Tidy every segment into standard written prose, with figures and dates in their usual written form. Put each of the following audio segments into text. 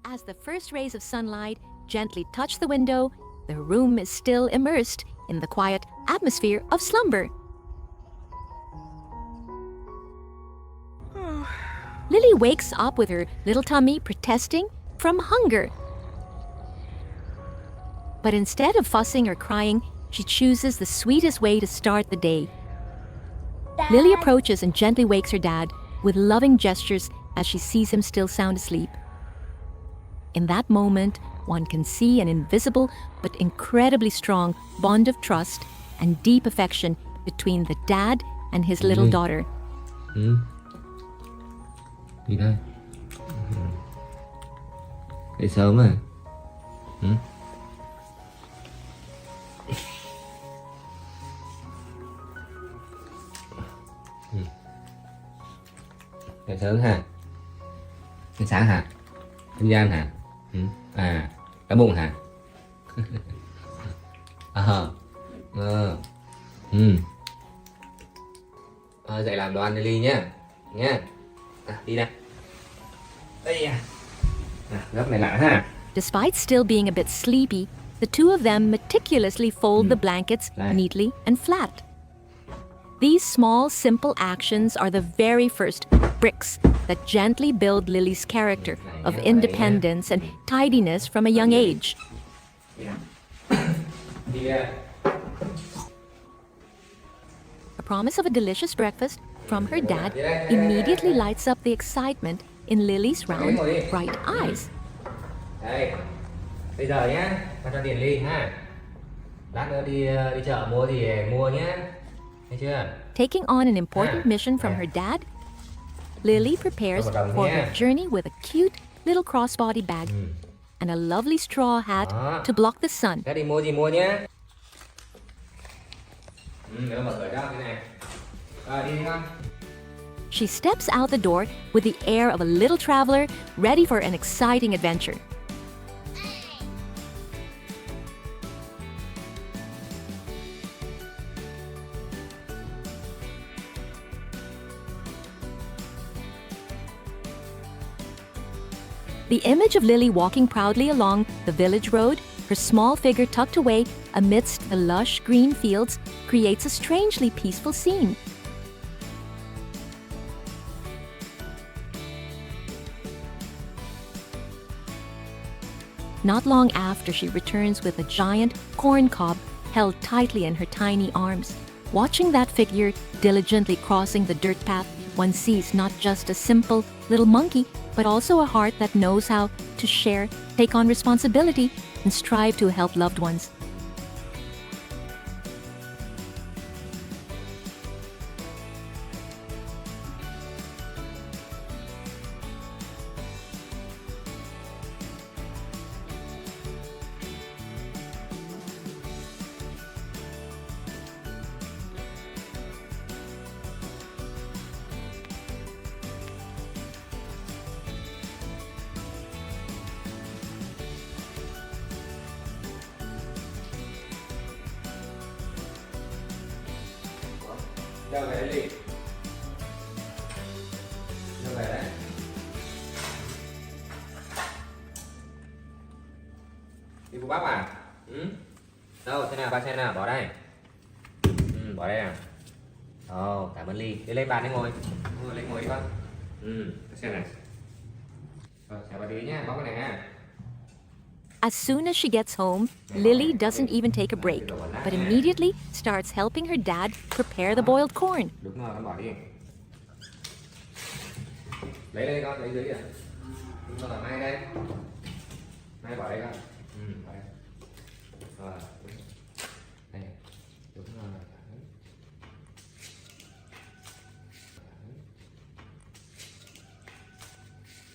As the first rays of sunlight gently touch the window, the room is still immersed in the quiet atmosphere of slumber. Lily wakes up with her little tummy protesting from hunger. But instead of fussing or crying, she chooses the sweetest way to start the day. Dad. Lily approaches and gently wakes her dad with loving gestures as she sees him still sound asleep. In that moment, one can see an invisible but incredibly strong bond of trust and deep affection between the dad and his little daughter. Gì đây? Dậy sớm à? Dậy sớm ha? Đến sáng hả? Đến gian hả? À, đói bụng hả? Dậy làm đồ ăn Lily nhá. Nhá. Đi nè. Đây à. Gấp này lại ha. Despite still being a bit sleepy, the two of them meticulously fold the blankets neatly and flat. These small, simple actions are the very first bricks that gently build Lily's character of independence and tidiness from a young age. A promise of a delicious breakfast from her dad immediately lights up the excitement in Lily's round, bright eyes. Đây. Bây giờ nhá, con cho tiền Ly ha. Lát nữa đi chợ mua gì mua nhá. Thấy chưa? Taking on an important mission from her dad, Lily prepares for her journey with a cute little crossbody bag and a lovely straw hat to block the sun. Ra đi mua gì mua nhá. Để mở cửa cho cái này. Rồi đi con. She steps out the door with the air of a little traveler ready for an exciting adventure. The image of Lily walking proudly along the village road, her small figure tucked away amidst the lush green fields, creates a strangely peaceful scene. Not long after, she returns with a giant corn cob held tightly in her tiny arms. Watching that figure diligently crossing the dirt path, one sees not just a simple little monkey, but also a heart that knows how to share, take on responsibility, and strive to help loved ones. Đâu về Lily? Đâu về đấy? Đi mua bắp à? Đâu, thế nào, ba xe nào, bỏ đây. Bỏ đây à? Ồ, cảm ơn Ly. Đi lên bàn đi ngồi. Ngồi đi con. Cái xe này. Rồi, chào bà tí nhá, bóc cái này ha. As soon as she gets home, Lily doesn't even take a break, but immediately starts helping her dad prepare the boiled corn. Đúng rồi, con bỏ đi. Lấy đây con, lấy dưới kìa. Con ở Mai đây. Mai bỏ đây con. Bỏ đây. Rồi. Đây. Đúng rồi.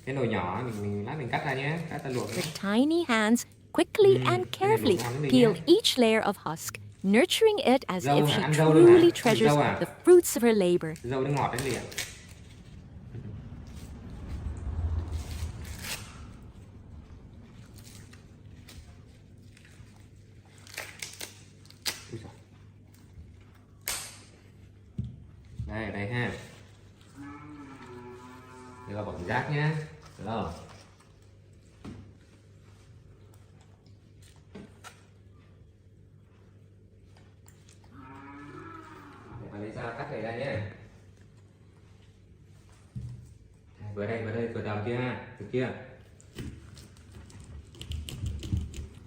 Cái nồi nhỏ mình lát mình cắt ra nhé, cắt ra luộc. Her tiny hands quickly and carefully peel each layer of husk, nurturing it as if she truly treasures the fruits of her labor. Dâu nó ngọt đấy liền. Đây, đây ha. Đây là bỏ rác nhé. Được không? đầu kia ha, được chưa?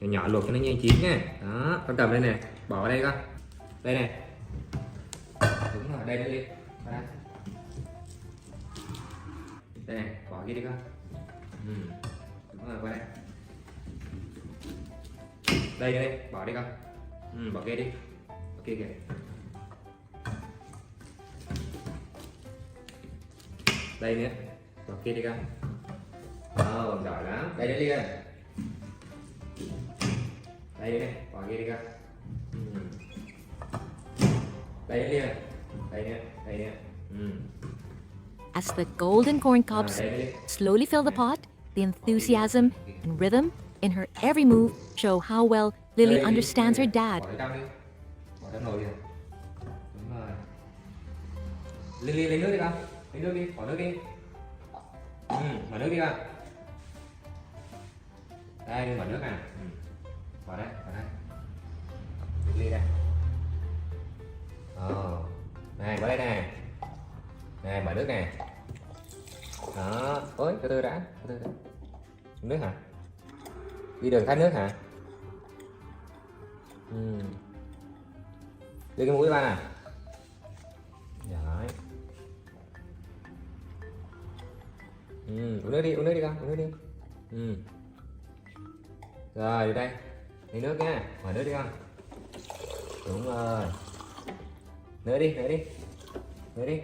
Nhỏ nhỏ luộc cho nó nhanh chín nha. Đó, con cầm đây này, bỏ vào đây con. Đây này. Đúng rồi, đây nó đi. Vào đây. Đây này, bỏ kia đi con. Đúng rồi, qua đây. Đây đây, bỏ đi con. Bỏ kia đi. Bỏ kia kìa. Đây nữa, bỏ kia đi con. Giỏi lắm. Đây đi con. Đây đây, bỏ kia đi con. Đây đi con. Đây nữa, đây nữa. As the golden corn cobs slowly fill the pot, the enthusiasm and rhythm in her every move show how well Lily understands her dad. Bỏ trong đi. Bỏ trong nồi đi. Đúng rồi. Lily lấy nước đi con. Lấy nước đi, bỏ nước đi. Bỏ nước đi con. Đây, đi bỏ nước à. Bỏ đây, bỏ đây. Lily đây. Này, bỏ đây này. Này, mở nước này. Đó, ôi, từ từ đã. Nước hả? Đi đường khát nước hả? Đưa cái mũi ba nè. Rồi. Uống nước đi con, uống nước đi. Rồi, đi đây. Lấy nước nha, mở nước đi con. Đúng rồi. Nữa đi. Nữa đi.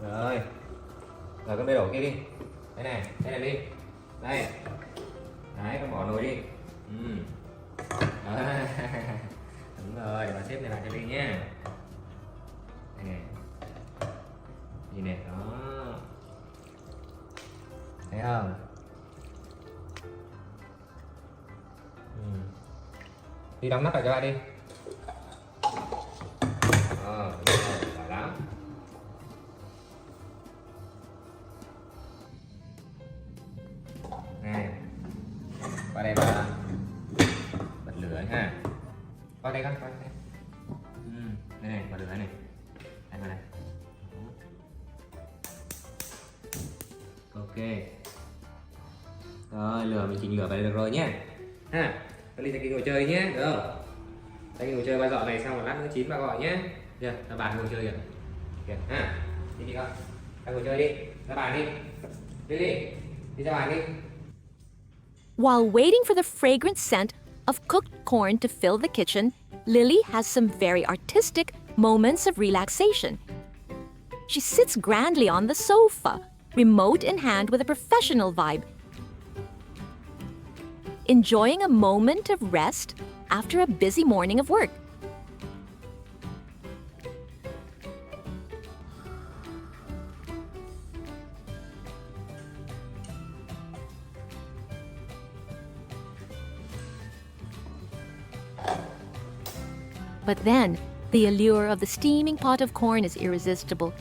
Rồi con bê đổ kia đi. Đây này đi. Đây. Đấy, con bỏ nồi đi. Đúng rồi, để bà xếp này lại cho Ly nhá. Đây này. Nhìn này, đó. Thấy không? Đi đóng nắp lại cho ba đi. Đúng rồi, giỏi lắm. Này, qua đây bà bật lửa ha. Qua đây con, qua đây. Đây này, bật lửa này. Đây vào đây. Ok. Rồi, lửa mình chỉnh lửa vào đây được rồi nhé. Ha, Ly sẽ ngồi chơi nhé, được không? Đây ngồi chơi ba dọn này xong rồi lát nữa chín bà gọi nhé. Được, ra bàn ngồi chơi kìa. Kìa, ha. Đi con. Ra ngồi chơi đi. Ra bàn đi. Đi ra bàn đi. While waiting for the fragrant scent of cooked corn to fill the kitchen, Lily has some very artistic moments of relaxation. She sits grandly on the sofa, remote in hand with a professional vibe, enjoying a moment of rest after a busy morning of work. But then, the allure of the steaming pot of corn is irresistible.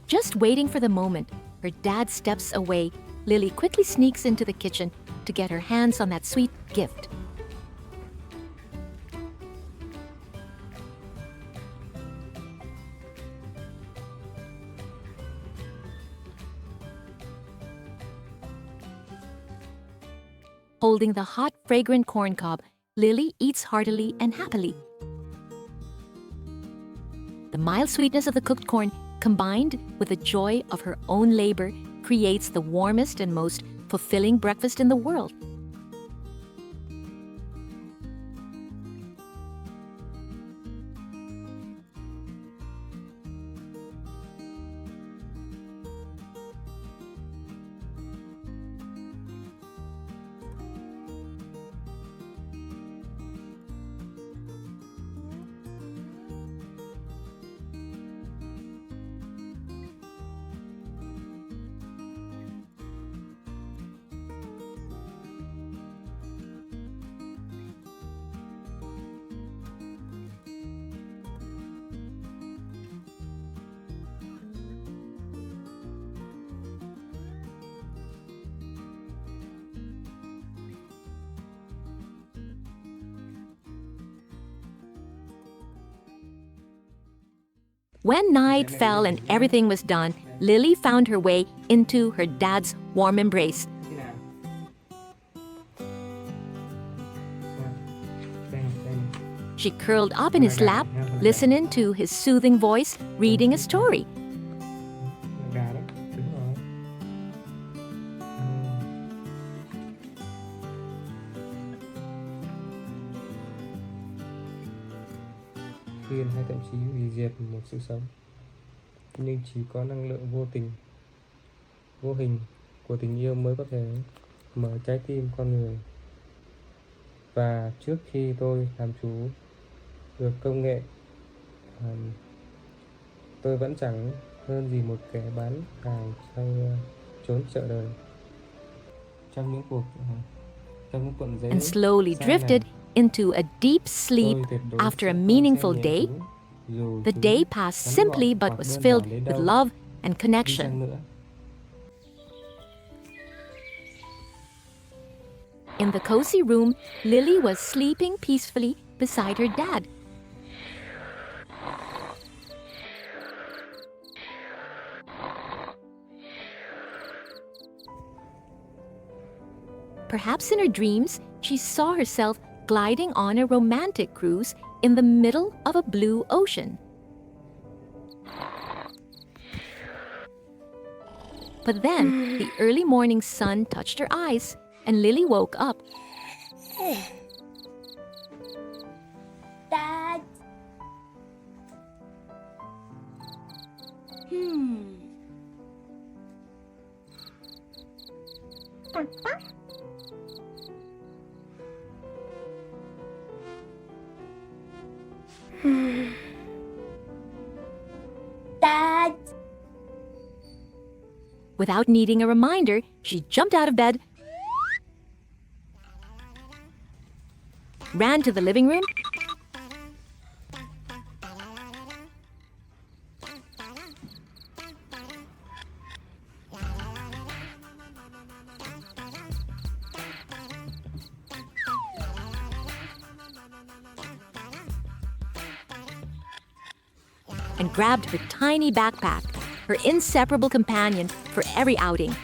Just waiting for the moment, her dad steps away. Lily quickly sneaks into the kitchen to get her hands on that sweet gift. Holding the hot, fragrant corn cob, Lily eats heartily and happily. The mild sweetness of the cooked corn, combined with the joy of her own labor, creates the warmest and most fulfilling breakfast in the world. When night fell and everything was done, Lily found her way into her dad's warm embrace. Thế nào? Sao? Đây này, đây này. She curled up in his lap, listening to his soothing voice, reading a story. Gà đấy, đúng rồi. Khuyên hay thậm chí hủy diệt một sự sống, nhưng chỉ có năng lượng vô tình, vô hình của tình yêu mới có thể mở trái tim con người. Và trước khi tôi làm chủ được công nghệ, tôi vẫn chẳng hơn gì một kẻ bán hàng trong chốn chợ đời. Trong những cuộn giấy And slowly xa drifted này, into a deep sleep tôi tuyệt đối after a sẽ không meaningful xem day. nhẹ chúng, dù The chúng day passed ngắn simply gọn but hoặc was đơn filled giản đến with đâu love and đi connection. chăng nữa. In the cozy room, Lily was sleeping peacefully beside her dad. Perhaps in her dreams, she saw herself gliding on a romantic cruise in the middle of a blue ocean. But then, the early morning sun touched her eyes, and Lily woke up. Dad. Dad. Without needing a reminder, she jumped out of bed, ran to the living room, and grabbed her tiny backpack, her inseparable companion for every outing.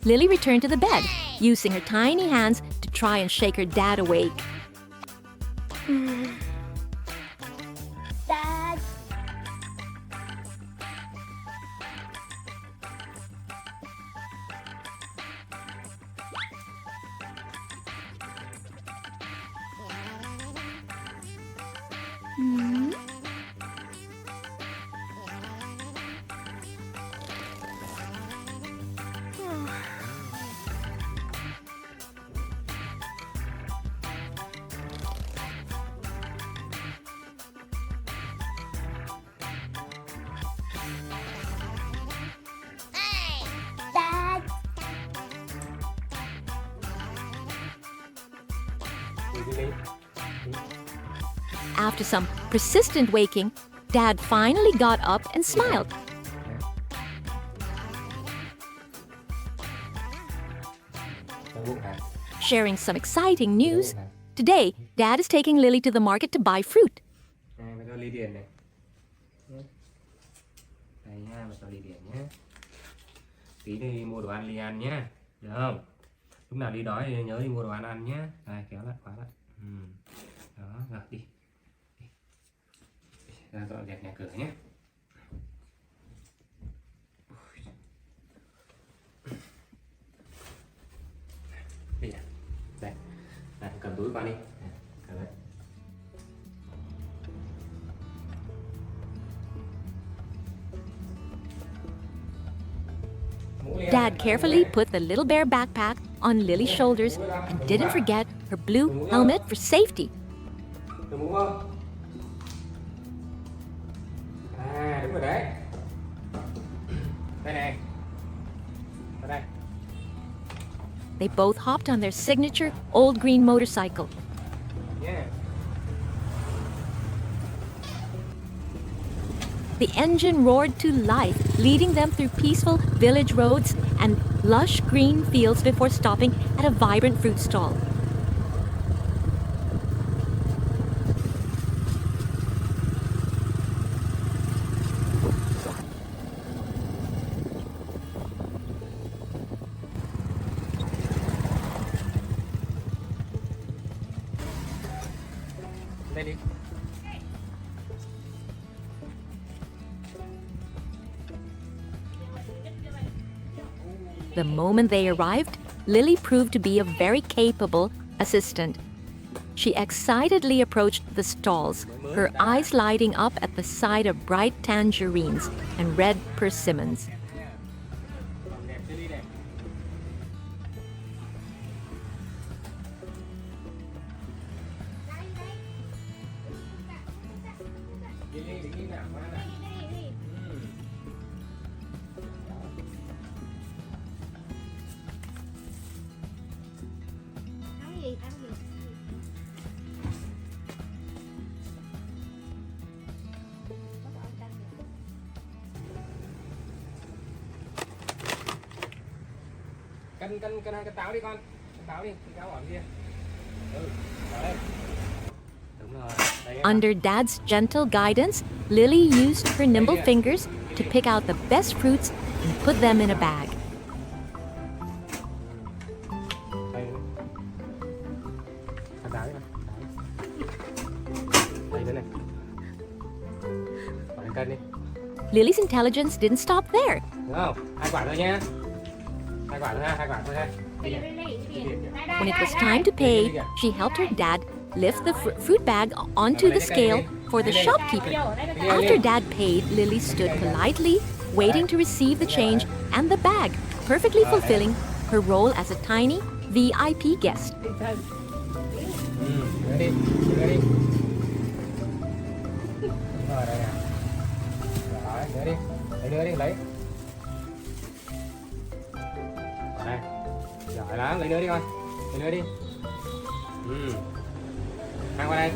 Lily returned to the bed, using her tiny hands to try and shake her dad awake. Dad. Dad. After some persistent waking, Dad finally got up and smiled. Sharing some exciting news, today Dad is taking Lily to the market to buy fruit. Này, mày cho ly điển này. Đây nha, mày cho ly điển nhé. Tí đi mua đồ ăn ly ăn nhé. Được không? Lúc nào đi đói thì nhớ đi mua đồ ăn ăn nhé. Đây, kéo lại, khóa lại. Đó, rồi đi. Ra dọn dẹp nhà cửa nhé. Đi à? Đây. Đây, cầm túi con đi. Cầm đấy. Dad carefully put the little bear backpack on Lily's shoulders and didn't forget her blue helmet for safety. Được mũ không? À, đúng rồi đấy. Đây này. Ở đây. They both hopped on their signature old green motorcycle. Yeah. The engine roared to life, leading them through peaceful village roads and lush green fields before stopping at a vibrant fruit stall. The moment they arrived, Lily proved to be a very capable assistant. She excitedly approached the stalls, her eyes lighting up at the sight of bright tangerines and red persimmons. Ăn gì? Ăn gì? Có bỏ canh rồi. Cân táo đi con. Cân táo đi, táo bỏ kia. Bỏ đây. Đúng rồi. Đây em. Under Dad's gentle guidance, Lily used her nimble fingers to pick out the best fruits and put them in a bag. Đây. Cân táo đi con. Đây nữa này. Bỏ lên cân đi. Lily's intelligence didn't stop there. Đúng không? 2 quả thôi nhá. 2 quả thôi ha, 2 quả thôi ha. Đây, đây, đây, đây. When it was time to pay, she helped her dad lift the fruit bag onto the scale for the shopkeeper. After Dad paid, Lily stood politely, waiting to receive the change and the bag, perfectly fulfilling her role as a tiny VIP guest. Đưa đi, đưa đi. Rồi đây nè. Rồi, đưa đi. Lấy đưa đi, lấy. Đây. Giỏi lắm, lấy đưa đi con. Lấy đưa đi. Mang qua đây.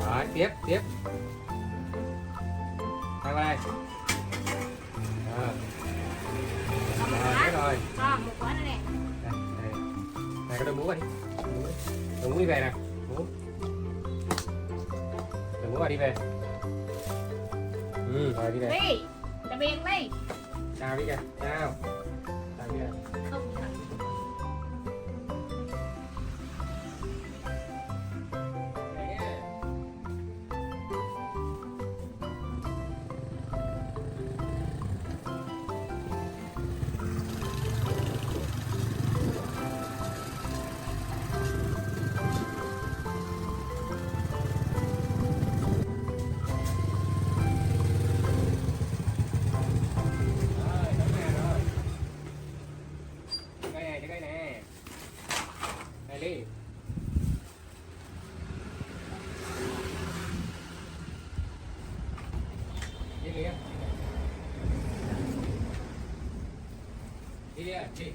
Rồi, tiếp, tiếp. Mang qua đây. Rồi, hết rồi. Một quả nữa nè. Đây, đây. Này, cái đôi mũ vào đi. Đôi mũ đi về nè. Mũ. Đôi mũ vào đi về. Rồi đi về. Đi. Tạm biệt đi. Chào đi kìa. Chào. Chào đi kìa. Không thật. Cây nè. Đây đi. Đi đi. Đi đi. Đi.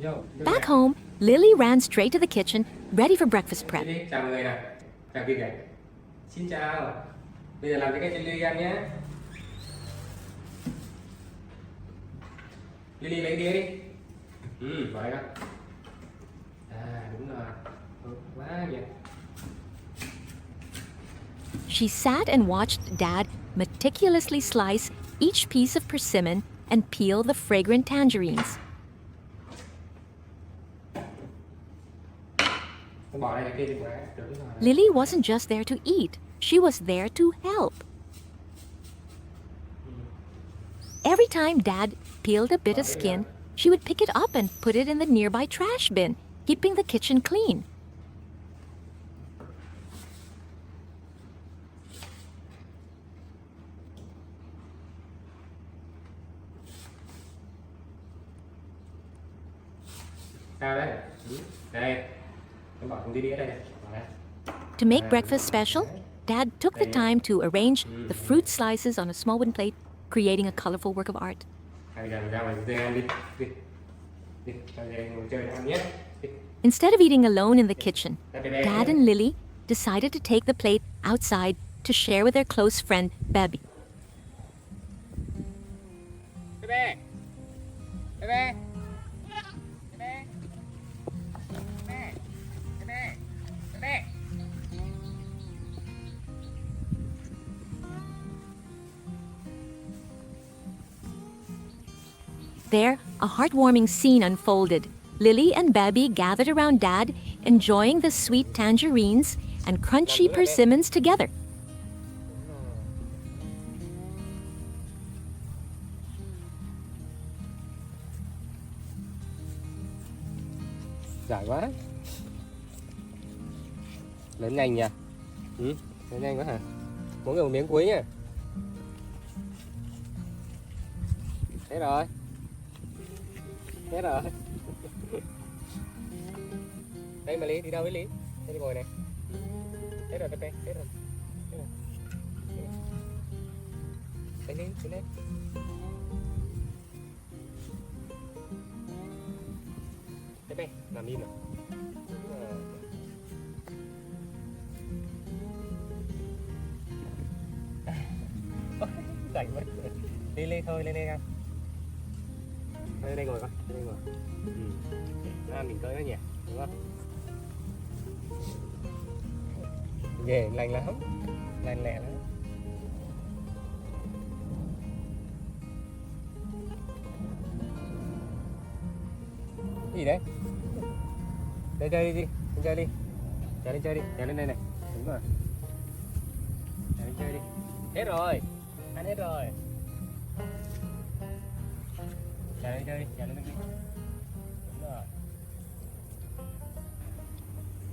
Vô. Back home, Lily ran straight to the kitchen, ready for breakfast prep. Đi. Chào mọi người nào. Chào kia kìa. Xin chào. Bây giờ làm cái cây chili ăn nhé. Lily lấy đĩa đi. Vào đây con. Đúng rồi. Quá vậy. She sat and watched Dad meticulously slice each piece of persimmon and peel the fragrant tangerines. Con bỏ đây cái kia đi quá. Đúng rồi. Lily wasn't just there to eat, she was there to help. Every time Dad peeled a bit of skin, she would pick it up and put it in the nearby trash bin, keeping the kitchen clean. Sao đấy? Đây. Con bỏ trong cái đĩa đây này. Bỏ đây. To make breakfast special, Dad took the time to arrange the fruit slices on a small wooden plate, creating a colorful work of art. Bây giờ ra ngoài chơi ăn đi. Đi. Đi. Ra đây ngồi chơi ăn nhé. Đi. Instead of eating alone in the kitchen, Dad and Lily decided to take the plate outside to share with their close friend, Baby. Bebe. Bebe. Bebe. Bebe. Bebe. Bebe. There, a heartwarming scene unfolded. Lily and Baby gathered around Dad, enjoying the sweet tangerines and crunchy persimmons together. Giỏi quá. Lớn nhanh nhỉ? Ừ, lớn nhanh quá hả? Mỗi người một miếng cuối nhá. Hết rồi. Hết rồi. Đây mà Lý, đi đâu với Lý? Đây đi ngồi này. Hết rồi, Pepe, hết rồi. Hết rồi. Đây đi, xuống đây. Pepe, làm im nào. Rảnh mất. Đi lên thôi, lên đây con. Lên đây ngồi con, lên đây ngồi. Mình cưới nó nhỉ, đúng không? Ghê, lành lắm, lành lẹ lắm. Cái gì đấy? Lên chơi đi, lên chơi đi. Trèo lên chơi đi, trèo lên đây này. Đúng rồi. Trèo lên chơi đi. Hết rồi, ăn hết rồi. Trèo lên chơi đi, trèo lên đây đi. Đúng rồi.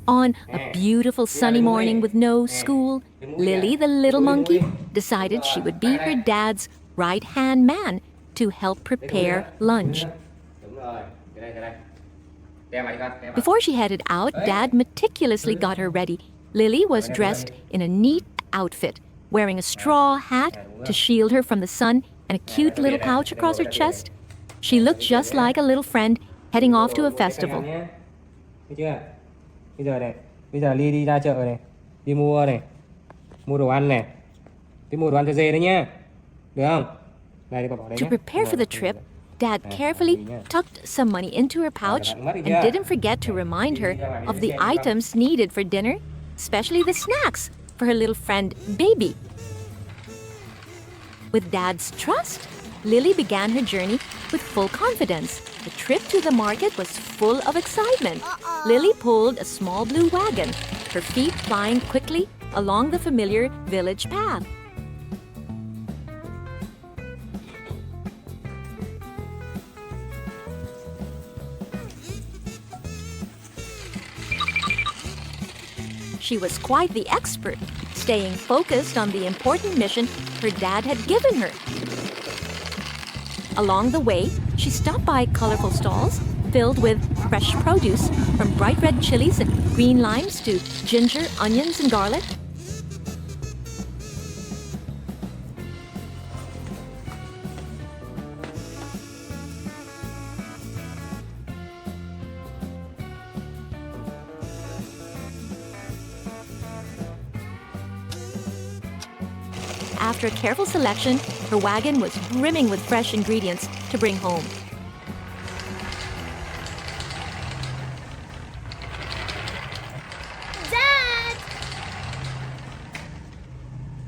On a beautiful sunny morning with no school, Lily the little monkey decided she would be her dad's right-hand man to help prepare lunch. Đúng rồi, cái đây. Đeo vào đi con, đeo vào. Before she headed out, Dad meticulously got her ready. Lily was dressed in a neat outfit, wearing a straw hat to shield her from the sun and a cute little pouch across her chest. She looked just like a little friend heading off to a festival. Thấy chưa? Bây giờ này, bây giờ Ly đi ra chợ này, đi mua này, mua đồ ăn này, đi mua đồ ăn cho dê đấy nhá, được không? Này đi bỏ đấy To nhá. prepare for the trip, Dad carefully tucked some money into her pouch and didn't forget to remind her of the items needed for dinner, especially the snacks for her little friend Baby. With Dad's trust, Lily began her journey with full confidence. The trip to the market was full of excitement. Lily pulled a small blue wagon, her feet flying quickly along the familiar village path. She was quite the expert, staying focused on the important mission her dad had given her. Along the way, she stopped by colorful stalls filled with fresh produce, from bright red chilies and green limes to ginger, onions, and garlic. After a careful selection, her wagon was brimming with fresh ingredients to bring home. Dad!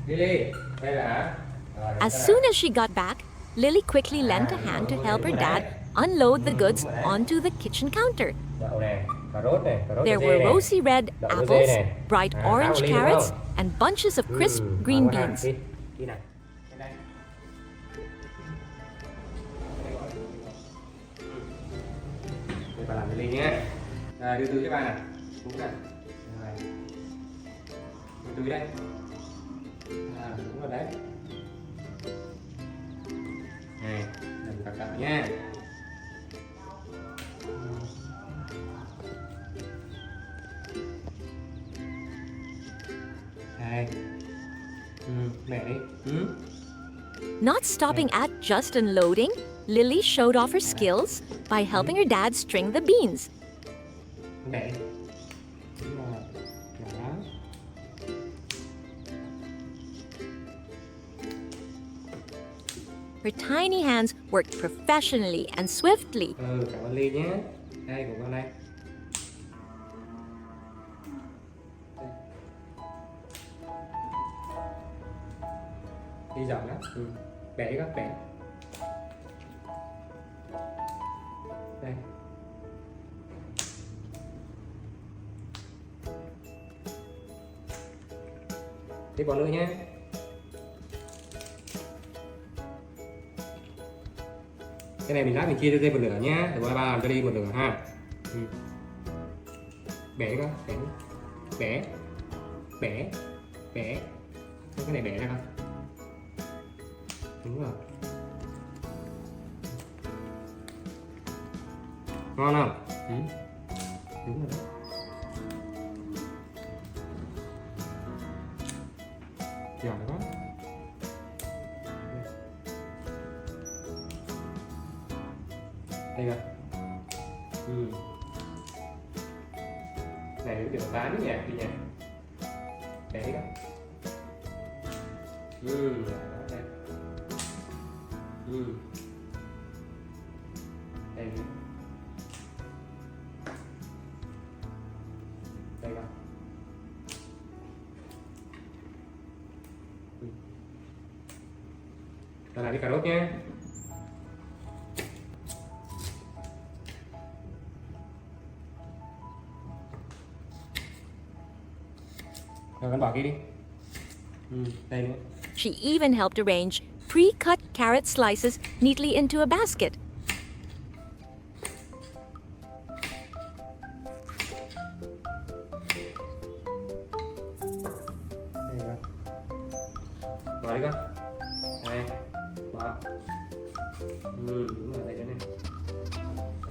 Lily, đây là hả? Rồi, As soon as she got back, Lily quickly lent a hand to help her dad unload the goods onto the kitchen counter. đậu này, cà rốt này, cà rốt There cho were dê này. rosy red Đậu cho dê apples, này. bright À, orange tao Ly đúng carrots, không? and bunches of crisp green ngon quá ha. beans. Đi nào. Lên đây. Đây bà làm cho Ly nhé. Đưa túi cho bà này. Đúng này. Rồi. Đưa túi đây. Đúng rồi đấy. Này, đừng cẩn thận nha. Đây. Mẹ đi. Not stopping at just unloading, Lily showed off her skills by helping her dad string the beans. Mẹ đi. Đúng rồi. Đó. Her tiny hands worked professionally and swiftly. Cảm ơn Ly nhé. Đây của con đây. Ly giỏi lắm. Bẻ đi các bẻ. Đây. Tiếp còn nữa nhé. Cái này mình lát mình chia cho dây một nửa nhé, để ba làm cho đi một nửa ha. Bẻ coi, bẻ, bẻ, bẻ. Cái này bẻ ra không? Đúng rồi. Ngon không? Ừ. Đúng rồi đó. Giỏi quá. Đây coi. Ừ. Này được bán nhỉ, đi nhỉ. Đấy đó. Ừ. Đây. Ừ. Đây. Đây coi. Ừ. Ta làm cái cà rốt nhé. Rồi con bỏ kia đi. Đây nữa. She even helped arrange pre-cut carrot slices neatly into a basket. Đây con. Bỏ đi con. Đây. Bỏ. Đúng rồi, đây đây này.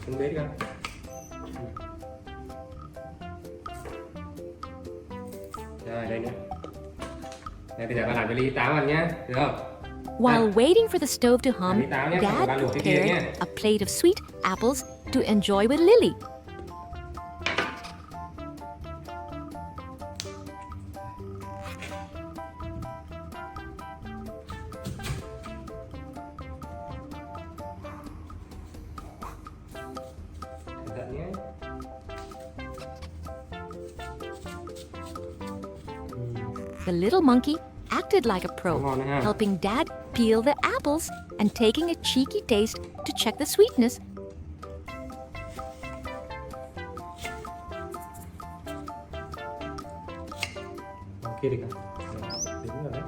Xuống bếp đi con. Rồi, đây nữa. Đây, bây giờ bạn làm cái ly táo ăn nhé, được không? While waiting for the stove to hum, Đi táo nhé, không phải Dad bạn luộc cái kia nhé. prepared a plate of sweet apples to enjoy with Lily. Cẩn thận nhé. The little monkey acted like a pro, Ngon đấy ha. helping Dad peel the apples and taking a cheeky taste to check the sweetness. Bỏ kia đi con. Đúng rồi đấy.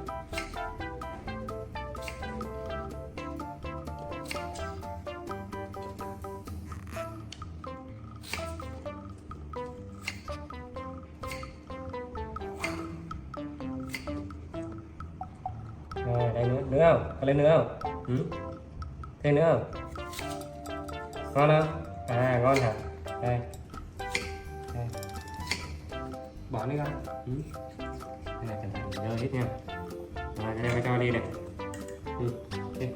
Rồi, đây nữa, nữa không? Có lên nữa không? Thêm nữa không? Ngon không? À, ngon hả? Đây. Đây. Bỏ đi con. Cái này cẩn thận rơi hết nha. Rồi, cái này phải cho đi này. Đi.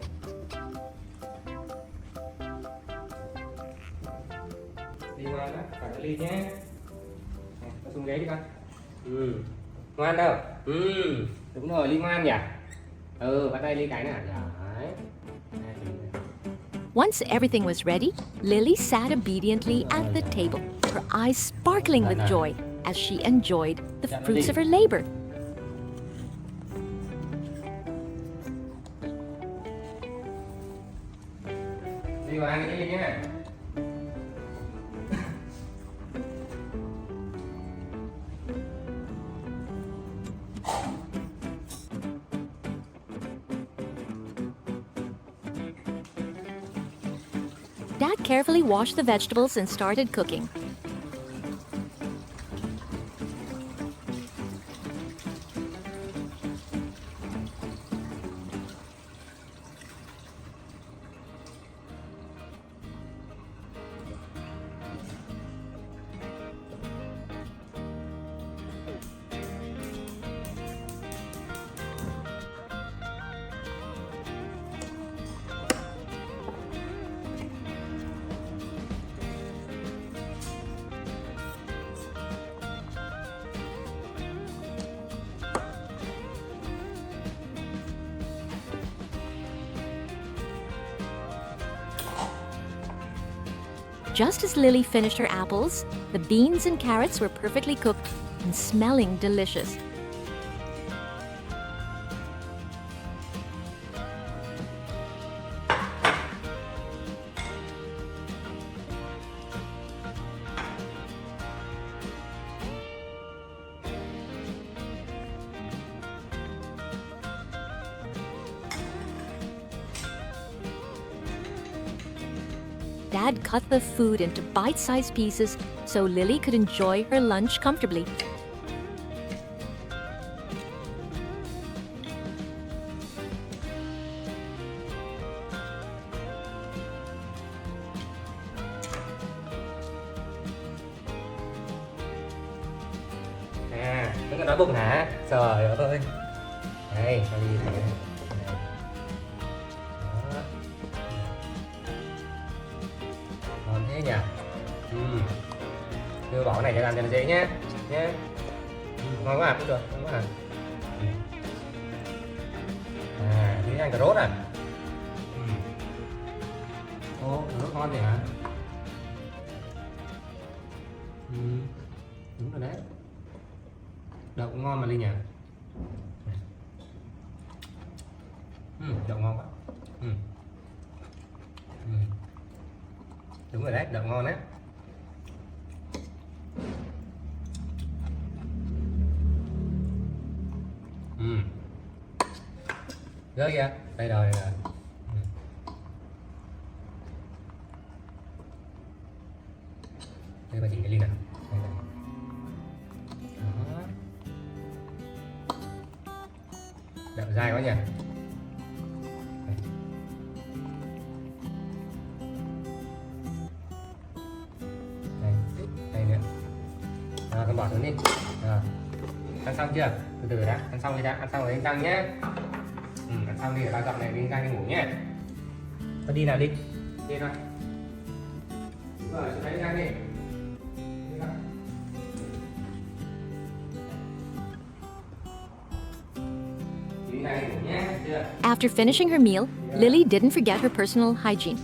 Đi ngoan đó, phải cái ly nhé. Này, cho xuống ghế đi con. Ngoan đâu? Đúng rồi, ly ngoan nhỉ? Bắt tay ly cái nào? Đấy. Once everything was ready, Lily sat obediently at the table, her eyes sparkling with joy as she enjoyed the fruits of her labor. Đi vào ăn cái ly nhé. Dad carefully washed the vegetables and started cooking. Just as Lily finished her apples, the beans and carrots were perfectly cooked and smelling delicious. Dad cut the food into bite-sized pieces so Lily could enjoy her lunch comfortably. À, vẫn còn đói bụng hả? Trời ơi. Đây, tao đi thử này. Đó. Ngon thế nhỉ? Đưa bỏ cái này cho làm cho nó dễ nhé. Nhé. Ngon quá à, cũng được, ngon quá à. À, tí ăn cà rốt à? Ô, cà rốt ngon vậy hả? Đúng rồi đấy. Đậu cũng ngon mà Linh nhỉ. Đậu ngon quá. Đúng rồi đấy, đậu ngon đấy. Rớt kìa, đây rồi. Đây bà chỉnh cái ly nào. Đây, đây. Đó. Đậu dai quá nhỉ. Đây, đây nữa. Rồi, con bỏ xuống đi. Rồi. Ăn xong chưa? Từ từ đã, ăn xong đi đã, ăn xong rồi đánh răng nhé. Ăn xong đi để ba dọn này đi ra đi ngủ nhé. Thôi đi nào đi. Đi thôi. Rồi, xuống đấy đi ra đi. Đi nào. Đi ra đi ngủ nhé. Chưa? After finishing her meal, Lily didn't forget her personal hygiene.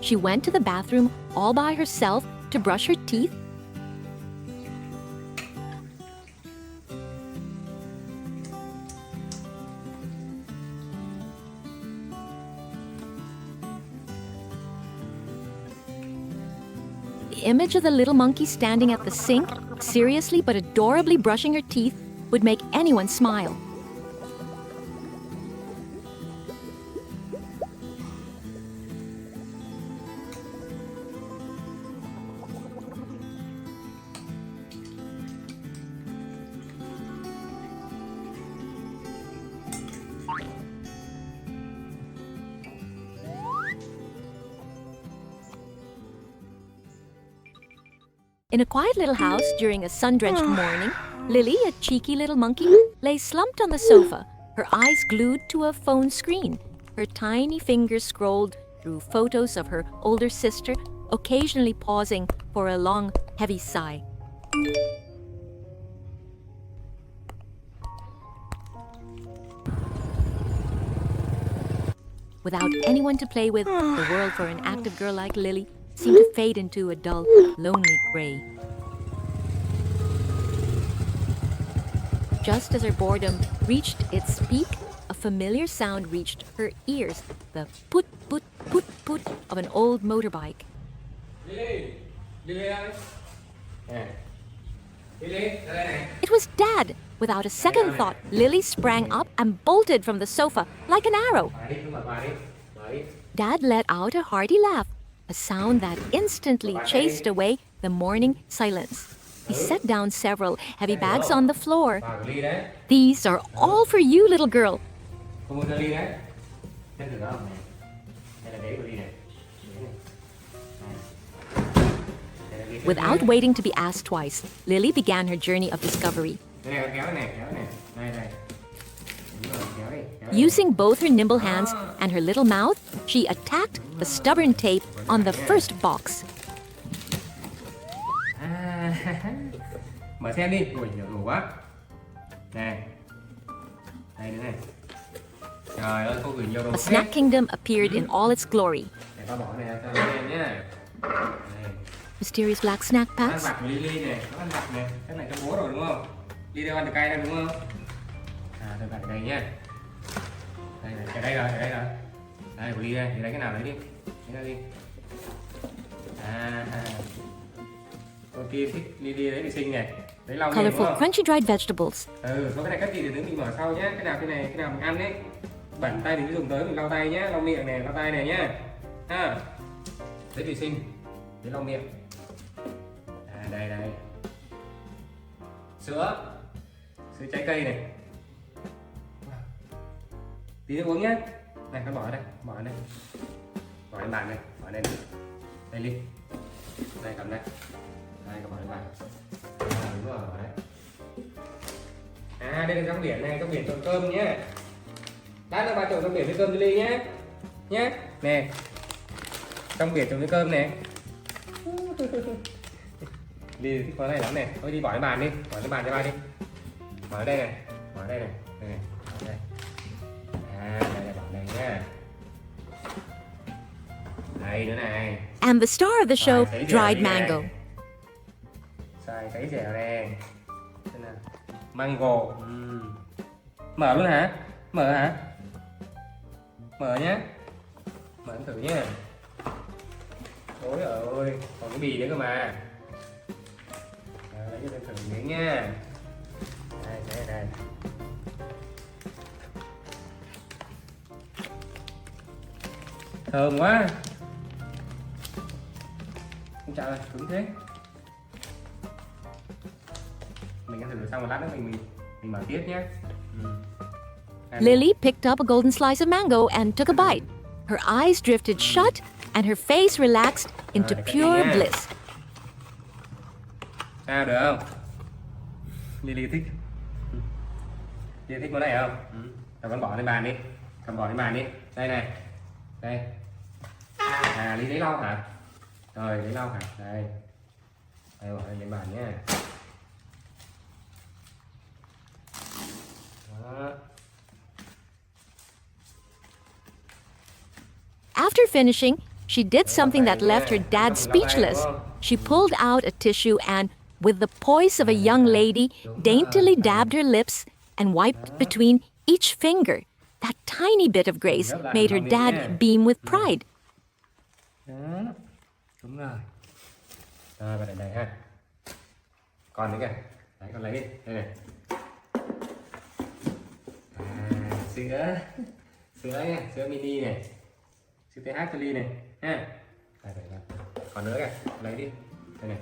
She went to the bathroom all by herself to brush her teeth. The image of the little monkey standing at the sink, seriously but adorably brushing her teeth, would make anyone smile. In a quiet little house during a sun-drenched morning, Lily, a cheeky little monkey, lay slumped on the sofa, her eyes glued to a phone screen. Her tiny fingers scrolled through photos of her older sister, occasionally pausing for a long, heavy sigh. Without anyone to play with, the world for an active girl like Lily seemed to fade into a dull, lonely gray. Just as her boredom reached its peak, a familiar sound reached her ears, the put, put, put, put of an old motorbike. Lily! Lily ơi! Nè. Lily, ra đây này. It was Dad! Without a second thought, Lily sprang up and bolted from the sofa like an arrow. Bà đi, cứ mở bà đi. Mở đi. Dad let out a hearty laugh, a sound that instantly chased away the morning silence. He set down several heavy bags on the floor. Bà của Ly đấy. These are all for you, little girl. Cô muốn ra Ly đấy. Xem thử đó này. Đây là đế của Ly này. Đế này. Đây là Ly. Without waiting to be asked twice, Lily began her journey of discovery. Đây này, kéo này, kéo này. Đây, đây. Đúng rồi, kéo đi, kéo đi. Using both her nimble hands and her little mouth, she attacked the stubborn tape on the first box. À, mở xem đi. Ui, nhiều đồ quá. Nè. Đây nữa này. Trời ơi, cô gửi nhiều đồ A snack kingdom appeared in all its glory. Để tao bỏ này ra cho em nhé. Đây. Mysterious black snack Ăn packs, vặt của Lily này, nó ăn vặt này. Cái này cho bố rồi đúng không? Ly đều ăn được cay đây đúng không? À, tôi đặt ở đây nhé. Đây này, cái đây rồi, cái đây rồi. Đây của Ly đây, thì lấy cái nào lấy đi. Lấy ra đi. À. Con kia thích Lily đấy thì xinh này. Lấy lau nhẹ đúng colorful không? crunchy dried vegetables, Có cái này cắt gì để mình mở sau nhé. Cái nào mình ăn đấy. Bẩn tay mình cứ dùng tới mình lau tay nhé, lau miệng này, lau tay này nhé. Ha. Đấy thì xinh. Đấy lau miệng. đây đây. Sữa trái cây này. Tí nữa uống nhé. Này con bỏ ở đây, bỏ ở đây. Bỏ lên bàn này, bỏ lên đây Ly. Đây cầm đây. Đây cầm bỏ lên bàn. Đúng rồi, bỏ đây. À đây là trong biển này, trong biển trộn cơm nhé. Lát nữa ba trộn trong biển với cơm cho Ly nhé. Nhé. Nè. Trong biển trộn với cơm này. Ly thích món này lắm này. Thôi đi bỏ lên bàn đi, bỏ lên bàn cho ba đi. Bỏ ở đây này, bỏ ở đây này. Đây này, bỏ ở đây. À đây là bỏ đây nhá. Đây nữa này. And the star of the show, Xoài sấy dried dẻo mango. này. Xoài sấy dẻo này. Thế nào? Mango. Mở luôn hả? Mở hả? Mở nhá. Mở thử nhá. Ôi ơi, còn cái bì nữa cơ mà. Lấy cho tôi thử miếng nha. Đây, đây. Thơm quá. Không chào ơi, cứng thế. Mình ăn thử xong một lát nữa mình mở tiếp nhé. Lily picked up a golden slice of mango and took a bite. Her eyes drifted shut and her face relaxed into pure bliss. Sao được không? Lily thích. Lily thích món này không? Rồi con bỏ lên bàn đi. Con bỏ lên bàn đi. Đây này. Đây. À Lily lấy lau hả? Rồi lấy lau hả? Đây. Đây bỏ lên bàn nhé. Đó. After finishing, she did something that left her dad speechless. She pulled out a tissue and, with the poise of a young lady, daintily dabbed her lips and wiped between each finger. That tiny bit of grace made her dad beam with pride. Đó. Đúng rồi. Rồi, vào đây ha. Còn nữa kìa. Đấy, con lấy đi. Đây này. À, sữa. Sữa nha, sữa mini này. Sữa TH cho Ly này. Ha. Đây, đây. Còn nữa kìa. Lấy đi. Đây này.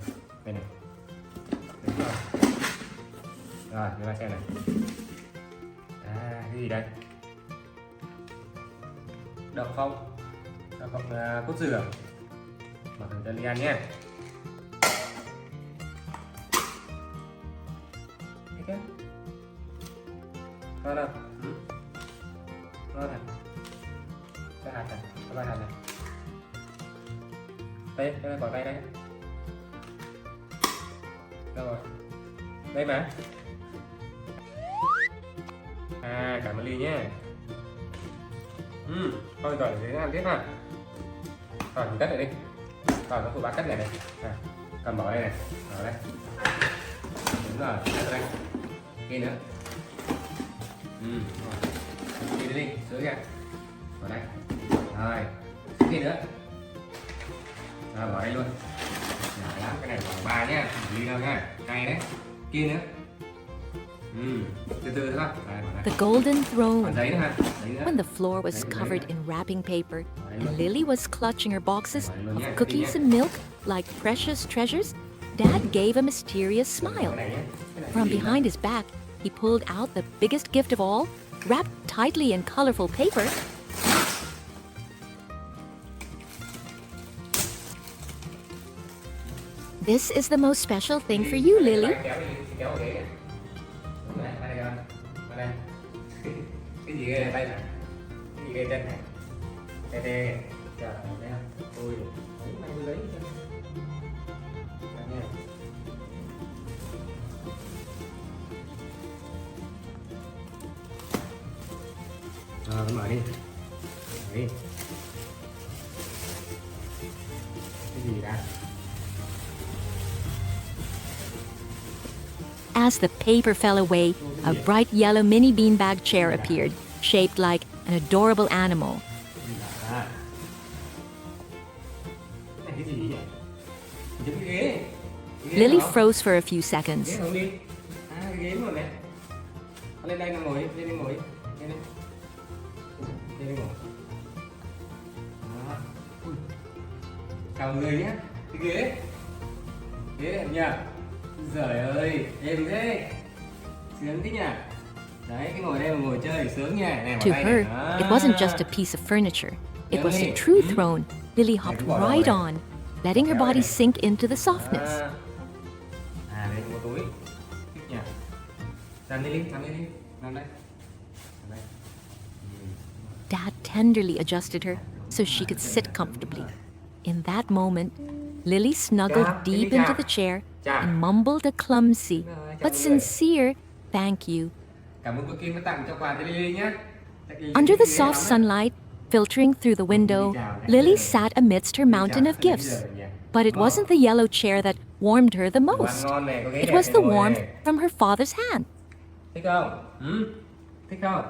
Đây này. Đúng rồi. Rồi, chúng ta xem này. À, cái gì đây? Đậu phộng. Đậu phộng cốt dừa. Mở thử cho Ly ăn nhé. Thích á. Ngon không? Ngon hả? Cái hạt này, có vài hạt này. Đây, cái này bỏ tay đây. Đâu rồi? Đây mà. À, cảm ơn Ly nhé. Thôi rồi, để ăn tiếp ha. Rồi, mình cắt lại đi. Rồi, có phụ bác cắt này này. À, cầm bỏ đây này. Bỏ đây. Đúng rồi, cắt đây. Kia nữa. Kia đi, sữa kìa. Bỏ đây. Rồi, kia nữa. Rồi, bỏ đây luôn. Rồi, lắm, cái này bỏ 3 nhá. Ly đâu nha. 2 đấy. Kia nữa. Từ từ thôi. Đây, bỏ đây. The golden throne. Còn giấy nữa ha. Giấy nữa. When the floor was covered in wrapping paper and Lily was clutching her boxes of cookies and milk like precious treasures, Dad gave a mysterious smile. From behind his back, he pulled out the biggest gift of all, wrapped tightly in colorful paper. This is the most special thing for you, Lily. Cái gì ghê này tay này? Cái gì ghê chân này? Tê tê. Trời ơi, thấy không? Ôi, đúng anh lấy chân. Nha. Rồi, mở đi. Mở đi. Cái gì đã? As the paper fell away, a bright yellow mini beanbag chair appeared, shaped like an adorable animal. À. Cái gì nhỉ? Giống cái ghế. Lily froze for a few seconds. Ghế không đi. À, cái ghế rồi nè. Lên đây ngồi, lên đây ngồi. Lên đây. Lên đây ngồi. Đó. Chào người nhé. Cái ghế. Thế em nha. Giời ơi, êm thế. Sướng thế nhỉ. Đấy, cái ngồi đây mà ngồi chơi sướng nha. Này, To bỏ tay này. her, it wasn't just a piece of furniture. It was a true throne. Lily hopped right on, letting her body sink into the softness. Đây có túi. Thích nhỉ. Nằm đi, nằm đi. Nằm đây. Nằm đây. Dad tenderly adjusted her so she could sit comfortably. In that moment, Lily snuggled deep into the chair and mumbled a clumsy but sincere thank you. Cảm ơn cô Kim đã tặng cho quà cho Lily nhé. Under the soft sunlight filtering through the window, Lily sat amidst her mountain of gifts. But it wasn't the yellow chair that warmed her the most. It was the warmth from her father's hand. Thích không? Thích không?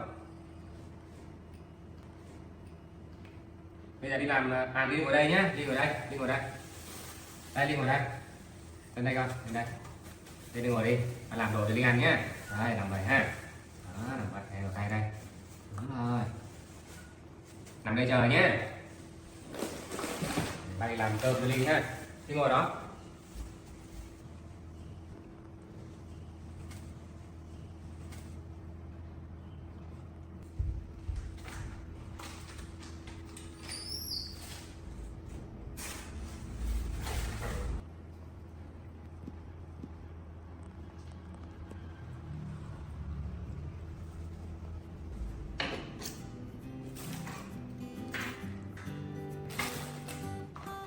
Bây giờ đi làm, đi ngồi đây nhá, đi ngồi đây, đi ngồi đây. Đây, đi ngồi đây. Lên đây con, lên đây. Đây đi ngồi đi, làm đồ cho Linh ăn nhá. Đây, làm vậy ha. Đó, làm vậy, đây, tay đây. Đúng rồi. Nằm đây chờ nhé. Ba đi làm cơm cho Linh ha. Đi ngồi đó.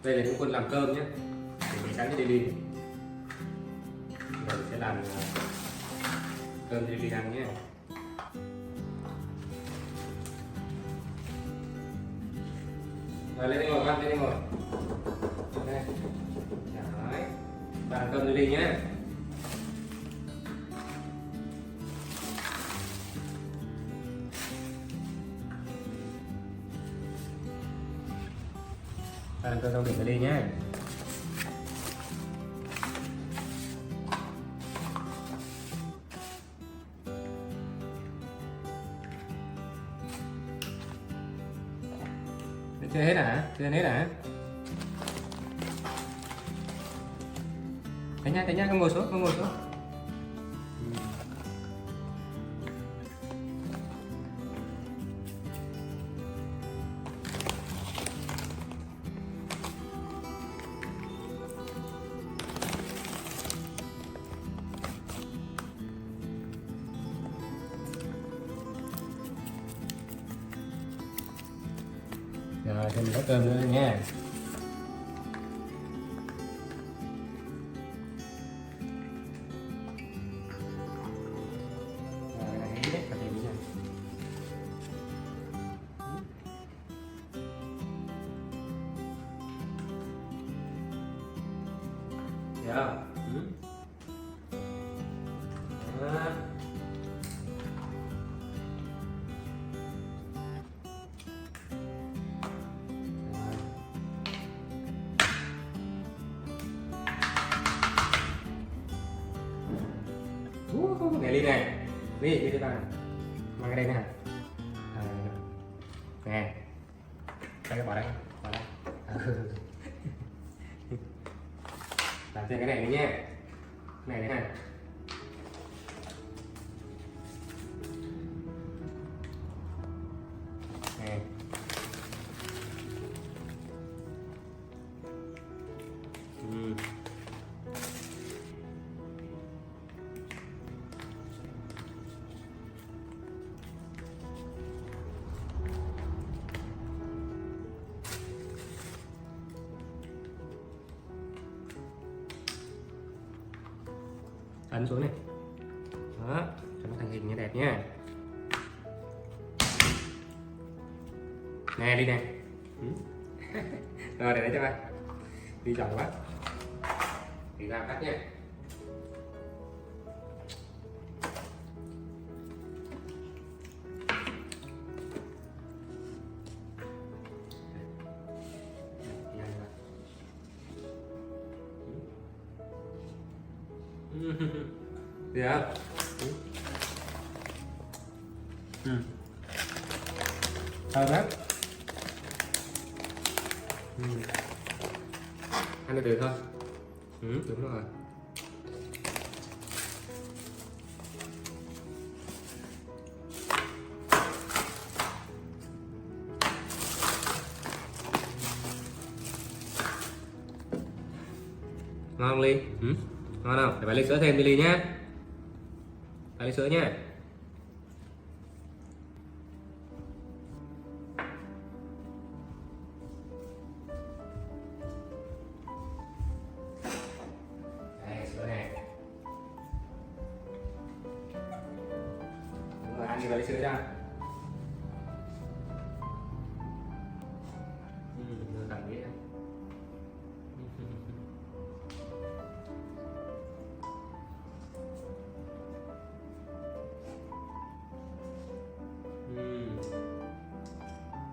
Đây là những quân làm cơm nhé, để mình sẵn cho Lily. Rồi sẽ làm cơm cho Lily ăn nhé. Rồi lên đây ngồi con, lên đây ngồi. Đây. Đấy. Và làm cơm cho Lily nhé. Ăn cơm xong đừng đi nhé. Chưa hết hả? Chưa hết hả? Thấy nhá, con ngồi xuống, con ngồi xuống. Rồi, thêm có cơm nữa nha. Rồi, này hết cả thêm nha. Được không? Đó. Này Ly này, Ly cho ba mang cái đây nè. Nè, đây bỏ đây, bỏ đây. Làm thêm cái này nữa nha, cái này nữa nè. Nè. Ấn xuống này, đó, cho nó thành hình như đẹp nhá. Nè đi nè. Rồi để đấy cho ba, đi chọn quá, đi ra cắt nhé. Được không? Thơm lắm. Ăn từ từ thôi. Đúng rồi. Ngon không Ly? Ngon không? Để bà lấy sữa thêm đi Ly nhé. Bà lấy sữa nhé. Đây, sữa này. Đúng rồi, ăn đi bà lấy sữa ra. Rồi tặng đi em.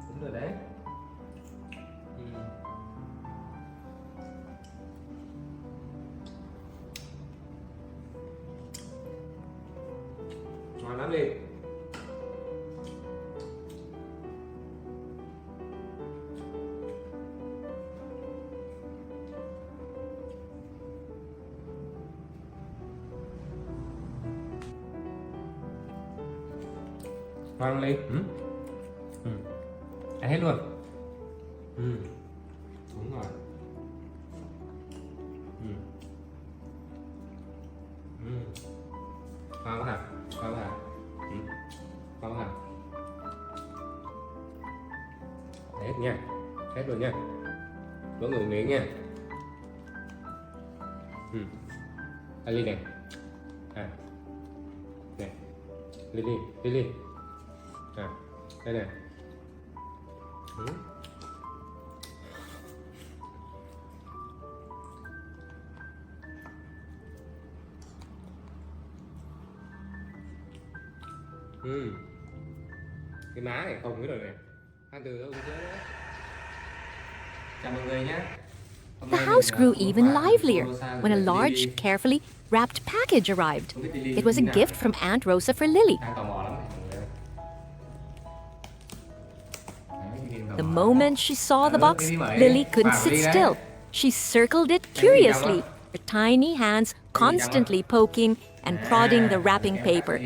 Đúng rồi đấy. Ngon lắm đi. Ngon không Ly? Ăn hết luôn. Đúng rồi. Ngon quá hả? Ngon quá hả? Ngon quá hả? Hết nha. Hết rồi nha. Mỗi người một miếng nha. Ly này. À. Này. Ly. À, đây nè. Cái má này không cái rồi này. Ăn từ đâu chứ. Chào mọi người nhé. The house grew even livelier when a large, carefully wrapped package arrived. It was a gift from Aunt Rosa for Lily. Tò mò lắm này. The moment she saw the box, Lily couldn't sit still. She circled it curiously, her tiny hands constantly poking and prodding the wrapping paper.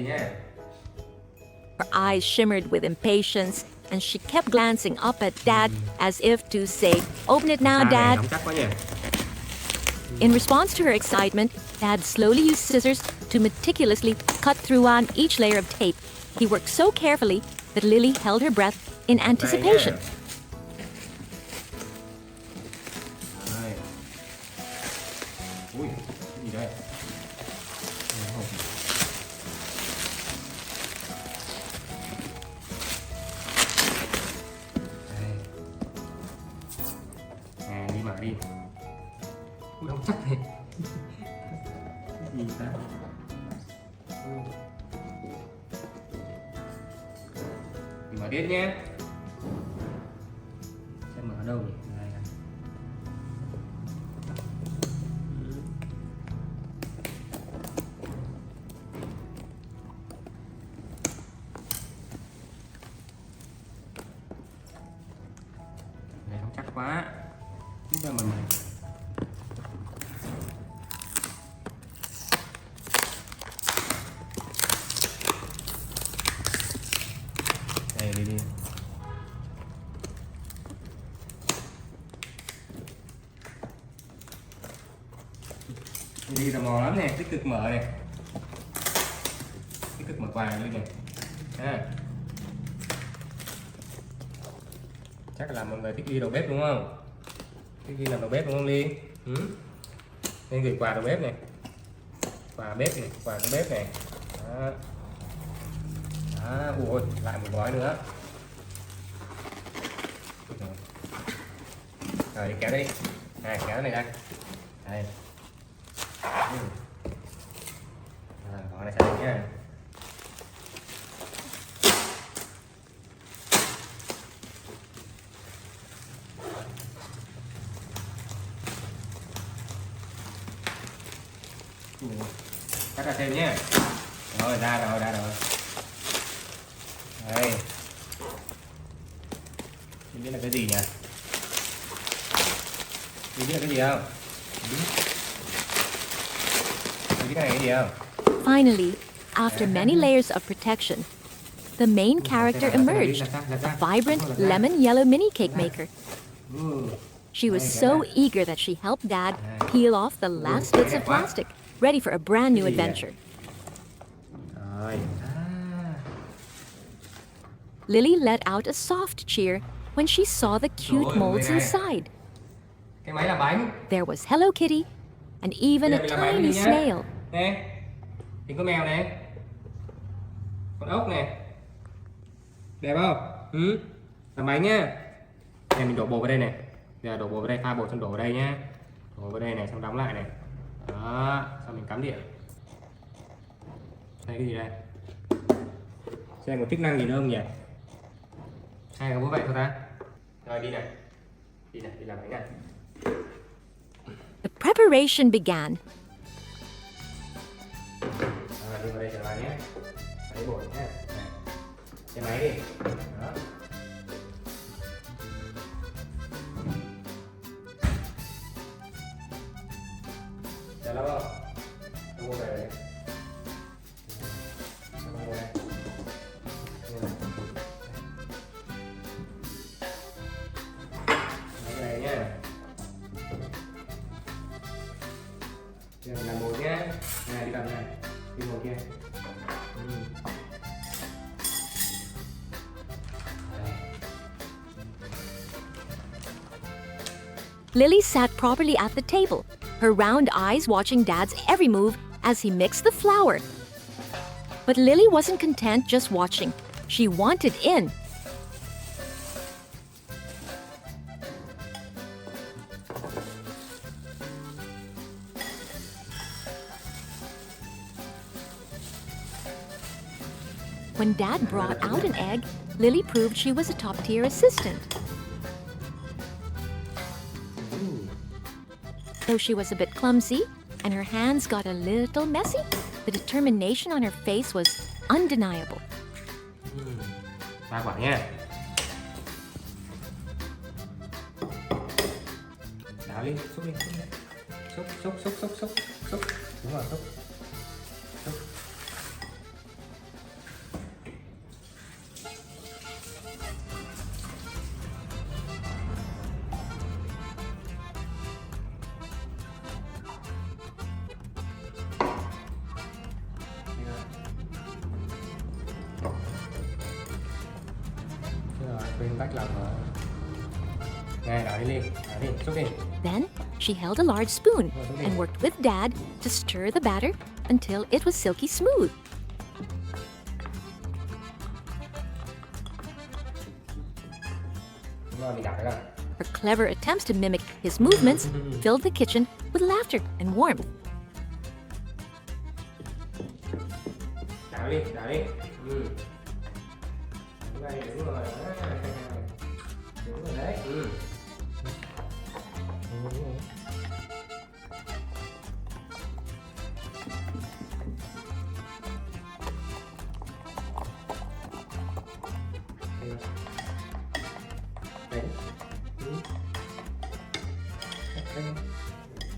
Her eyes shimmered with impatience, and she kept glancing up at Dad as if to say, "Open it now, Dad." In response to her excitement, Dad slowly used scissors to meticulously cut through on each layer of tape. He worked so carefully that Lily held her breath in anticipation. Ui, cái gì đây? Đi mở đi. Ui, không chắc này. Cái gì ta? Đi mở tiếp nhé. Xem mở ở đâu nhỉ? Đây này. Này không chắc quá. Biết đâu mình đây đi. Đi tò mò lắm nè, tích cực mở này, tích cực mở quà lên này. Chắc là mọi người thích đi đầu bếp đúng không? Thích đi làm đầu bếp đúng không Ly? Nên gửi quà đầu bếp này, quà bếp này, quà đầu bếp này. Đó. Đó, ui, lại một gói nữa. Rồi đi kéo đi. Này, kéo này đây. Đây. Gói này sẽ đi nha. Cắt ra thêm nhé. Rồi ra rồi. Đây. Không biết là cái gì nhỉ? Không biết là cái gì không? biết cái này cái gì không? Finally, after many layers of protection, the main character emerged, a vibrant lemon yellow mini cake maker. She was so eager that she helped Dad peel off the last bits of plastic, ready for a brand new adventure. Rồi. Lily let out a soft cheer when she saw the cute molds inside. Cái máy làm bánh. There was Hello Kitty and even a Bây giờ mình làm bánh tiny đi nhá. snail. Nè. Hình con mèo nè. Con ốc nè. Đẹp không? Ừ. Làm bánh nhá. Nè mình đổ bột vào đây này. Giờ đổ bột vào đây, pha bột xong đổ vào đây nhá. Đổ vào đây này xong đóng lại này. Đó, xong mình cắm điện. Đây cái gì đây? Xem có chức năng gì nữa không nhỉ? Hay là bố vậy thôi ta? Rồi đi này. Đi này, đi làm bánh này. The preparation began. Đi vào đây trở lại nhé. Lấy bột nhé. Cái máy đi. Đó. Được lắm không? Không mua về đấy. Không mua đây. Cái này nhé. Giờ mình làm bột nhé. Này đi cầm này. Đi bột kia. Lily sat properly at the table, her round eyes watching Dad's every move as he mixed the flour. But Lily wasn't content just watching. She wanted in. When Dad brought out an egg, Lily proved she was a top-tier assistant. Though she was a bit clumsy and her hands got a little messy, the determination on her face was undeniable. Ba quả nha. Đảo đi, xúc đi, xúc đi. Xúc, xúc, xúc, xúc, xúc, xúc. Đúng rồi, xúc. Xúc. Quên tách lọc rồi. Này, đảo đi đảo đi, xúc đi. Then she held a large spoon and worked with Dad to stir the batter until it was silky smooth. Đúng rồi, mình đảo cái nào. Her clever attempts to mimic his movements filled the kitchen with laughter and warmth. Đảo đi, đảo đi. Đây, đúng rồi. Đúng rồi đấy. Đấy.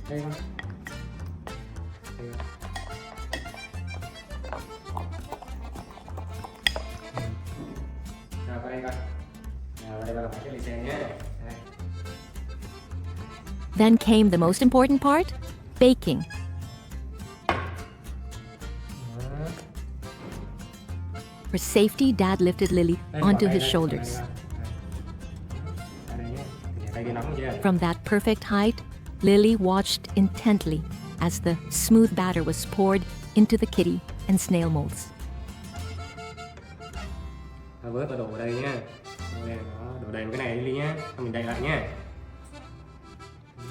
Đây không? Đây không? Rồi vào đây coi. Vào đây vào cái lì xèo nhé. Đây. Then came the most important part, baking. For safety, Dad lifted Lily onto his shoulders. From that perfect height, Lily watched intently as the smooth batter was poured into the kitty and snail molds. Vớt và đổ vào đây nhá. Đổ đầy vào cái này đi nhá. Xong mình đậy lại nhá.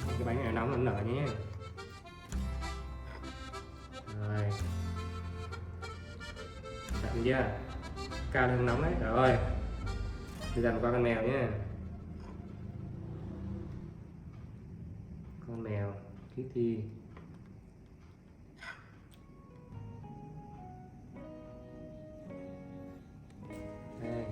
Cái bánh này nóng nó nở nhé. Rồi. Đặt chưa? Cao lên nóng đấy. Rồi. Bây giờ qua con mèo nhé. Con mèo Kitty. Đây.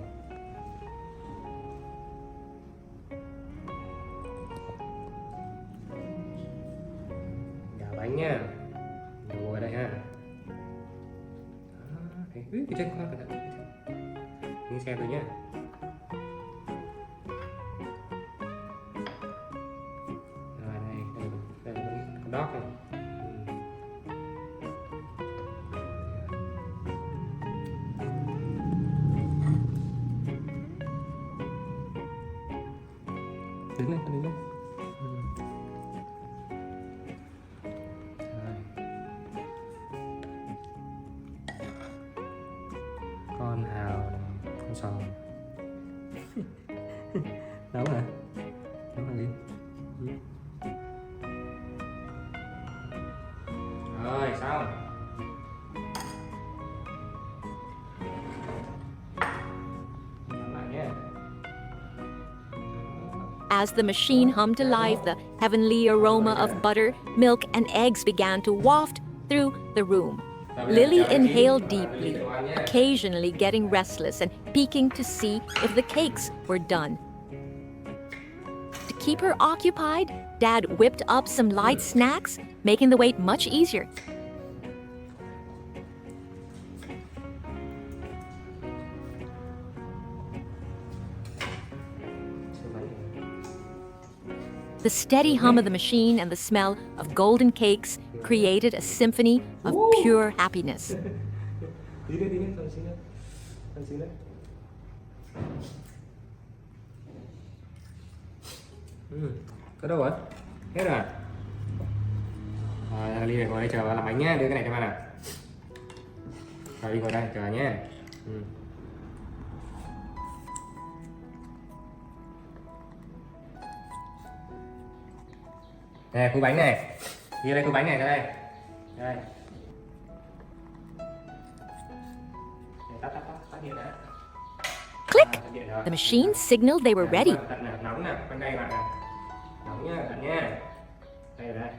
Gà bánh nha. Đổ vào đây ha. cái chân con cẩn thận. Đi xe tôi nhé. Rồi đây con dog này. Đứng lên, con đứng lên. Con hào này, con sò. Nấu hả? Nấu hả Linh? Rồi xong. Làm lại nhé. As the machine hummed alive, the heavenly aroma of butter, milk, and eggs began to waft through the room. Lily inhaled deeply, occasionally getting restless and peeking to see if the cakes were done. To keep her occupied, Dad whipped up some light snacks, making the wait much easier. The steady hum of the machine and the smell of golden cakes created a symphony of pure happiness. Tí nữa, con xin nữa. Con xin nữa. Có đâu rồi? Hết rồi. Rồi, Ly ngồi đây chờ bà làm bánh nhé, đưa cái này cho ba nào. Rồi đi ngồi đây chờ nhé. Nè, khui bánh này. Đi đây khui bánh này ra đây. Đây. Tắt điện đã. Click! The machine signaled they were ready. Nóng nè, bên đây bạn nè. Nóng nha, bạn nha. Đây rồi đây.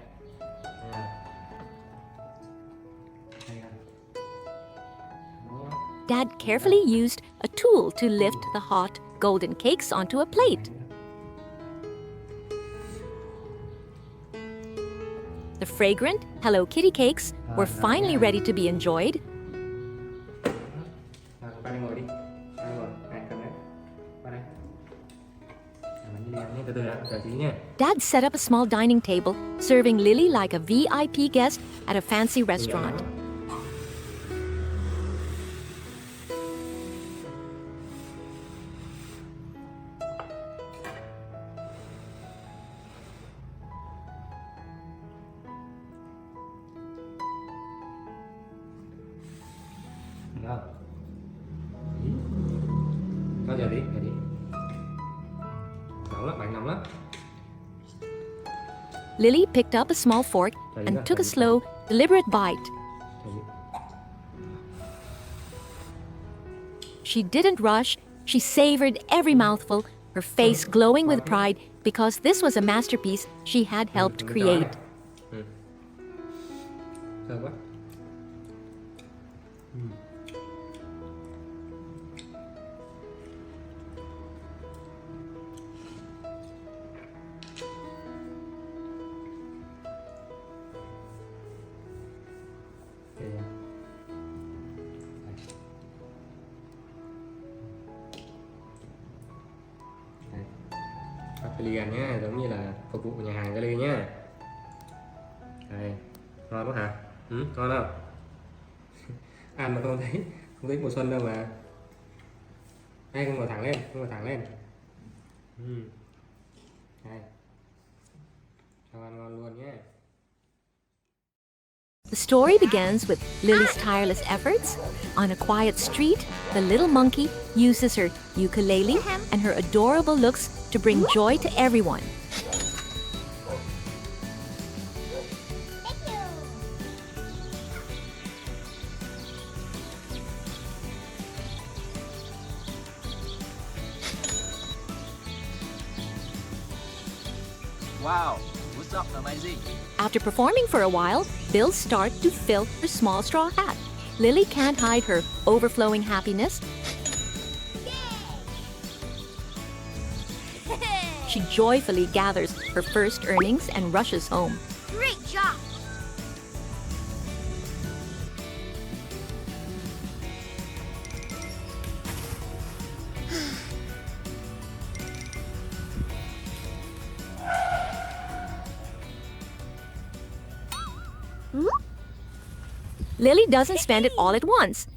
Dad carefully used a tool to lift the hot golden cakes onto a plate. The fragrant Hello Kitty cakes were finally ready to be enjoyed. Ba đi ngồi đi. Ba ngồi. Này, cầm đấy. Ba đây. Bánh đi ăn nhé, từ từ đã, chờ tí nhé. Dad set up a small dining table, serving Lily like a VIP guest at a fancy restaurant. Được không? Thôi giờ đi. Nóng lắm, bánh nóng lắm. Lily picked up a small fork and took a slow, deliberate bite. She didn't rush, she savored every mouthful, her face glowing with pride because this was a masterpiece she had helped create. Thơm quá. Ly ăn nhá, giống như là phục vụ nhà hàng cho Ly nhá. Đây, ngon quá hả? Ngon không? Ăn mà không thấy mùa xuân đâu mà. Đây, con ngồi thẳng lên, Đây, cho ăn ngon luôn nhé. The story begins with Lily's tireless efforts. On a quiet street, the little monkey uses her ukulele and her adorable looks to bring joy to everyone. Wow, what's up, amazing? After performing for a while, bills start to fill her small straw hat. Lily can't hide her overflowing happiness. She joyfully gathers her first earnings and rushes home. Great job! Lily doesn't spend it all at once.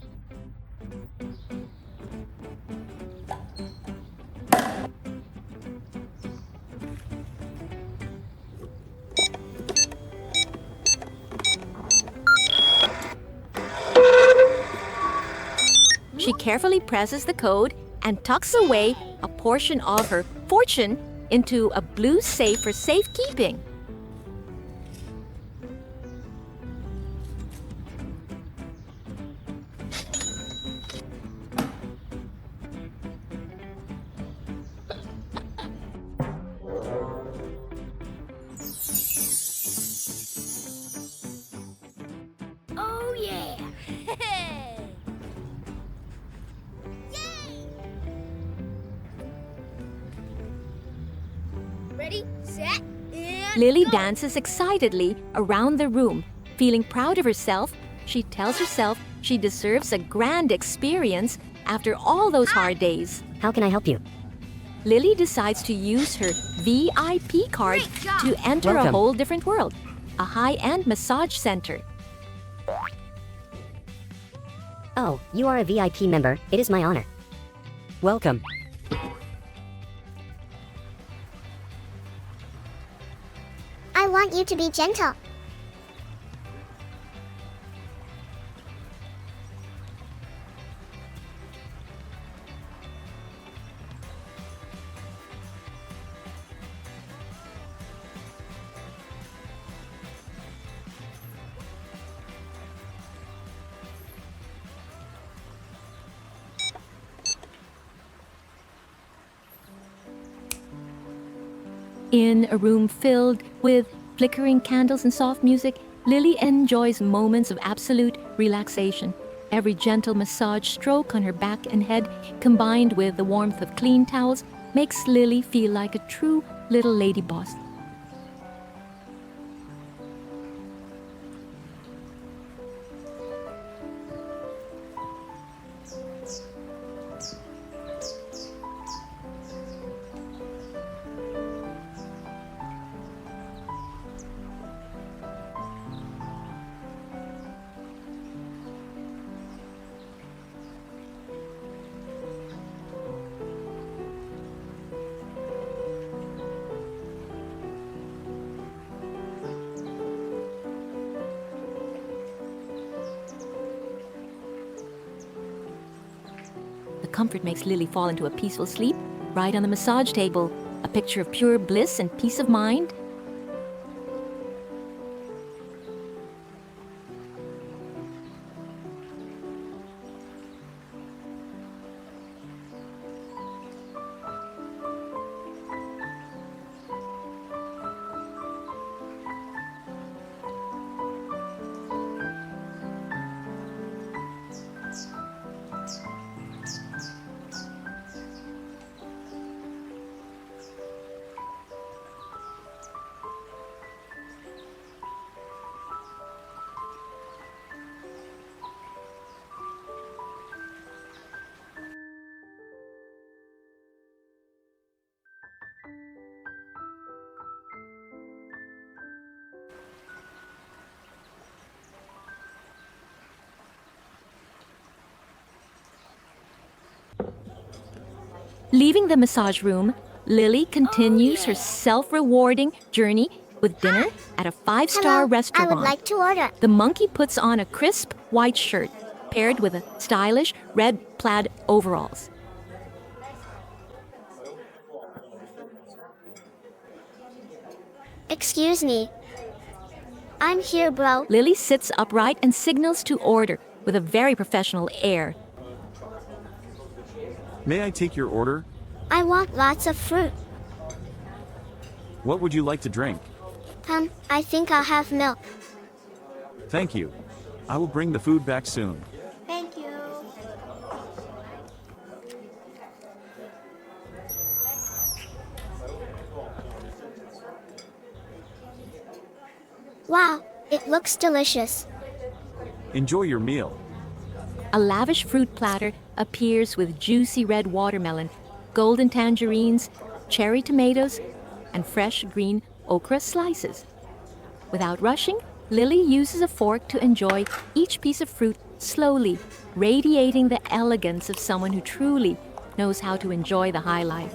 She carefully presses the code and tucks away a portion of her fortune into a blue safe for safekeeping. Oh yeah! Ready, set, and Lily go. dances excitedly around the room. Feeling proud of herself, she tells herself she deserves a grand experience after all those hard days. How can I help you? Lily decides to use her VIP card Great job. to enter a Welcome. whole different world, a high-end massage center. Oh, you are a VIP member. It is my honor. Welcome. I want you to be gentle. In a room filled with flickering candles and soft music, Lily enjoys moments of absolute relaxation. Every gentle massage stroke on her back and head, combined with the warmth of clean towels, makes Lily feel like a true little lady boss. The comfort makes Lily fall into a peaceful sleep right on the massage table, a picture of pure bliss and peace of mind. Leaving the massage room, Lily continues her self-rewarding journey with dinner at a five-star Hello, restaurant. I would like to order. The monkey puts on a crisp white shirt paired with a stylish red plaid overalls. Excuse me. I'm here, bro. Lily sits upright and signals to order with a very professional air. May I take your order? I want lots of fruit. What would you like to drink? I think I'll have milk. Thank you. I will bring the food back soon. Thank you. Wow, it looks delicious. Enjoy your meal. A lavish fruit platter appears with juicy red watermelon, golden tangerines, cherry tomatoes, and fresh green okra slices. Without rushing, Lily uses a fork to enjoy each piece of fruit slowly, radiating the elegance of someone who truly knows how to enjoy the high life.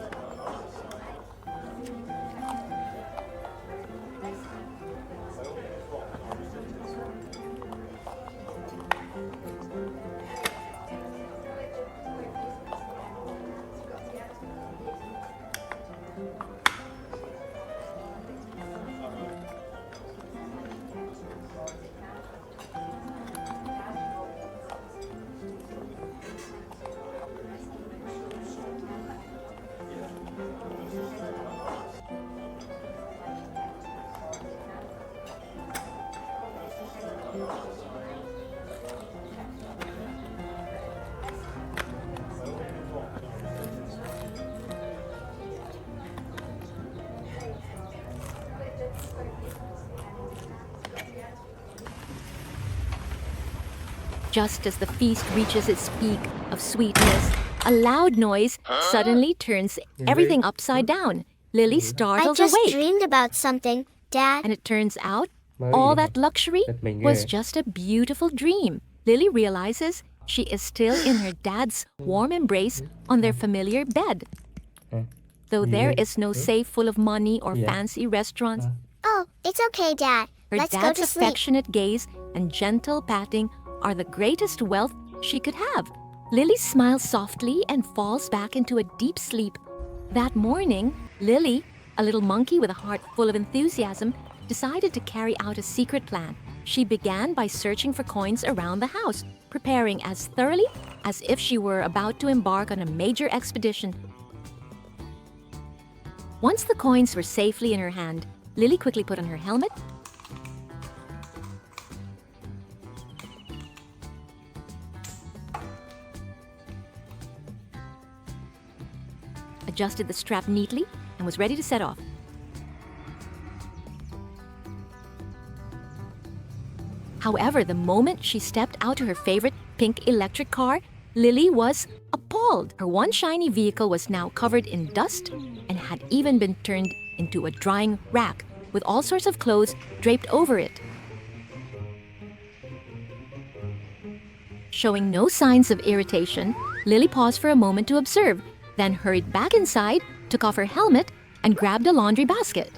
Just as the feast reaches its peak of sweetness, a loud noise suddenly turns everything upside down. Lily I startles just awake, dreamed about something, Dad. and it turns out Mới all gì that luxury giật mình was ghê. just a beautiful dream. Lily realizes she is still in her dad's warm embrace on their familiar bed. À, Though gì there vậy? is no safe full of money or Yeah. fancy restaurants, Oh, it's okay, Dad. her Let's go dad's to sleep. affectionate gaze and gentle patting are the greatest wealth she could have. Lily smiles softly and falls back into a deep sleep. That morning, Lily, a little monkey with a heart full of enthusiasm, decided to carry out a secret plan. She began by searching for coins around the house, preparing as thoroughly as if she were about to embark on a major expedition. Once the coins were safely in her hand, Lily quickly put on her helmet, adjusted the strap neatly, and was ready to set off. However, the moment she stepped out to her favorite pink electric car, Lily was appalled. Her one shiny vehicle was now covered in dust and had even been turned into a drying rack with all sorts of clothes draped over it. Showing no signs of irritation, Lily paused for a moment to observe, then hurried back inside, took off her helmet, and grabbed a laundry basket.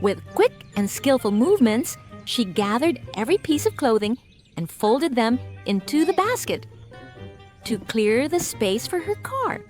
With quick and skillful movements, she gathered every piece of clothing and folded them into the basket to clear the space for her car.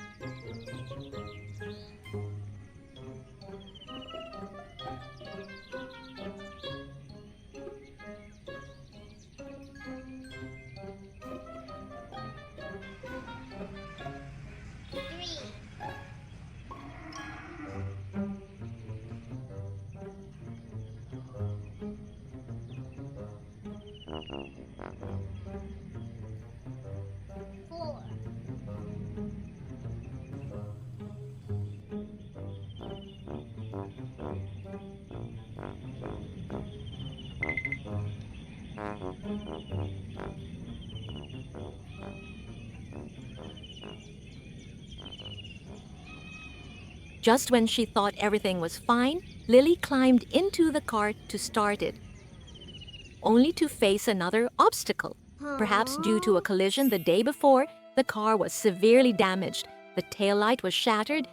Just when she thought everything was fine, Lily climbed into the car to start it, only to face another obstacle. Perhaps due to a collision the day before, the car was severely damaged. The taillight was shattered,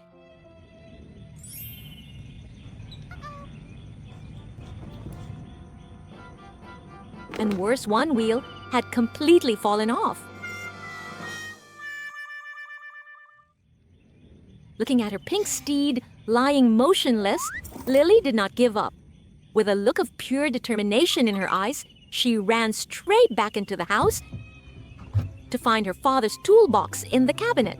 and worse, one wheel had completely fallen off. Looking at her pink steed lying motionless, Lily did not give up. With a look of pure determination in her eyes, she ran straight back into the house to find her father's toolbox in the cabinet.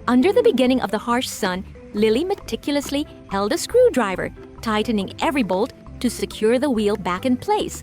Under the beginning of the harsh sun, Lily meticulously held a screwdriver, tightening every bolt to secure the wheel back in place.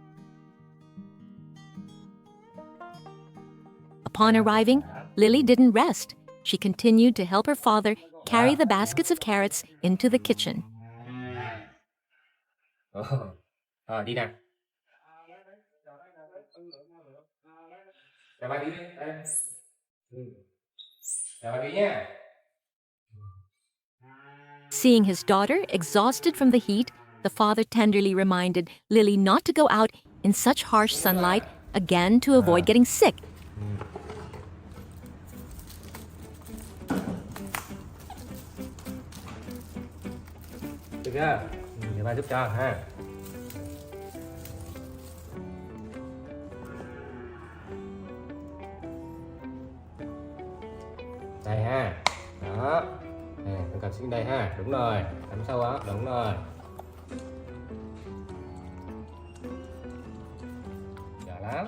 Upon arriving, Lily didn't rest. She continued to help her father carry the baskets of carrots into the kitchen. Đi nào. Chào bà đi đây. Chào bà đi nha. Seeing his daughter exhausted from the heat, the father tenderly reminded Lily not to go out in such harsh sunlight again to avoid getting sick. Được chưa? Để bà giúp cho ha. Đây ha. Đó. Nè, con cầm xuống đây ha. Đúng rồi. Cắm sâu á. Đúng rồi. Giỏi lắm.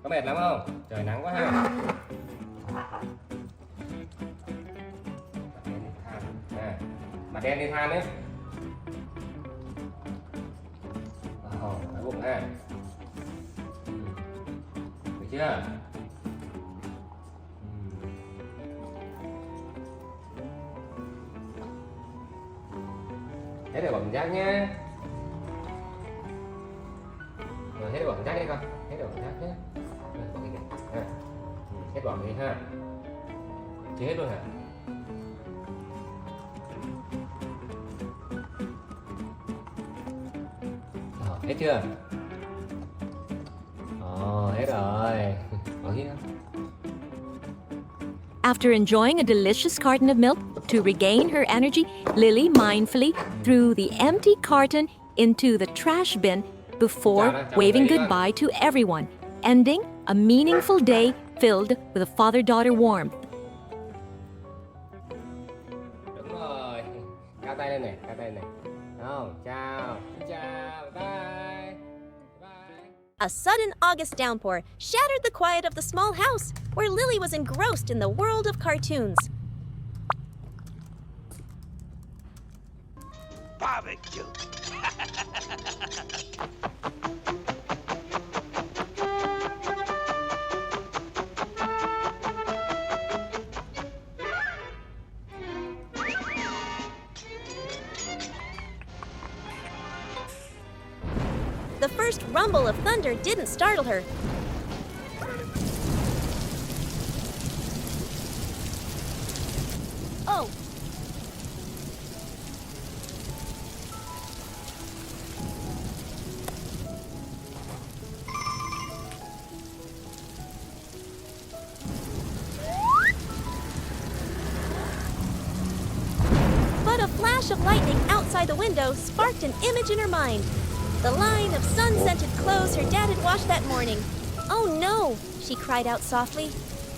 Có mệt lắm không? Trời nắng quá ha. Mặt đen đi than đấy. Ở bụng ha. Được chưa? Hết rồi bỏ cảm giác nhé. Rồi hết rồi bỏ cảm giác đi con. Hết rồi bỏ cảm giác nhé. Rồi bỏ cái kìa. Hết bỏ đi ha. Chưa hết luôn hả? Hết chưa? Hết rồi. Bỏ kia. After enjoying a delicious carton of milk, to regain her energy, Lily mindfully threw the empty carton into the trash bin before waving goodbye to everyone, ending a meaningful day filled with a father-daughter warmth. Đúng rồi. Cao tay lên này, cao tay lên này. Không, chào. Chào, bye. Bye. A sudden August downpour shattered the quiet of the small house where Lily was engrossed in the world of cartoons. Barbecue. The first rumble of thunder didn't startle her. Oh! But a flash of lightning outside the window sparked an image in her mind. The line of sun-scented clothes her dad had washed that morning. Oh no, she cried out softly.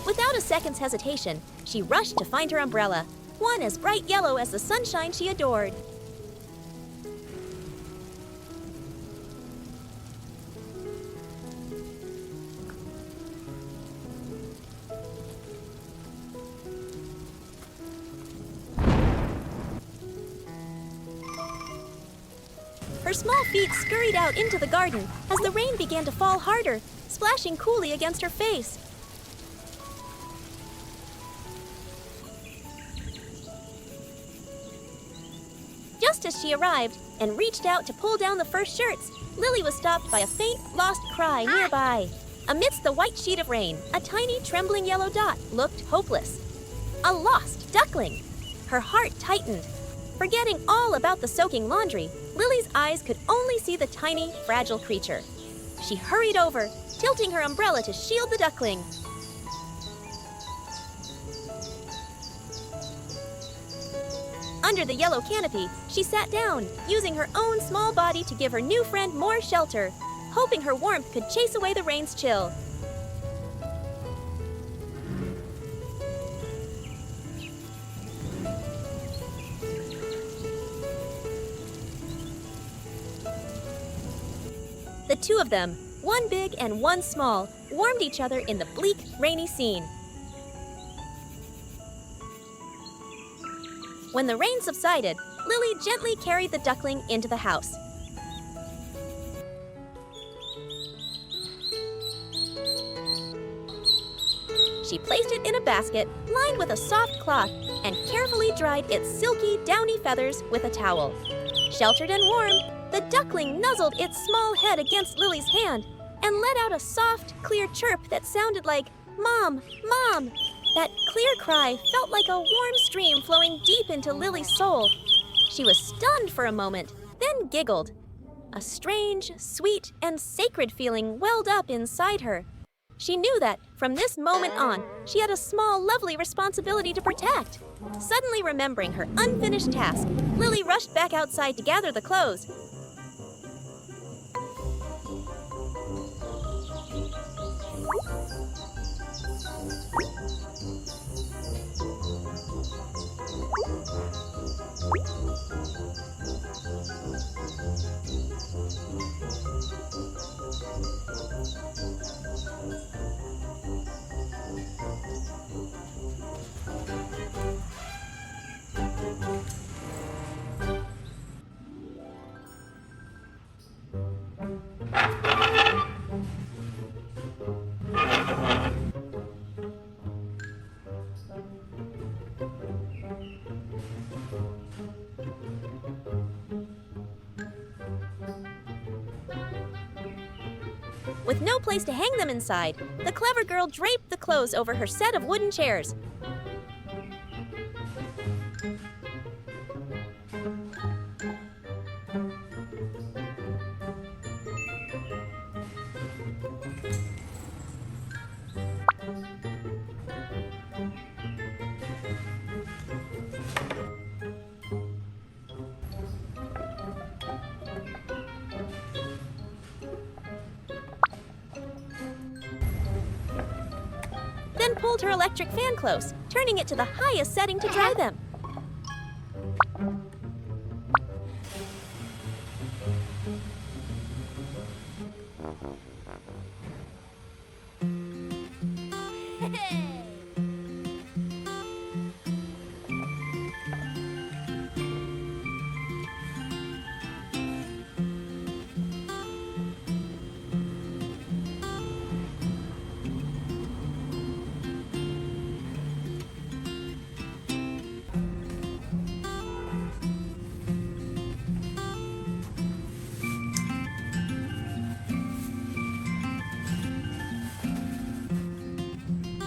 Without a second's hesitation, she rushed to find her umbrella, one as bright yellow as the sunshine she adored. Her small feet scurried out into the garden as the rain began to fall harder, splashing coolly against her face. Just as she arrived and reached out to pull down the first shirts, Lily was stopped by a faint, lost cry nearby. Amidst the white sheet of rain, a tiny, trembling yellow dot looked hopeless. A lost duckling! Her heart tightened. Forgetting all about the soaking laundry, Lily's eyes could only see the tiny, fragile creature. She hurried over, tilting her umbrella to shield the duckling. Under the yellow canopy, she sat down, using her own small body to give her new friend more shelter, hoping her warmth could chase away the rain's chill. The two of them, one big and one small, warmed each other in the bleak, rainy scene. When the rain subsided, Lily gently carried the duckling into the house. She placed it in a basket lined with a soft cloth and carefully dried its silky, downy feathers with a towel. Sheltered and warm, the duckling nuzzled its small head against Lily's hand and let out a soft, clear chirp that sounded like, "Mom, Mom!" That clear cry felt like a warm stream flowing deep into Lily's soul. She was stunned for a moment, then giggled. A strange, sweet, and sacred feeling welled up inside her. She knew that, from this moment on, she had a small, lovely responsibility to protect. Suddenly remembering her unfinished task, Lily rushed back outside to gather the clothes. With no place to hang them inside, the clever girl draped the clothes over her set of wooden chairs. Then pulled her electric fan close, turning it to the highest setting to dry them.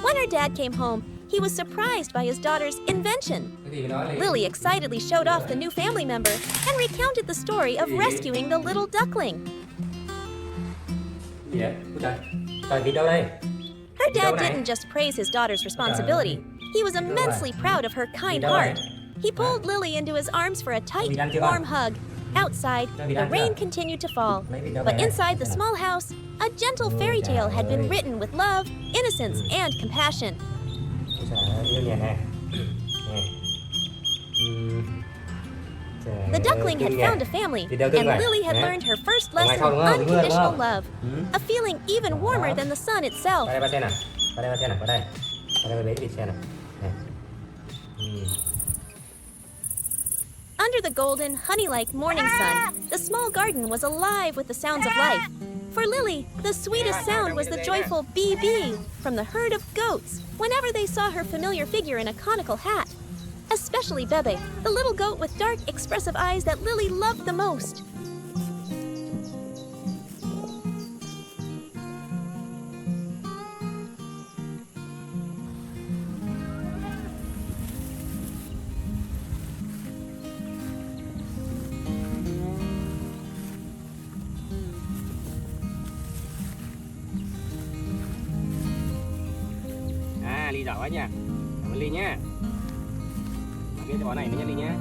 When her dad came home, he was surprised by his daughter's invention. Lily excitedly showed off the new family member and recounted the story of rescuing the little duckling. Her dad didn't just praise his daughter's responsibility. He was immensely proud of her kind heart. He pulled Lily into his arms for a tight, warm hug. Outside, the rain continued to fall. But inside the small house, a gentle fairy tale had been written with love, innocence, and compassion. The duckling had found a family, and Lily had learned her first lesson of unconditional love, a feeling even warmer than the sun itself. Under the golden, honey-like morning sun, the small garden was alive with the sounds of life. For Lily, the sweetest sound was the joyful bee-bee from the herd of goats whenever they saw her familiar figure in a conical hat. Especially Bebe, the little goat with dark, expressive eyes that Lily loved the most. Ly giỏi quá nha. Cảm ơn Ly nha. Cái cho bỏ này nữa nha Ly nha.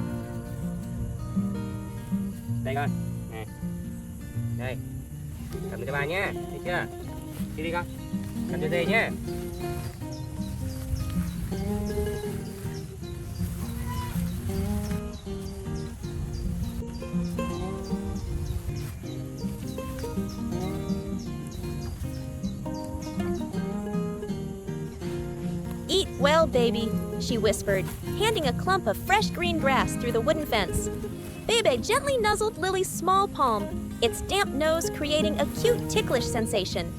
Đây con. Nè. Đây. Cầm cho ba nha. Được chưa? Đi con. Cầm cho dê nhé. Eat well, baby, she whispered, handing a clump of fresh green grass through the wooden fence. Bebe gently nuzzled Lily's small palm, its damp nose creating a cute ticklish sensation.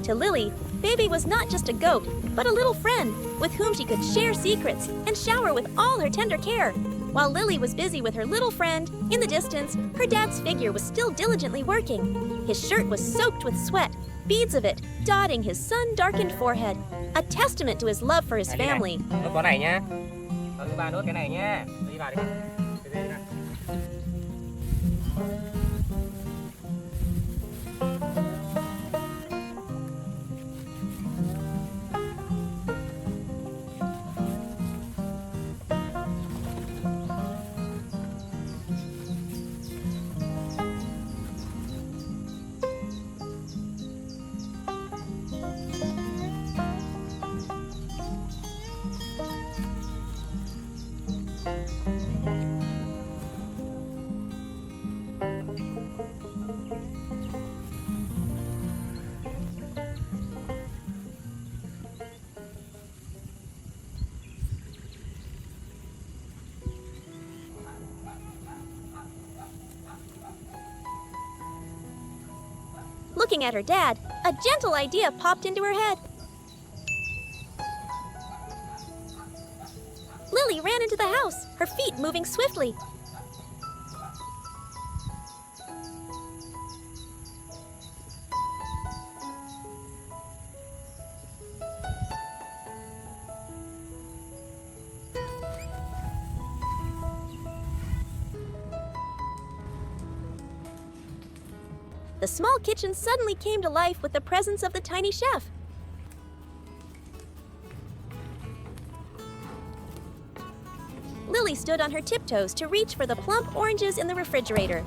To Lily, Baby was not just a goat, but a little friend with whom she could share secrets and shower with all her tender care. While Lily was busy with her little friend, in the distance, her dad's figure was still diligently working. His shirt was soaked with sweat, beads of it dotting his sun-darkened forehead, a testament to his love for his family. Nốt có này nhá. Thứ ba nốt cái này nhá. Đi vào đi. Looking at her dad, a gentle idea popped into her head. Lily ran into the house, her feet moving swiftly. The small kitchen suddenly came to life with the presence of the tiny chef. Lily stood on her tiptoes to reach for the plump oranges in the refrigerator.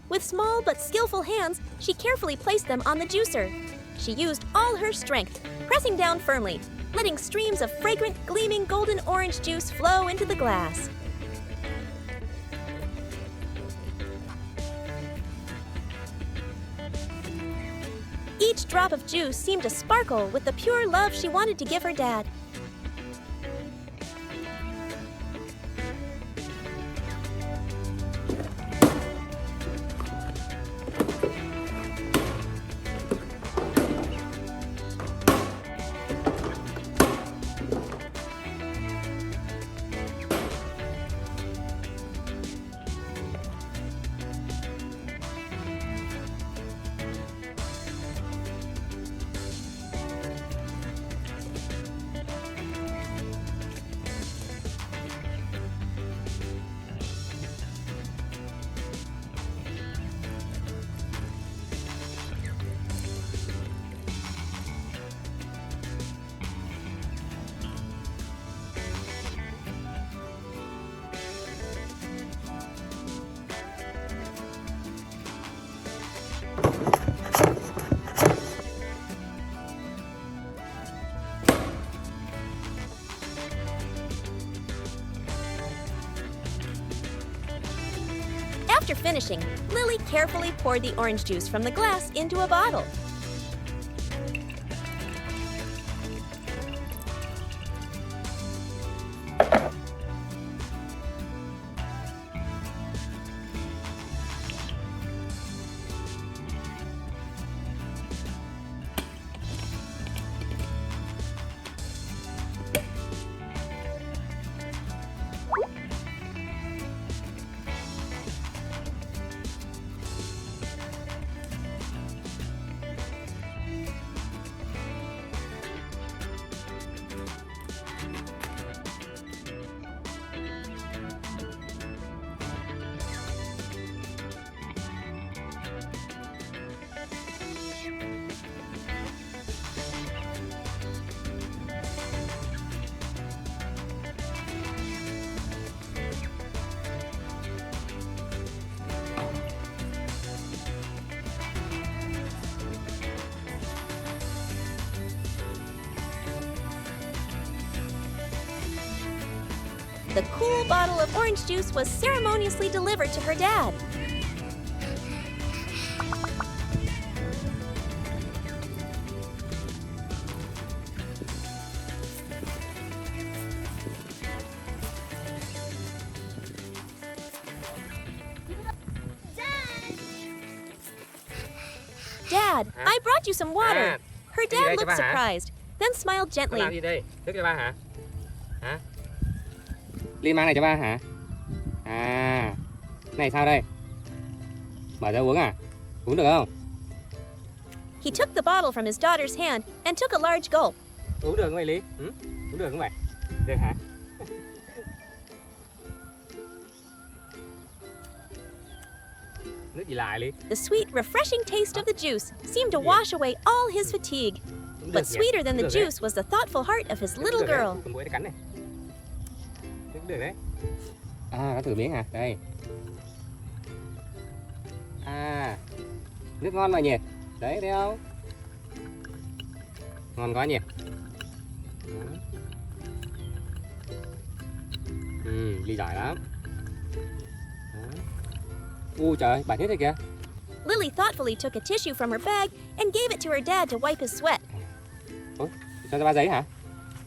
With small but skillful hands, she carefully placed them on the juicer. She used all her strength, pressing down firmly, letting streams of fragrant, gleaming golden orange juice flow into the glass. Each drop of juice seemed to sparkle with the pure love she wanted to give her dad. After finishing, Lily carefully poured the orange juice from the glass into a bottle. The cool bottle of orange juice was ceremoniously delivered to her dad. Dad, I brought you some water. Her dad looked surprised, then smiled Con gently. làm gì đây? Nước cho ba hả? Hả? Ly mang này cho ba hả? À, này sao đây? Mở ra uống à? Uống được không? He took the bottle from his daughter's hand and took a large gulp. Uống được không vậy Lý? Ừ? Uống được không vậy? Được hả? Nước gì lại Lý? The sweet, refreshing taste of the juice seemed to wash away all his fatigue. But sweeter than the juice was the thoughtful heart of his little girl. Con muỗi nó cắn này. Nước được đấy. À, có thử miếng hả? Đây. À, nước ngon mà nhỉ? Đấy, thấy không? Ngon quá nhỉ? Ly giỏi lắm. Trời ơi, bẩn hết rồi kìa. Lily thoughtfully took a tissue from her bag and gave it to her dad to wipe his sweat. Ủa, cho ba giấy hả?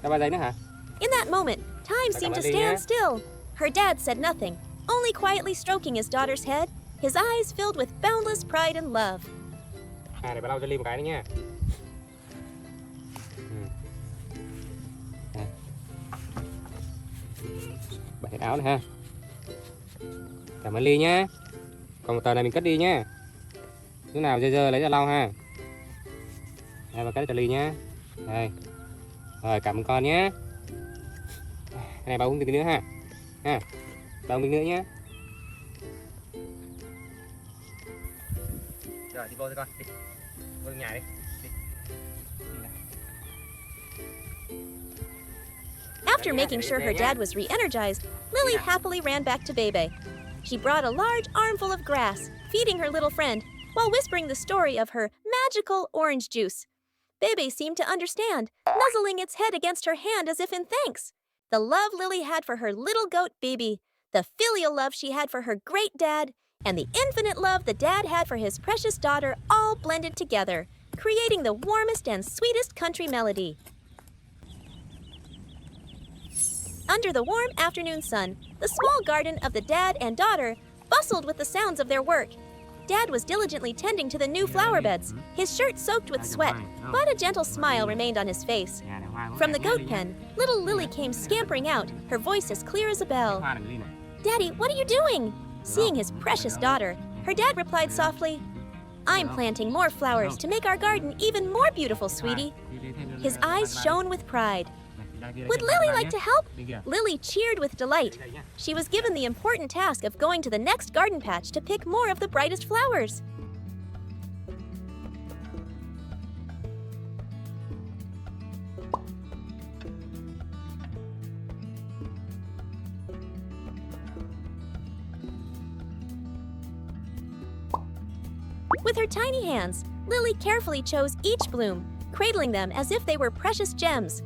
Cho ba giấy nữa hả? In that moment, time seemed to stand still. Her dad said nothing, only quietly stroking his daughter's head, his eyes filled with boundless pride and love. À, để bà lau cho Ly một cái nữa nha. Bật hết áo này ha. Cảm ơn Ly nhá. Còn một tờ này mình cất đi nhá. Lúc nào dơ lấy ra lau ha. Đây, và cất cho Ly nhá. Đây. Rồi, cảm ơn con nhé. Cái này bà uống tí nữa ha. Ha. Bà uống tí nữa nhé. Rồi, đi vô thôi con. Đi. Vô nhà đi. After making sure her dad was re-energized, Lily happily ran back to Bebe. She brought a large armful of grass, feeding her little friend, while whispering the story of her magical orange juice. Bebe seemed to understand, nuzzling its head against her hand as if in thanks. The love Lily had for her little goat Bibi, the filial love she had for her great dad, and the infinite love the dad had for his precious daughter all blended together, creating the warmest and sweetest country melody. Under the warm afternoon sun, the small garden of the dad and daughter bustled with the sounds of their work. Dad was diligently tending to the new flower beds, his shirt soaked with sweat, but a gentle smile remained on his face. From the goat pen, little Lily came scampering out, her voice as clear as a bell. "Daddy, what are you doing?" Seeing his precious daughter, her dad replied softly, "I'm planting more flowers to make our garden even more beautiful, sweetie." His eyes shone with pride. "Would Lily like to help?" Lily cheered with delight. She was given the important task of going to the next garden patch to pick more of the brightest flowers. With her tiny hands, Lily carefully chose each bloom, cradling them as if they were precious gems.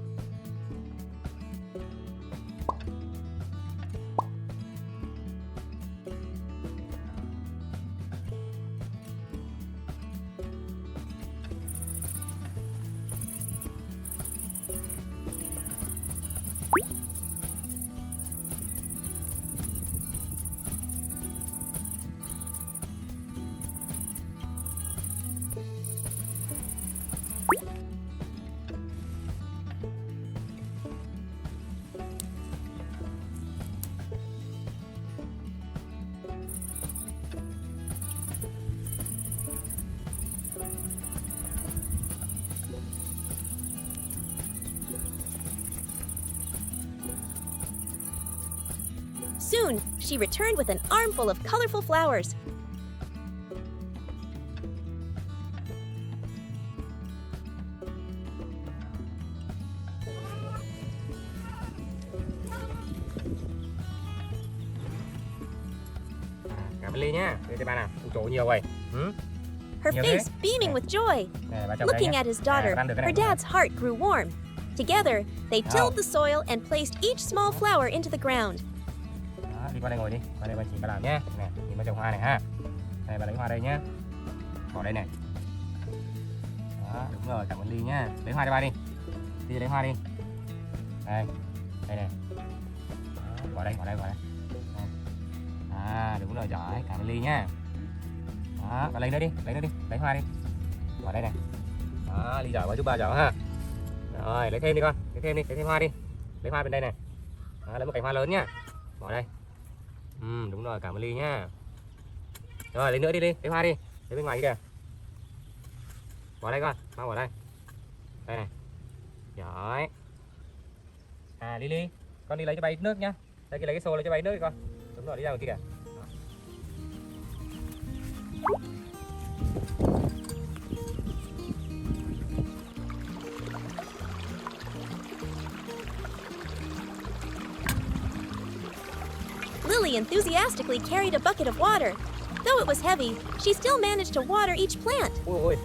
Soon, she returned with an armful of colorful flowers. Cảm ơn Ly nhá. Đưa cho ba nào. Chỗ nhiều vậy. Her Nhiều thế. face beaming with joy. Nè, ba chồng đây Looking nhá. at his daughter, Con ăn được cái này her không? dad's heart grew warm. Together, they Wow. tilled the soil and placed each small flower into the ground. Đó, đi qua đây ngồi đi. Qua đây ba chỉ ba làm nhá. Nè, nhìn ba trồng hoa này ha. Này, ba lấy hoa đây nhá. Bỏ đây này. Đó, đúng rồi, cảm ơn Ly nhá. Lấy hoa cho ba đi. Đi lấy hoa đi. Đây. Đây này. Đó, bỏ đây, bỏ đây, bỏ đây. Đây. À, đúng rồi, giỏi. Cảm ơn Ly nhá. Đó, và lấy nữa đi, lấy nữa đi. Lấy hoa đi. Bỏ đây này. Đó, Ly giỏi quá, giúp ba giỏi ha. Rồi, lấy thêm đi con. Lấy thêm đi, lấy thêm hoa đi. Lấy hoa bên đây này. Đó, lấy một cành hoa lớn nhá. Bỏ đây. Đúng rồi, cảm ơn Ly nhá. Rồi, lấy nữa đi, lấy hoa đi. Lấy bên ngoài kia kìa. Bỏ đây con, mau bỏ đây. Đây này. Giỏi. À, Lily, con đi lấy cho ba ít nước nhá. Đây, lấy cái xô lấy cho ba ít nước đi con. Đúng rồi, đi ra ngoài kia kìa. Lily enthusiastically carried a bucket of water. Though it was heavy, she still managed to water each plant. Ui ui.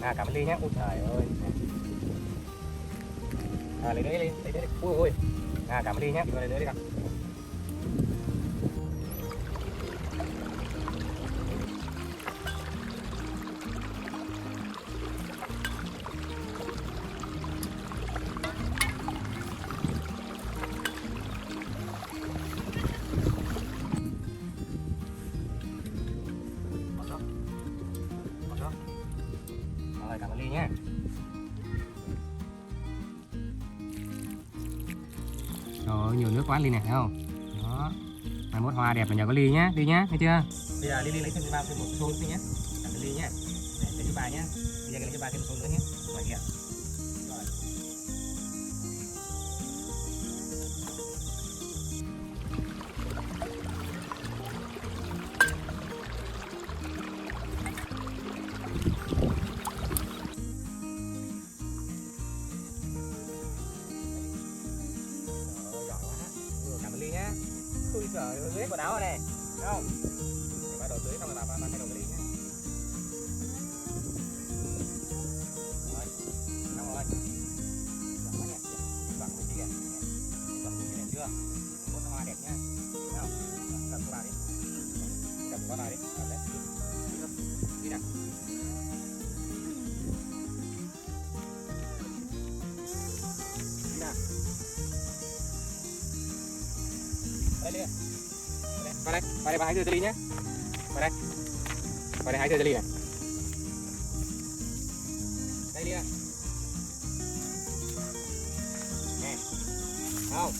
À, cảm ơn Ly nhá. Ui trời ơi. À, lấy nữa đi, lấy nữa đi. Ui ui. À, cảm ơn Ly nhá. Đi qua lấy nữa đi con. Rồi, cảm ơn Ly nhé. Rồi, nhiều nước quá Ly này, thấy không? Đó. Mai mốt hoa đẹp là nhờ có Ly nhá, Ly nhá, thấy chưa? Bây giờ Ly lấy thêm cho ba thêm một xô nữa nhé. Cảm ơn Ly nhé. Này, lấy cho ba nhé. Bây giờ lấy cho ba thêm một xô nữa nhé. Ngoài kìa. Rồi. Cảm ơn Ly nhé. Ui trời ơi, tưới quần áo rồi này. Thấy không? Để ba đổ tưới xong rồi ba thay đồ với Ly nhé. Rồi, xong rồi. Giỏi quá nhỉ. Vặn mình đi kìa. Vặn mình đẹp chưa? Bốt hoa đẹp nhá. Thấy không? Cầm của bà đi. Cầm của bà đi. Cầm đấy. Đi nào. Đi nào. Đây đi. Qua đây, bà hãy đưa cho Ly nhé. Qua đây hãy đưa cho Ly này. Đây đi ạ. Nè. Không.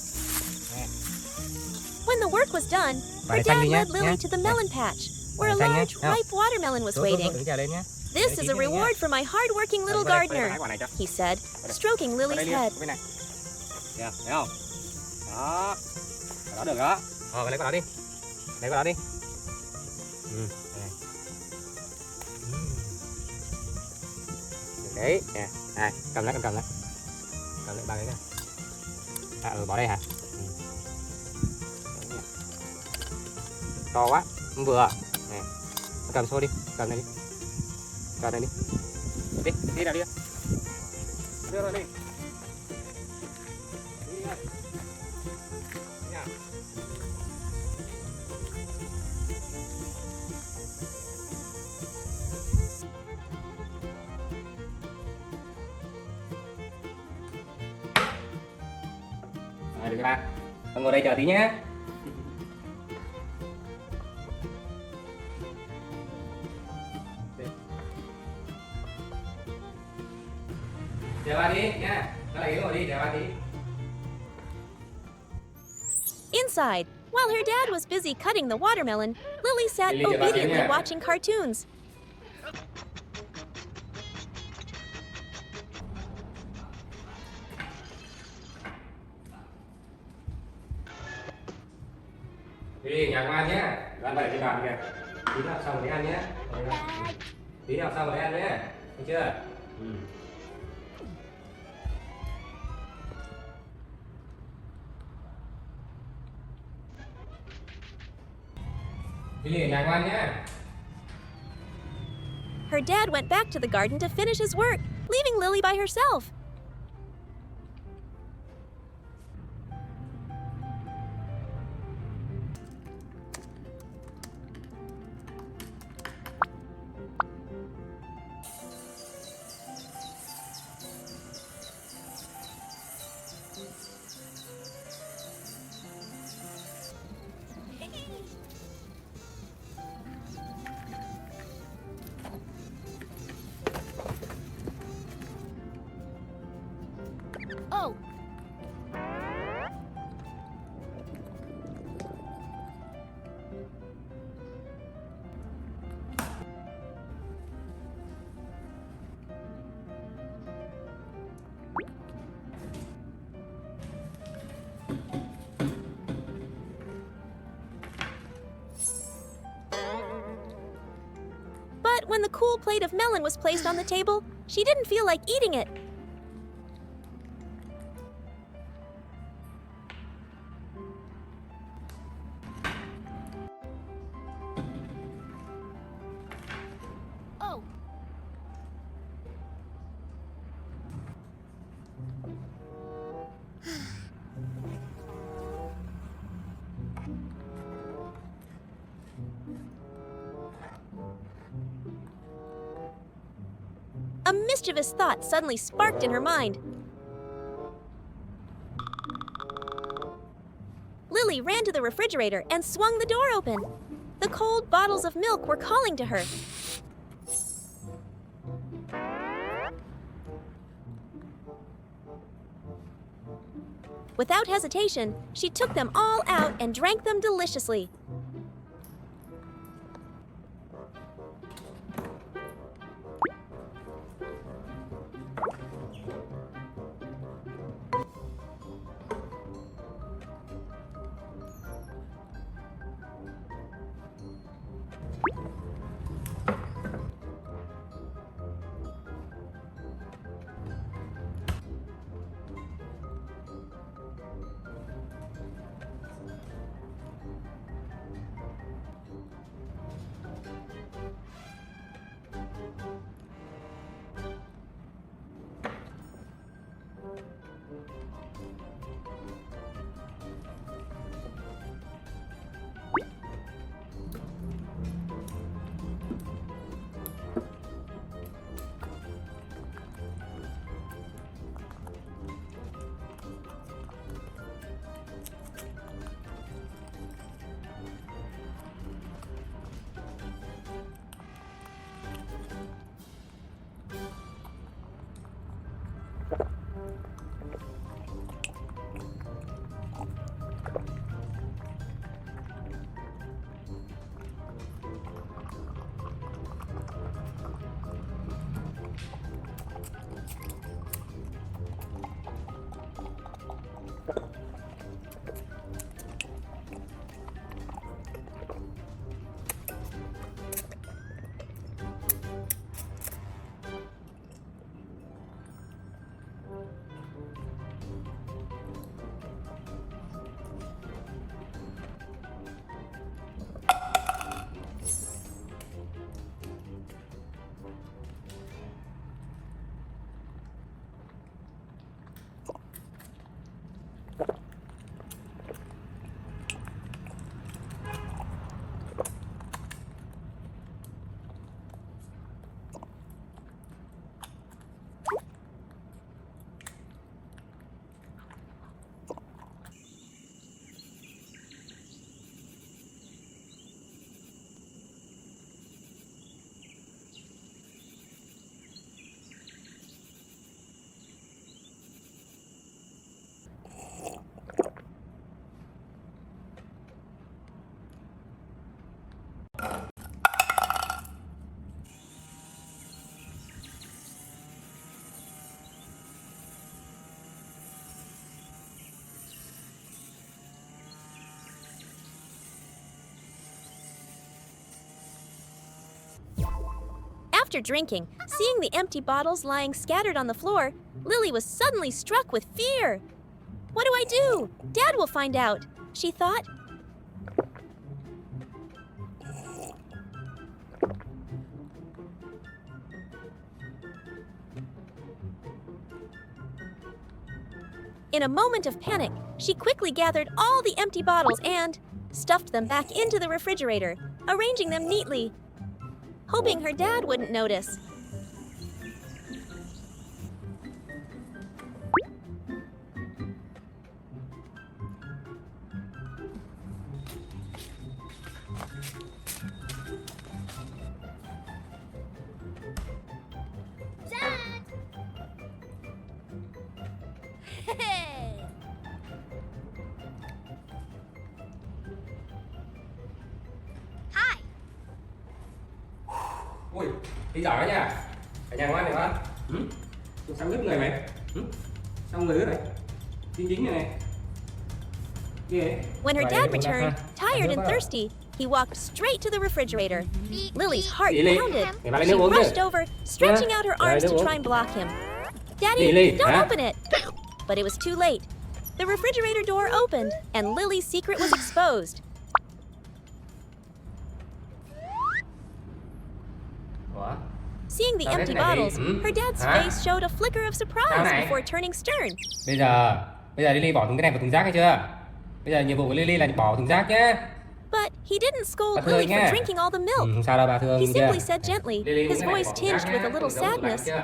Nè. When the work was done, her dad led Lily to the melon patch, where a large, ripe watermelon was waiting. This is a reward for my hard-working little gardener, he said, stroking Lily's head. Thấy không? Đó. Đó được đó. Lấy quả đó đi. Lấy quả đó đi. Đây. Đấy, nè. Này, cầm lấy. Cầm lấy ba cái này. À, bỏ đây hả? To quá, không vừa. Nè. Cầm xô đi, cầm này đi. Cầm này đi. Đi nào đi. Đưa rồi đi. Đi đi. Được ba. Con ngồi đây chờ tí nhé. Chờ ba tí nha. Nó lại ngồi đi, chờ ba tí. Inside, while her dad was busy cutting the watermelon, Lily sat Lily, chờ ba tí obediently nha. watching cartoons. Đi nhà ngoan nhé. Ăn vậy trên bàn kìa. Tí nào xong rồi ăn nhé. Tí nào xong rồi ăn nhé. Được chưa? Ừ. Đi nhà ngoan nhé. Her dad went back to the garden to finish his work, leaving Lily by herself. Oh. But when the cool plate of melon was placed on the table, she didn't feel like eating it. Oh. A mischievous thought suddenly sparked in her mind. Lily ran to the refrigerator and swung the door open. The cold bottles of milk were calling to her. Without hesitation, she took them all out and drank them deliciously. After drinking, seeing the empty bottles lying scattered on the floor, Lily was suddenly struck with fear. What do I do? Dad will find out, she thought. In a moment of panic, she quickly gathered all the empty bottles and stuffed them back into the refrigerator, arranging them neatly, hoping her dad wouldn't notice. Dad! Hey! Hi! Ui, đi giỏi quá nha. Cả nhà ngoan này con. Sao ướt người mày? Sao người ướt này? Dính dính này này. Ghê. When her Vậy dad cũng returned, ra. tired Nước and á. thirsty, he walked straight to the refrigerator. Lily's heart Lily, pounded. mày mang lấy She nước uống rushed chứ? over, stretching out her Lại arms nước to uống. try and block him. Daddy, Lily, don't hả? open it! But it was too late. The refrigerator door opened, and Lily's secret was exposed. Ủa? Seeing the Sao empty thế này đi? bottles, her dad's Hả? face showed a flicker of Sao surprise này? before turning stern. Bây giờ Lily bỏ thùng cái này vào thùng rác hay chưa? Bây giờ nhiệm vụ của Lily là bỏ thùng rác nhé. But he didn't scold Bà thương Lily nha. for drinking all the milk. Không sao đâu bà thương. He chưa? simply said gently, Lily, his cái này voice bỏ thùng tinged rác with a nhé. little Đừng giấu tủ lạnh sadness. chưa?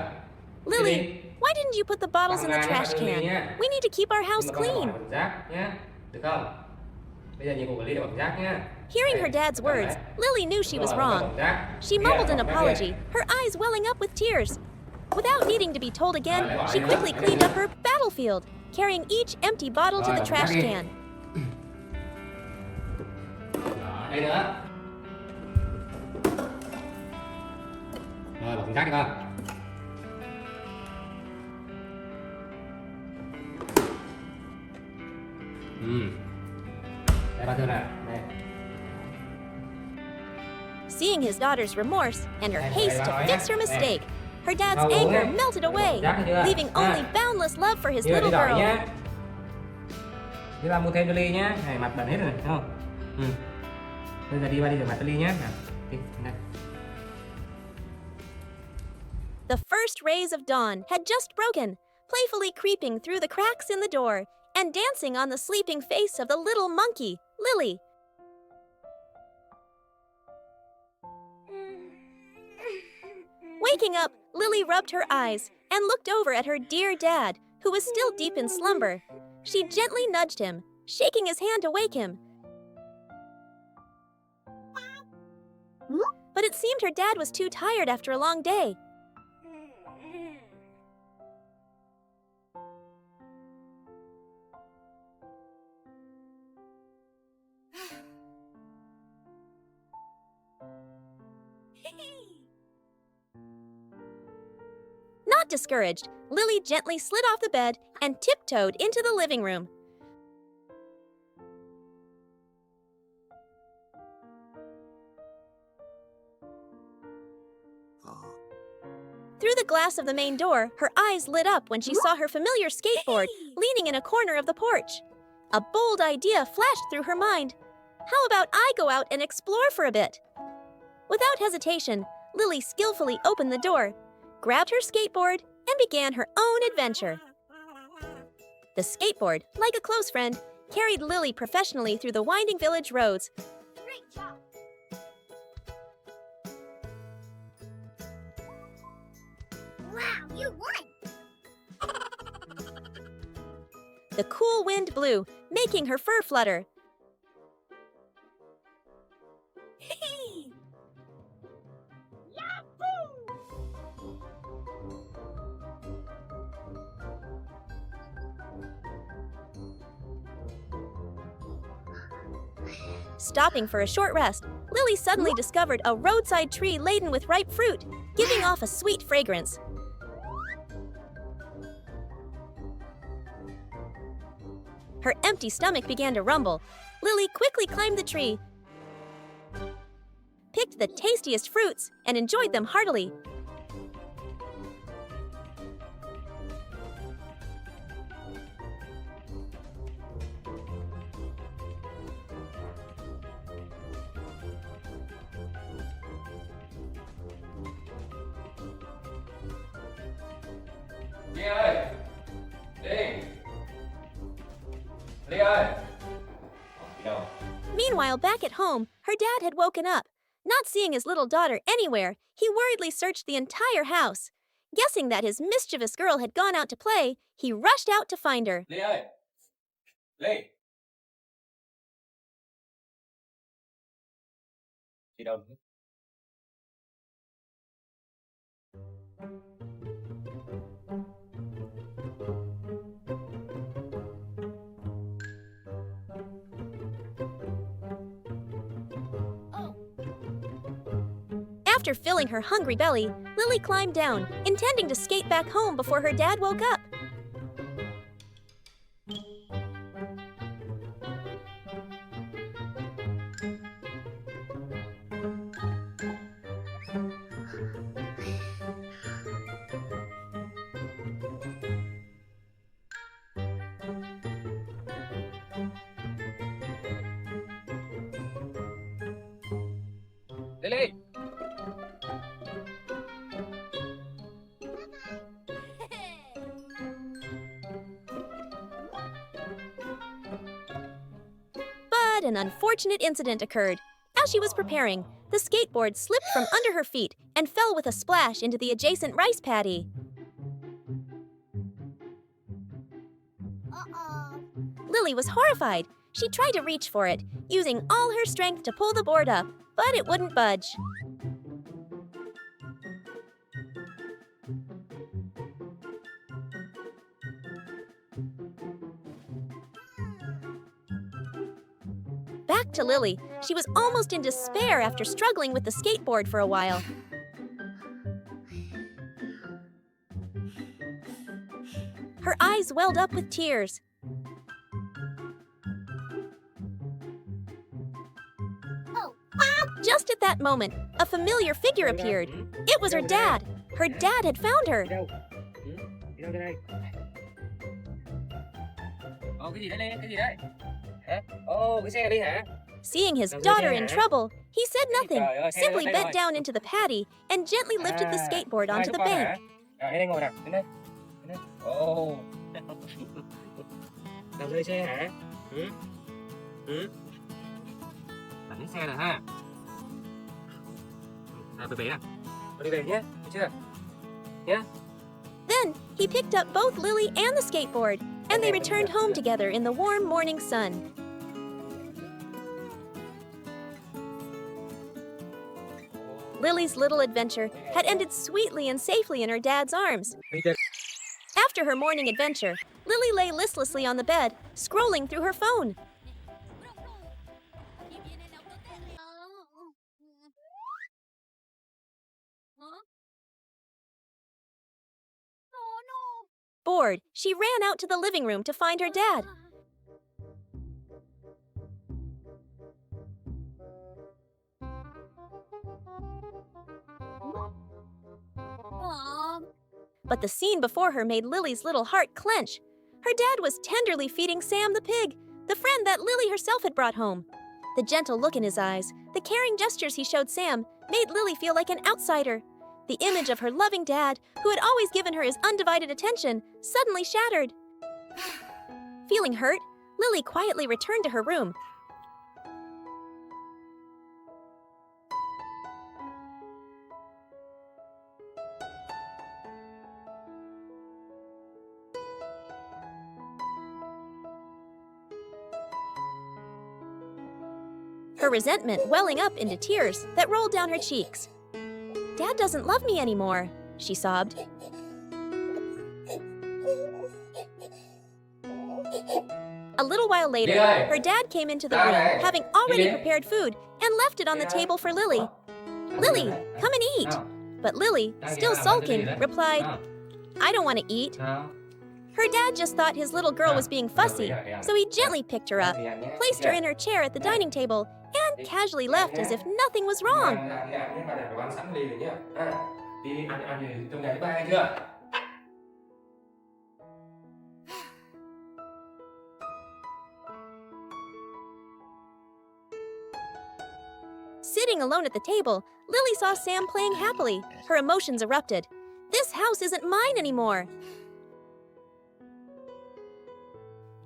Lily, Lily. why didn't you put the bottles in the Bà trash thương Lily can? nhé. We need to keep our house Nhưng mà con bỏ clean. vào thùng rác nhé. Được không? Bây giờ nhiệm vụ của Lily là bỏ thùng rác nhé. Hearing Đây, her dad's cầm words, đấy. Lily knew she was Rồi, bỏ wrong. thùng rác. She Kia, mumbled an bỏ rác apology, kia. her eyes welling up with tears. Without needing to be told again, Rồi, she bỏ quickly đi. cleaned up her battlefield, carrying each empty bottle to Rồi, the bỏ trash rác đi. can. Đó, đây nữa. Rồi, bỏ thùng rác đi con. Đây bà thương nè. Đây. Seeing his daughter's remorse and her haste to fix her mistake, her dad's Đâu uống anger đấy. melted away, Rác hay chưa? leaving only boundless love for his Đi little giỏi girl. nhé. Đi ra mua thêm cho Ly nhé. Này mặt bẩn hết rồi này, thấy không? Bây giờ đi qua đi rửa mặt cho Ly nhé. Nào, đi, này. The first rays of dawn had just broken, playfully creeping through the cracks in the door and dancing on the sleeping face of the little monkey, Lily. Waking up, Lily rubbed her eyes and looked over at her dear dad, who was still deep in slumber. She gently nudged him, shaking his hand to wake him. But it seemed her dad was too tired after a long day. Not discouraged, Lily gently slid off the bed and tiptoed into the living room. Through the glass of the main door, her eyes lit up when she saw her familiar skateboard leaning in a corner of the porch. A bold idea flashed through her mind. How about I go out and explore for a bit? Without hesitation, Lily skillfully opened the door, grabbed her skateboard, and began her own adventure. The skateboard, like a close friend, carried Lily professionally through the winding village roads. Great job! Wow, you won! The cool wind blew, making her fur flutter. Stopping for a short rest, Lily suddenly discovered a roadside tree laden with ripe fruit, giving off a sweet fragrance. Her empty stomach began to rumble. Lily quickly climbed the tree, picked the tastiest fruits, and enjoyed them heartily. Meanwhile, back at home, her dad had woken up. Not seeing his little daughter anywhere, he worriedly searched the entire house. Guessing that his mischievous girl had gone out to play, he rushed out to find her. Ly ơi! Ly! Chị đâu? After filling her hungry belly, Lily climbed down, intending to skate back home before her dad woke up. Lily! But an unfortunate incident occurred. As she was preparing, the skateboard slipped from under her feet and fell with a splash into the adjacent rice paddy. Uh-oh. Lily was horrified. She tried to reach for it, using all her strength to pull the board up, but it wouldn't budge. Back to Lily. She was almost in despair after struggling with the skateboard for a while. Her eyes welled up with tears. Just at that moment, a familiar figure appeared. It was her dad. Her dad had found her. Đi đâu? Đi đâu đây? Cái gì đấy Ly? Cái gì đấy? Hả? Cái xe này đi hả? Seeing his daughter in trouble, he said nothing, simply bent down into the paddy and gently lifted the skateboard onto the bank. Đến đây ngồi nào, đến đây. Đến đây. Làm rơi xe hả? Làm đến xe rồi ha. Về nè. Đi về nhé, được chưa? Nhé. Then, he picked up both Lily and the skateboard, and they returned home together in the warm morning sun. Lily's little adventure had ended sweetly and safely in her dad's arms. After her morning adventure, Lily lay listlessly on the bed, scrolling through her phone. Bored, she ran out to the living room to find her dad. But the scene before her made Lily's little heart clench. Her dad was tenderly feeding Sam the pig, the friend that Lily herself had brought home. The gentle look in his eyes, the caring gestures he showed Sam, made Lily feel like an outsider. The image of her loving dad, who had always given her his undivided attention, suddenly shattered. Feeling hurt, Lily quietly returned to her room. Her resentment welling up into tears that rolled down her cheeks. Dad doesn't love me anymore, she sobbed. A little while later, her dad came into the room, having already prepared food, and left it on the table for Lily. Lily, come and eat. But Lily, still sulking, replied, I don't want to eat. Her dad just thought his little girl was being fussy, so he gently picked her up, placed her in her chair at the dining table, and casually left as if nothing was wrong. Sitting alone at the table, Lily saw Sam playing happily. Her emotions erupted. This house isn't mine anymore.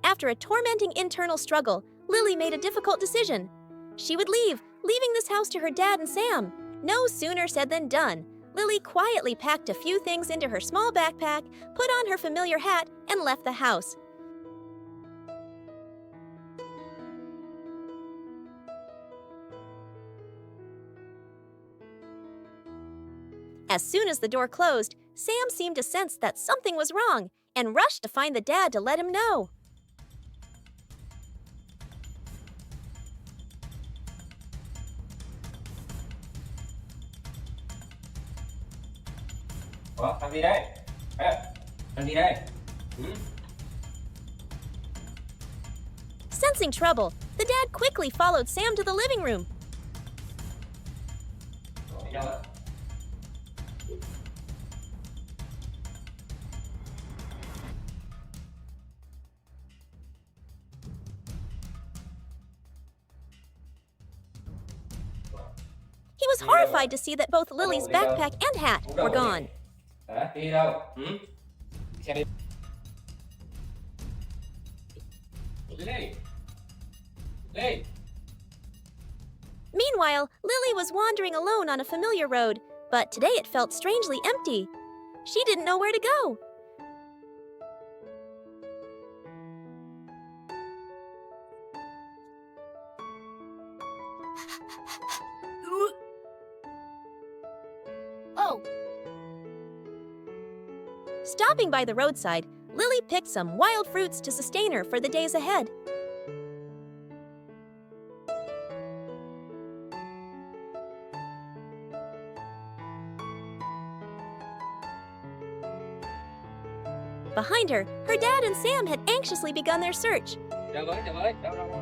After a tormenting internal struggle, Lily made a difficult decision. She would leave, leaving this house to her dad and Sam. No sooner said than done. Lily quietly packed a few things into her small backpack, put on her familiar hat, and left the house. As soon as the door closed, Sam seemed to sense that something was wrong and rushed to find the dad to let him know. Ủa, làm gì đây? Ê, làm gì đây? Sensing trouble, the dad quickly followed Sam to the living room. Đi đâu ạ? He was horrified to see that both Lily's backpack and hat were gone. Hả? Đi đâu? Xe đi. Đi. Đi. Meanwhile, Lily was wandering alone on a familiar road, but today it felt strangely empty. She didn't know where to go. Oh, Stopping by the roadside, Lily picked some wild fruits to sustain her for the days ahead. Behind her, her dad and Sam had anxiously begun their search. Chờ với, chờ với. Đâu, đâu, đâu.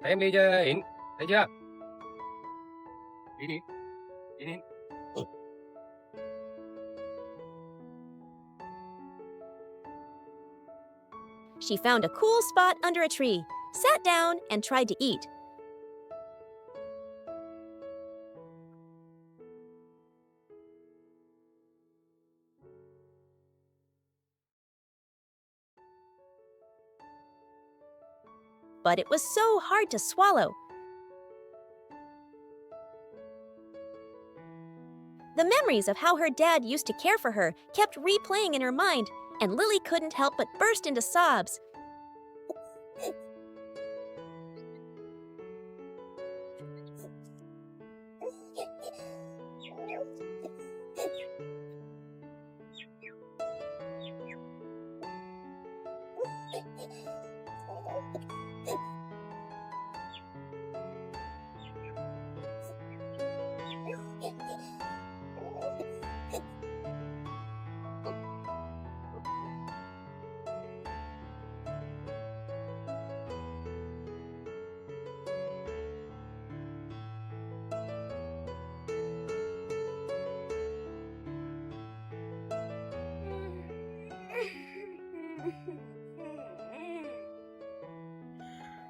Thấy em đi chưa Hiển? Thấy chưa? Đi đi. Đi đi. She found a cool spot under a tree, sat down, and tried to eat. But it was so hard to swallow. The memories of how her dad used to care for her kept replaying in her mind, and Lily couldn't help but burst into sobs.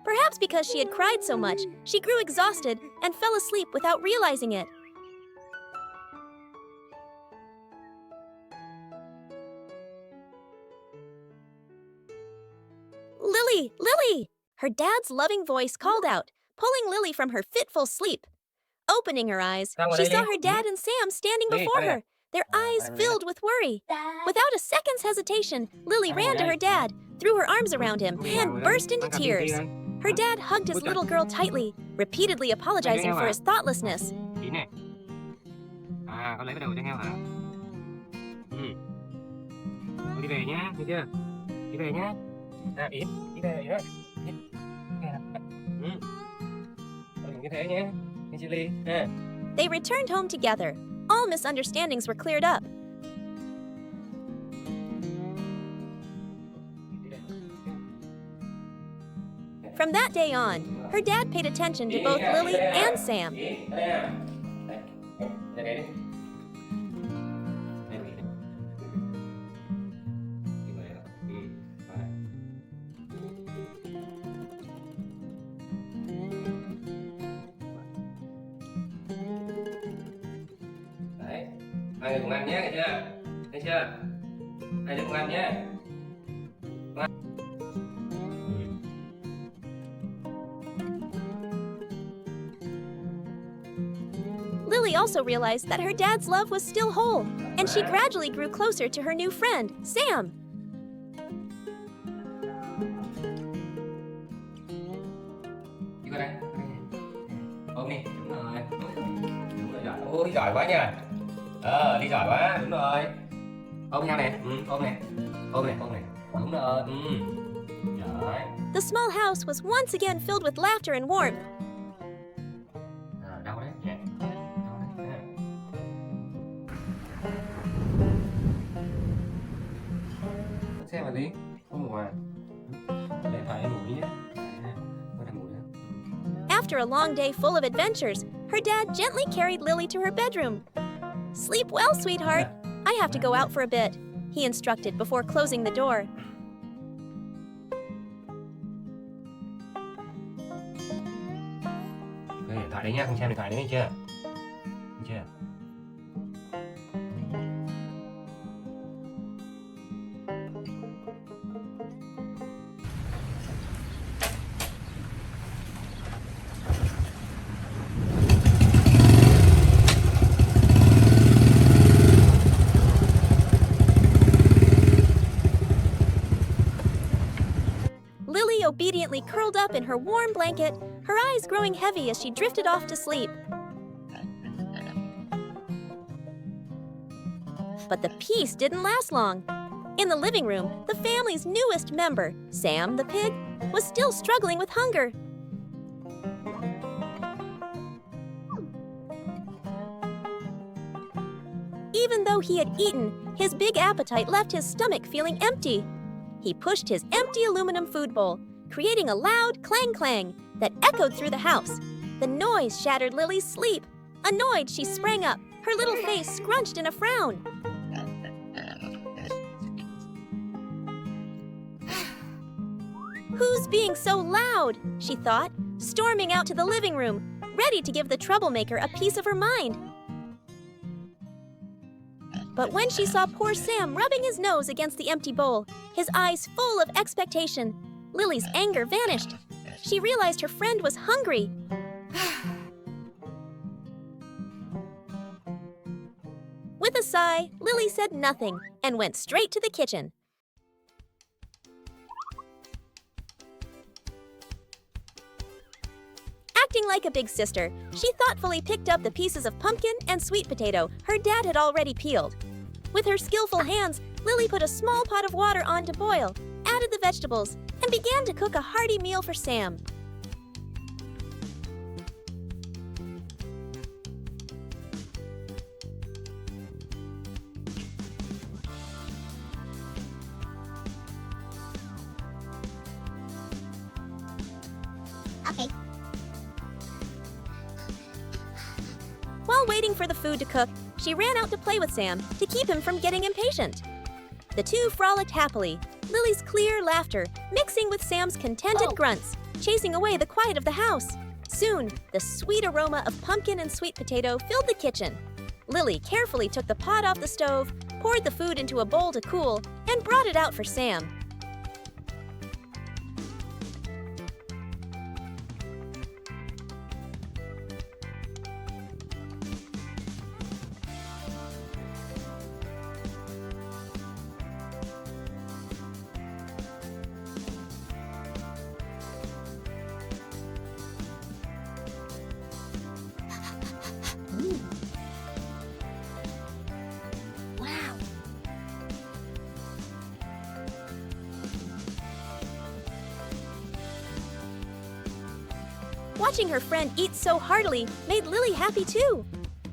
Perhaps because she had cried so much, she grew exhausted and fell asleep without realizing it. Lily! Lily! Her dad's loving voice called out, pulling Lily from her fitful sleep. Opening her eyes, she saw her dad and Sam standing before her, their eyes filled with worry. Without a second's hesitation, Lily ran to her dad, threw her arms around him, and burst into tears. Her dad hugged his little girl tightly, repeatedly apologizing for his thoughtlessness. Hiển nè. À, con lấy cái đầu cho heo hả? Con đi về nhá, thấy chưa? Đi về nhá. À, Yến, đi về Yến ơi. Yến. Đừng như thế nhé, nghe chị Ly ha. They returned home together. All misunderstandings were cleared up. From that day on, her dad paid attention to both Lily and Sam. Đây nè. Đây đi. Đấy, hai người cùng ăn nhé, nghe chưa? Nghe chưa? Hai đứa cùng ăn nhé. Lily also realized that her dad's love was still whole, and she gradually grew closer to her new friend, Sam. Đi qua đây. Ôm đi, đúng rồi. Đúng rồi, giỏi. Ôi, giỏi quá nha. Đi giỏi quá, đúng rồi. Ôm nhau nè, ôm nè. Ôm nè, ôm nè. Đúng rồi, Giỏi. The small house was once again filled with laughter and warmth. Đau đấy, nhẹ. Đau đấy, ha. Xem mà đi, không ngủ à? Để phải ngủ nhé. Có đang ngủ nữa. After a long day full of adventures, her dad gently carried Lily to her bedroom. Sleep well, sweetheart. I have to go out for a bit, he instructed before closing the door. Cái điện thoại đấy nhá, không xem điện thoại đấy nghe chưa? Nghe chưa? Lily obediently curled up in her warm blanket, her eyes growing heavy as she drifted off to sleep. But the peace didn't last long. In the living room, the family's newest member, Sam the pig, was still struggling with hunger. Even though he had eaten, his big appetite left his stomach feeling empty. He pushed his empty aluminum food bowl, creating a loud clang-clang that echoed through the house. The noise shattered Lily's sleep. Annoyed, she sprang up, her little face scrunched in a frown. Who's being so loud? She thought, storming out to the living room, ready to give the troublemaker a piece of her mind. But when she saw poor Sam rubbing his nose against the empty bowl, his eyes full of expectation, Lily's anger vanished. She realized her friend was hungry. With a sigh, Lily said nothing and went straight to the kitchen. Acting like a big sister, she thoughtfully picked up the pieces of pumpkin and sweet potato her dad had already peeled. With her skillful hands, Lily put a small pot of water on to boil, added the vegetables, and began to cook a hearty meal for Sam. Okay. While waiting for the food to cook, she ran out to play with Sam to keep him from getting impatient. The two frolicked happily, Lily's clear laughter mixing with Sam's contented grunts, chasing away the quiet of the house. Soon, the sweet aroma of pumpkin and sweet potato filled the kitchen. Lily carefully took the pot off the stove, poured the food into a bowl to cool, and brought it out for Sam. Wow. Watching her friend eat so heartily made Lily happy too.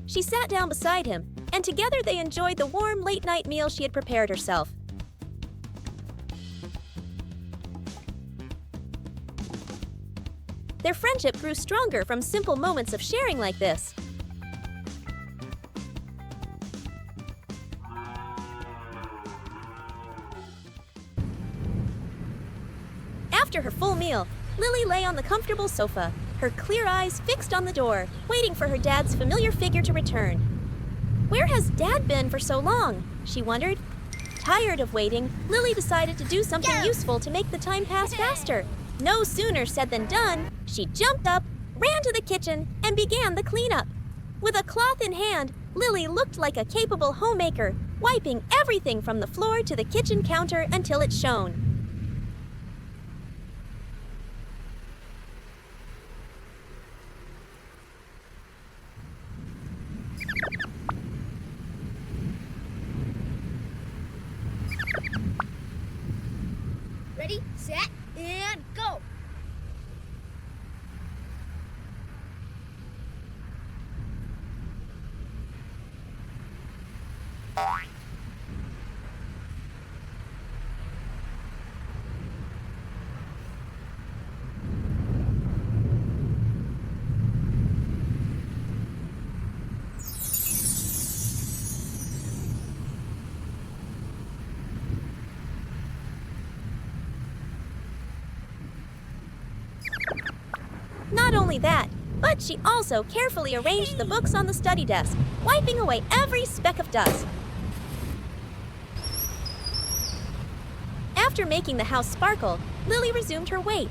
She sat down beside him, and together they enjoyed the warm late-night meal she had prepared herself. Their friendship grew stronger from simple moments of sharing like this. After her full meal, Lily lay on the comfortable sofa, her clear eyes fixed on the door, waiting for her dad's familiar figure to return. Where has Dad been for so long? She wondered. Tired of waiting, Lily decided to do something useful to make the time pass faster. No sooner said than done, she jumped up, ran to the kitchen, and began the cleanup. With a cloth in hand, Lily looked like a capable homemaker, wiping everything from the floor to the kitchen counter until it shone. Ready, set, and go. Not only that, but she also carefully arranged the books on the study desk, wiping away every speck of dust. After making the house sparkle, Lily resumed her wait.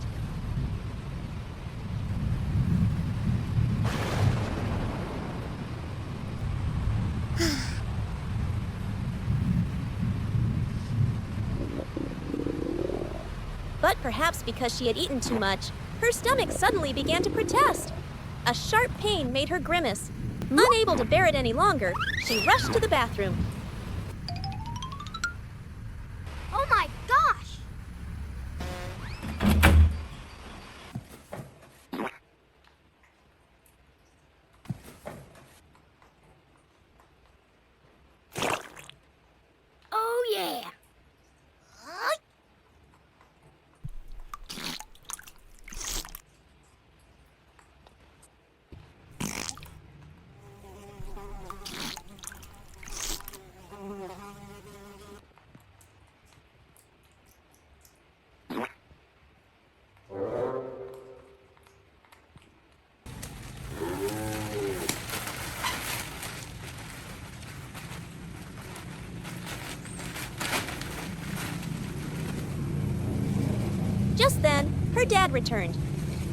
But perhaps because she had eaten too much, her stomach suddenly began to protest. A sharp pain made her grimace. Unable to bear it any longer, she rushed to the bathroom. Oh my gosh! Oh yeah! Just then, her dad returned.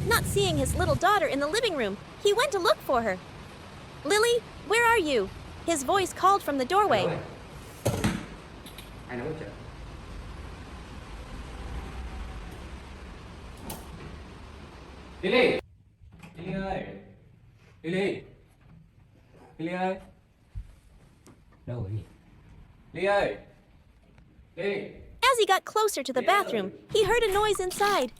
Not seeing his little daughter in the living room, he went to look for her. "Lily, where are you?" His voice called from the doorway. Ai nấu chưa? Lily! Lily ơi! Lily! Lily ơi! Đâu rồi nhỉ? Lily ơi! Lily! As he got closer to the bathroom, he heard a noise inside.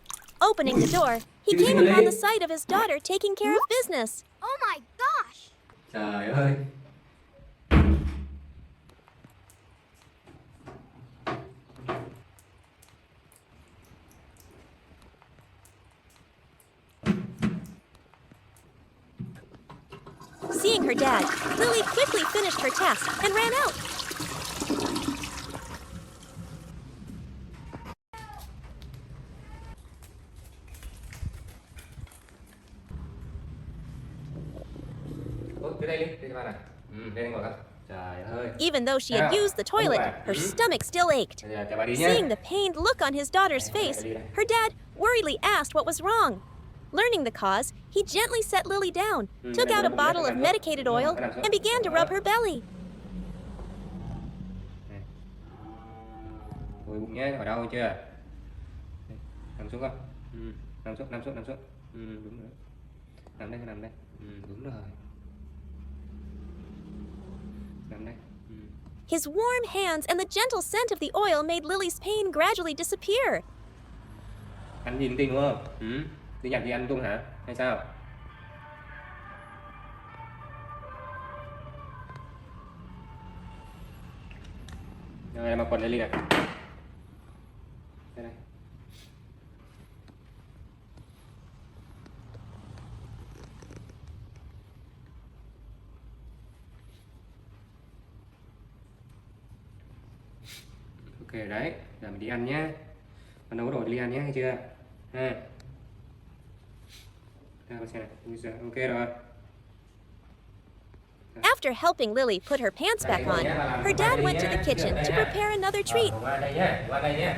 Opening the door, he came upon the sight of his daughter taking care of business. Oh my gosh! Trời ơi! Seeing her dad, Lily quickly finished her task and ran out. Tới đây đi các bạn ạ. Đây ngồi con. Trời ơi. Even though she had used the toilet, her stomach still ached. Chào bà đi nhé. Seeing the pained look on his daughter's face, her dad worriedly asked what was wrong. Learning the cause, he gently set Lily down, took out a bottle of medicated oil, and began to rub her belly. Ôi bụng nhé, ở đâu chưa? Nằm xuống con. Nằm xuống, nằm xuống, nằm xuống. Đúng rồi. Nằm đây, nằm đây. Đúng rồi. Nằm đây. His warm hands and the gentle scent of the oil made Lily's pain gradually disappear. Ăn gì linh tinh đúng không? Đi nhặt gì ăn tung hả? Hay sao? Rồi em mặc quần Lily này. Đây này. Ok đấy, giờ mình đi ăn nhé. Con nấu đồ đi ăn nhé, hay chưa? Ha. Con xem này. Ok rồi. After helping Lily put her pants back on, her dad went to the kitchen to prepare another treat. Qua đây nhé, qua đây nhé.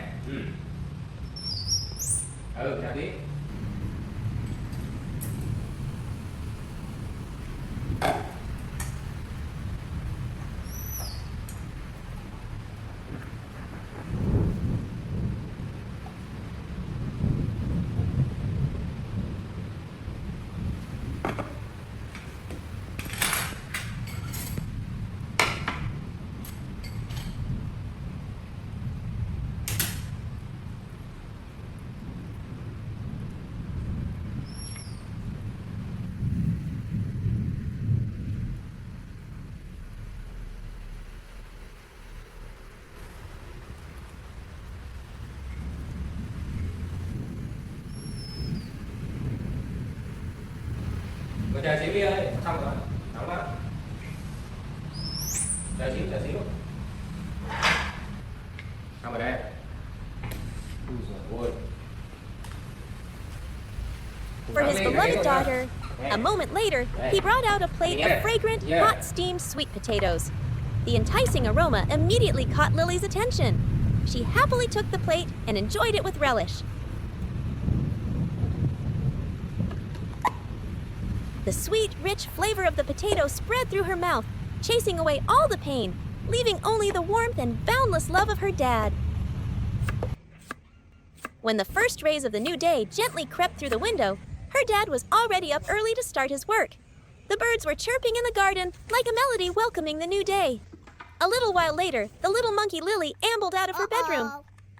Chào tí. Chờ xíu đi ơi, xong rồi, nóng quá. Chờ xíu. Xong rồi đây. Ui giời ơi. For his beloved daughter, a moment later, he brought out a plate of fragrant, hot steamed sweet potatoes. The enticing aroma immediately caught Lily's attention. She happily took the plate and enjoyed it with relish. The sweet, rich flavor of the potato spread through her mouth, chasing away all the pain, leaving only the warmth and boundless love of her dad. When the first rays of the new day gently crept through the window, her dad was already up early to start his work. The birds were chirping in the garden like a melody welcoming the new day. A little while later, the little monkey Lily ambled out of her bedroom.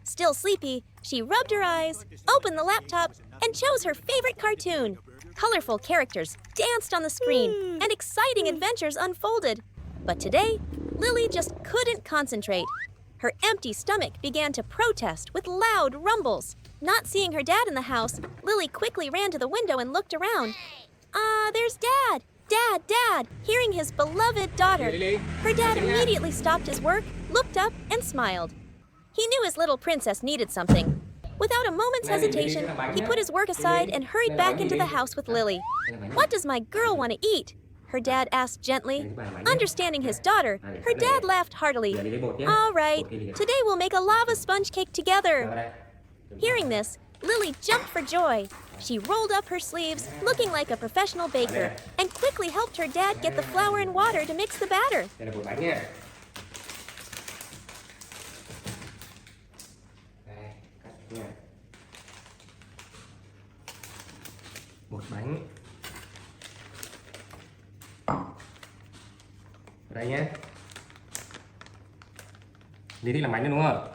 Still sleepy, she rubbed her eyes, opened the laptop, and chose her favorite cartoon. Colorful characters danced on the screen, and exciting adventures unfolded. But today, Lily just couldn't concentrate. Her empty stomach began to protest with loud rumbles. Not seeing her dad in the house, Lily quickly ran to the window and looked around. There's Dad! Dad! Hearing his beloved daughter, her dad immediately stopped his work, looked up, and smiled. He knew his little princess needed something. Without a moment's hesitation, he put his work aside and hurried back into the house with Lily. What does my girl want to eat? Her dad asked gently. Understanding his daughter, her dad laughed heartily. All right, today we'll make a lava sponge cake together. Hearing this, Lily jumped for joy. She rolled up her sleeves, looking like a professional baker, and quickly helped her dad get the flour and water to mix the batter. Bột bánh ở đây nhé. Lý thích làm bánh nữa đúng không?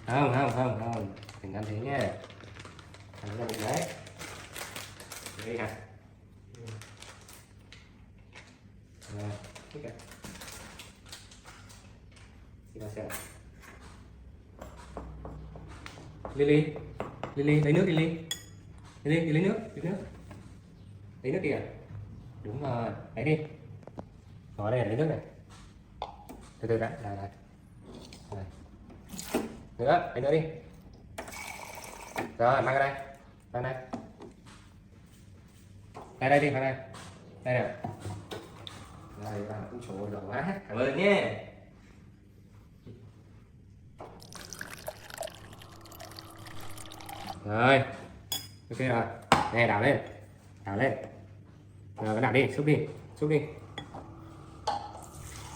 Không đừng ăn thế nhé. Ăn ra bụng đấy. Đây hả? Rồi, thích ạ. Xin xem. Lily, lấy nước Lily. Lily, lấy nước. Lấy nước kìa. Đúng rồi, lấy đi. Đó đây, lấy nước này. Từ từ đã, đây. Nữa, lấy nữa đi. Rồi, mang ra đây. Mang đây. Đây đi, mang đây. Đây nè. Rồi, vào cũng chỗ rồi quá. Cảm ơn nhé. Rồi, ok rồi. Nè, đảo lên. Rồi, đảo đi, xúc đi.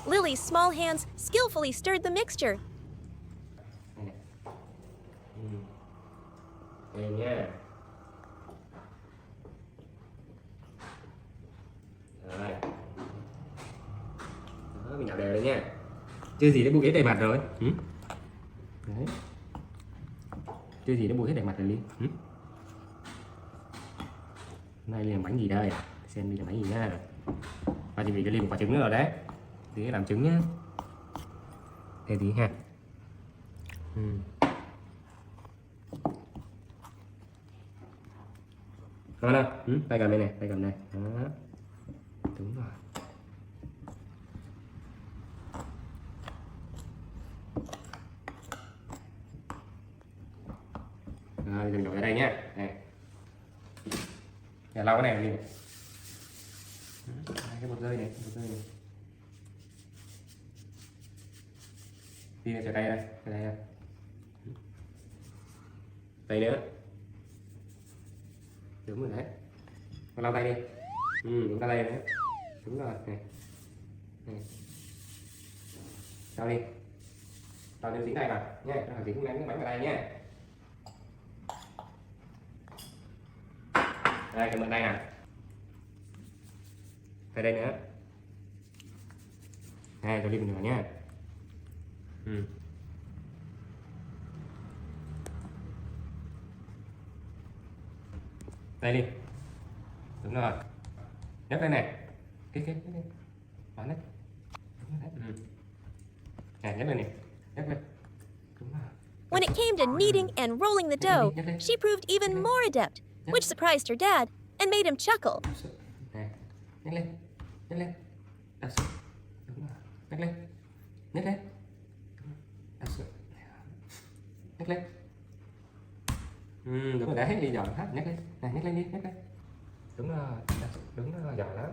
Lily's small hands skillfully stirred the mixture. Đây nha. Rồi. Đó, mình đảo đều đấy nha. Chưa gì đã bụi hết đầy mặt rồi. Đấy. Chưa gì đã bụi hết đầy mặt rồi Ly. Hôm nay làm bánh gì đây? Xem đi làm bánh gì nha. Và chuẩn bị cho Ly một quả trứng nữa rồi đấy. Tí làm trứng nhá. Để tí ha. Ngon không? Tay cầm đây này, tay cầm này. Đó. Đúng rồi. Rồi, mình đổ ra đây nhá. Này. Để lau cái này đi. Cái bột rơi này, bột rơi này. Đi cho tay đây, cái này đây. Tay nữa. Đúng rồi đấy. Con lau tay đi. Đúng ra đây nữa. Đúng rồi, này. Này. Lau đi. Lau đến dính này vào nhé, nó dính nước bánh vào đây nhé. Đây, cái mượn đây nào. Đây đây nữa. Đây, cho Ly một nửa nhé. Đây đi. Đúng rồi. Nhấc lên này. Cái. Bán đấy. Đúng rồi đấy. Này, nhấc lên này. Nhấc lên. Đúng rồi. When it came to kneading and rolling the dough, she proved even more adept, which surprised her dad and made him chuckle. Này, nhấc lên. Nhấc lên. Đặt xuống. Đúng rồi. Nhấc lên. Nhấc lên. Đặt xuống. Nhấc lên. Đúng rồi đấy, đi giỏi hết, nhấc lên. Này, nhấc lên đi, nhấc lên. Đúng rồi, đúng rồi, giỏi lắm.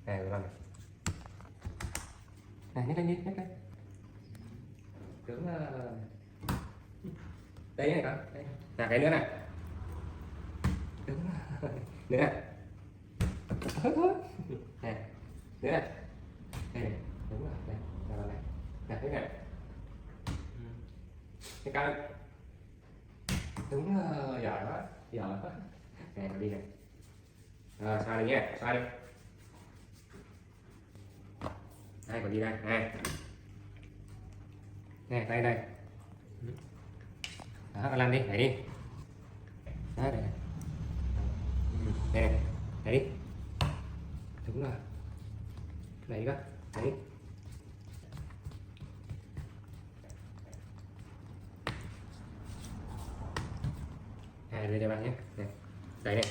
Này, rồi này. Này, nhấc lên đi, nhấc lên. Đúng rồi. Đây này con, đây. Là cái nữa này. Đúng rồi. Nữa này. Thôi. Này, nữa này. Đây này, đúng rồi, đây, là này. Này, thế này. Cái cao. Đúng rồi, giỏi quá, giỏi quá. Này, đi này. Rồi, xoa đi nhé, xoa đi. Đây, còn đi đây, này. Nè, tay đây. Đó, con làm đi, đẩy đi. Đó, đây này. Đây này, đẩy đi. Đúng rồi. Đẩy đi con, đẩy đi. Lên cho bạn nhé. Này. Đấy này.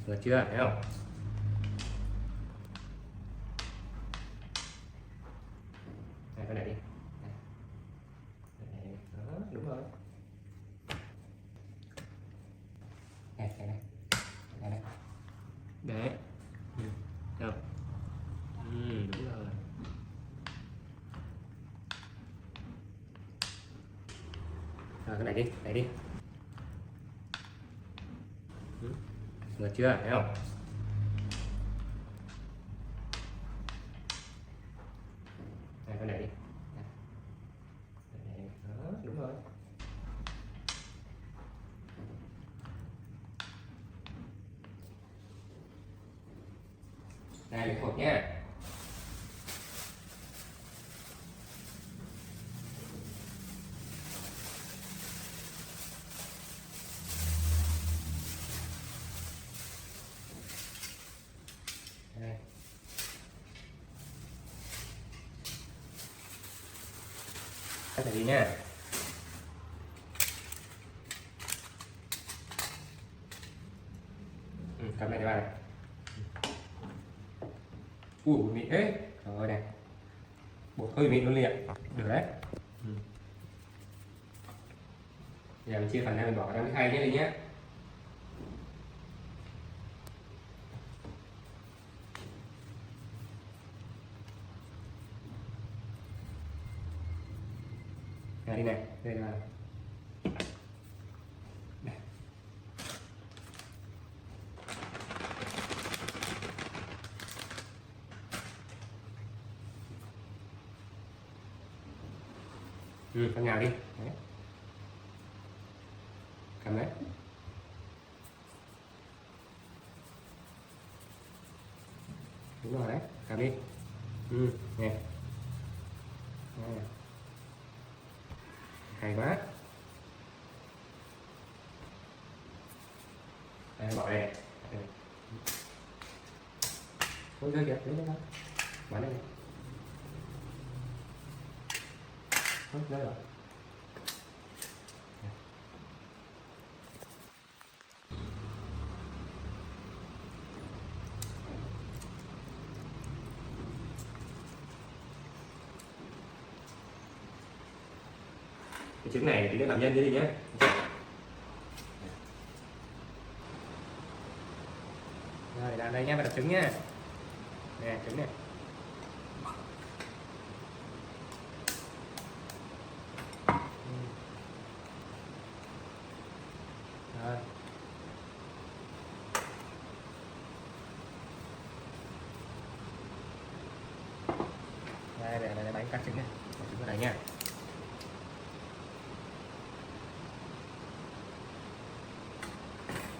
Được chưa? Thấy không? Này, con này đi. Này. Đó, đúng rồi. Này, này này. Này này. Đấy. Đâu? Đúng rồi. Rồi, cái này đi, này đi. Được chưa? Thấy không? Đây, cái này đi. Đó, đúng rồi. Đây, lấy hộp nha. Đây. Cắt này đi nha. Cắt này cho ba này. Bột mịn thế. Rồi này. Bột hơi mịn luôn liền. Được đấy. Giờ mình chia phần này mình bỏ vào trong cái khay nhé đi nhé. Này đi này, đây là đây. Con nhào đi. Đấy. Cầm đấy. Đúng rồi đấy, cầm đi. Nè. Hay quá. Đây, bỏ đây. Ôi rơi kìa, đấy đấy. Bán đây này. Ôi rơi rồi. Cái trứng này tí nữa làm nhân cái gì nhé. Rồi làm đây nhé, bắt đầu trứng nhé. Nè trứng này. Rồi. Đây bánh cắt trứng này. Trứng vào đây nha.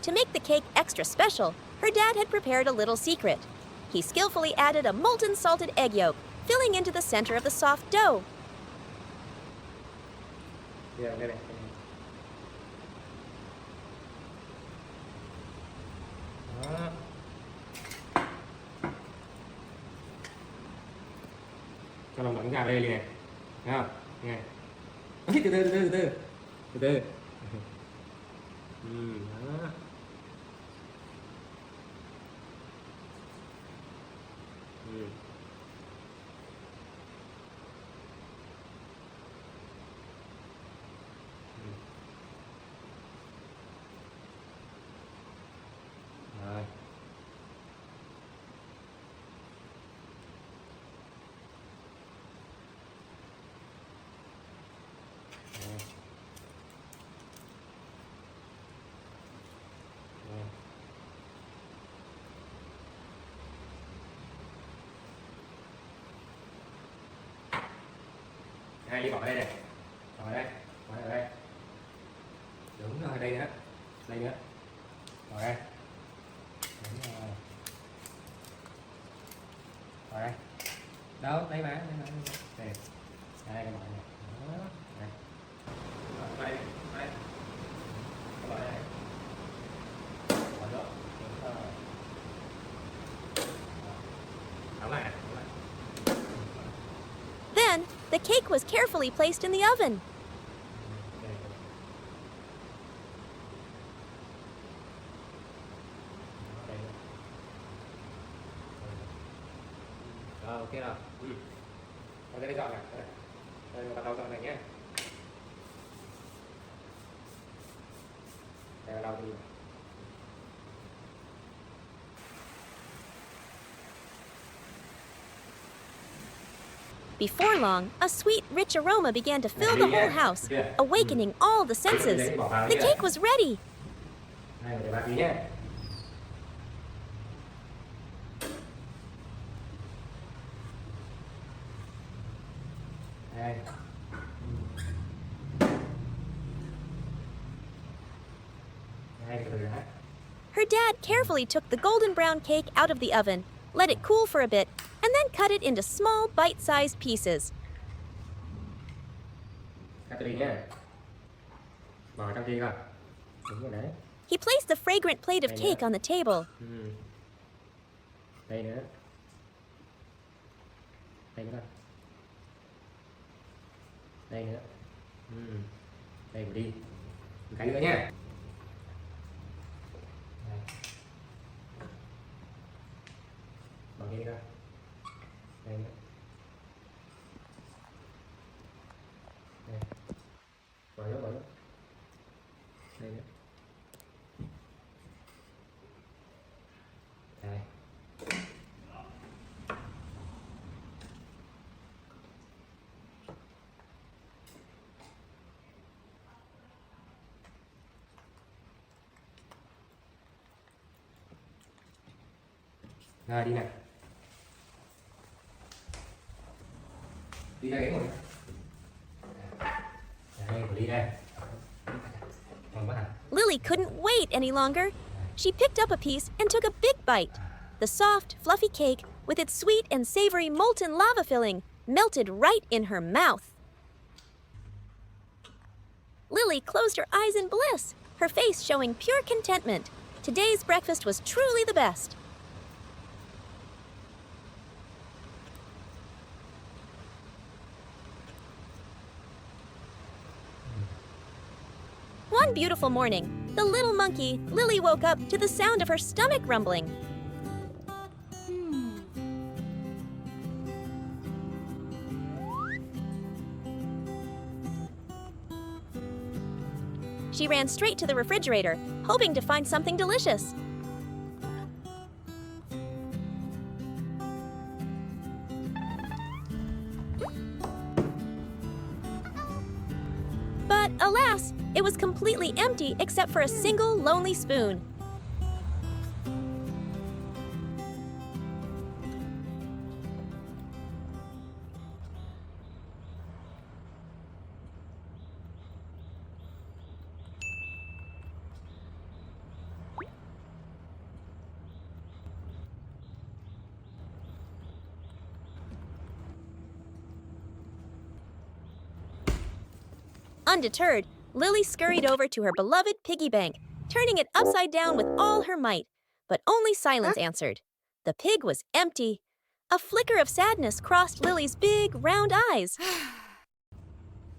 To make the cake extra special, her dad had prepared a little secret. He skillfully added a molten salted egg yolk, filling into the center of the soft dough. Đây này. Đó. Cho lòng đóng gà đây này. Thấy không? Nghe. Ôi, từ từ. Đó. Rồi. Đây, đi bỏ đây này. Bỏ đây. Bỏ ở đây. Đúng rồi, đây nữa. Đây nữa. Bỏ đây. Đúng rồi. Bỏ đây. Đâu, đây mà. Đây. Đây, bỏ này. Đó. Đây. Bỏ đây. Đây. Bỏ đây. Bỏ đó. Đúng rồi. Đóng lại. Then, the cake was carefully placed in the oven. Rồi, ok rồi. Đây dọn này. Đây, bắt đầu dọn này nhé. Đây là lau đi. Before long, a sweet, rich aroma began to fill the whole house, awakening all the senses. The cake was ready. Đây, để bà tí nhé. Đây. Đây, từ từ đã. Her dad carefully took the golden brown cake out of the oven, let it cool for a bit, and then cut it into small, bite-sized pieces. Cắt đi nhé. Bỏ trong kia coi. Đúng rồi đấy. He placed the fragrant plate of cake on the table. Đây nữa. Đây nữa. Đây nữa. Đây một đi. Một cái nữa nhé. Bỏ kia đi coi. Đây nữa. Đây. Bỏ nữa. Đây nữa. Đây. Rồi đi nào. Đi ra ghế ngồi. Đây, đi đây. Ngon quá hả? Lily couldn't wait any longer. She picked up a piece and took a big bite. The soft, fluffy cake, with its sweet and savory molten lava filling, melted right in her mouth. Lily closed her eyes in bliss, her face showing pure contentment. Today's breakfast was truly the best. One beautiful morning, the little monkey, Lily, woke up to the sound of her stomach rumbling. She ran straight to the refrigerator, hoping to find something delicious. But alas, it was completely empty except for a single lonely spoon. Undeterred, Lily scurried over to her beloved piggy bank, turning it upside down with all her might. But only silence answered. The pig was empty. A flicker of sadness crossed Lily's big, round eyes.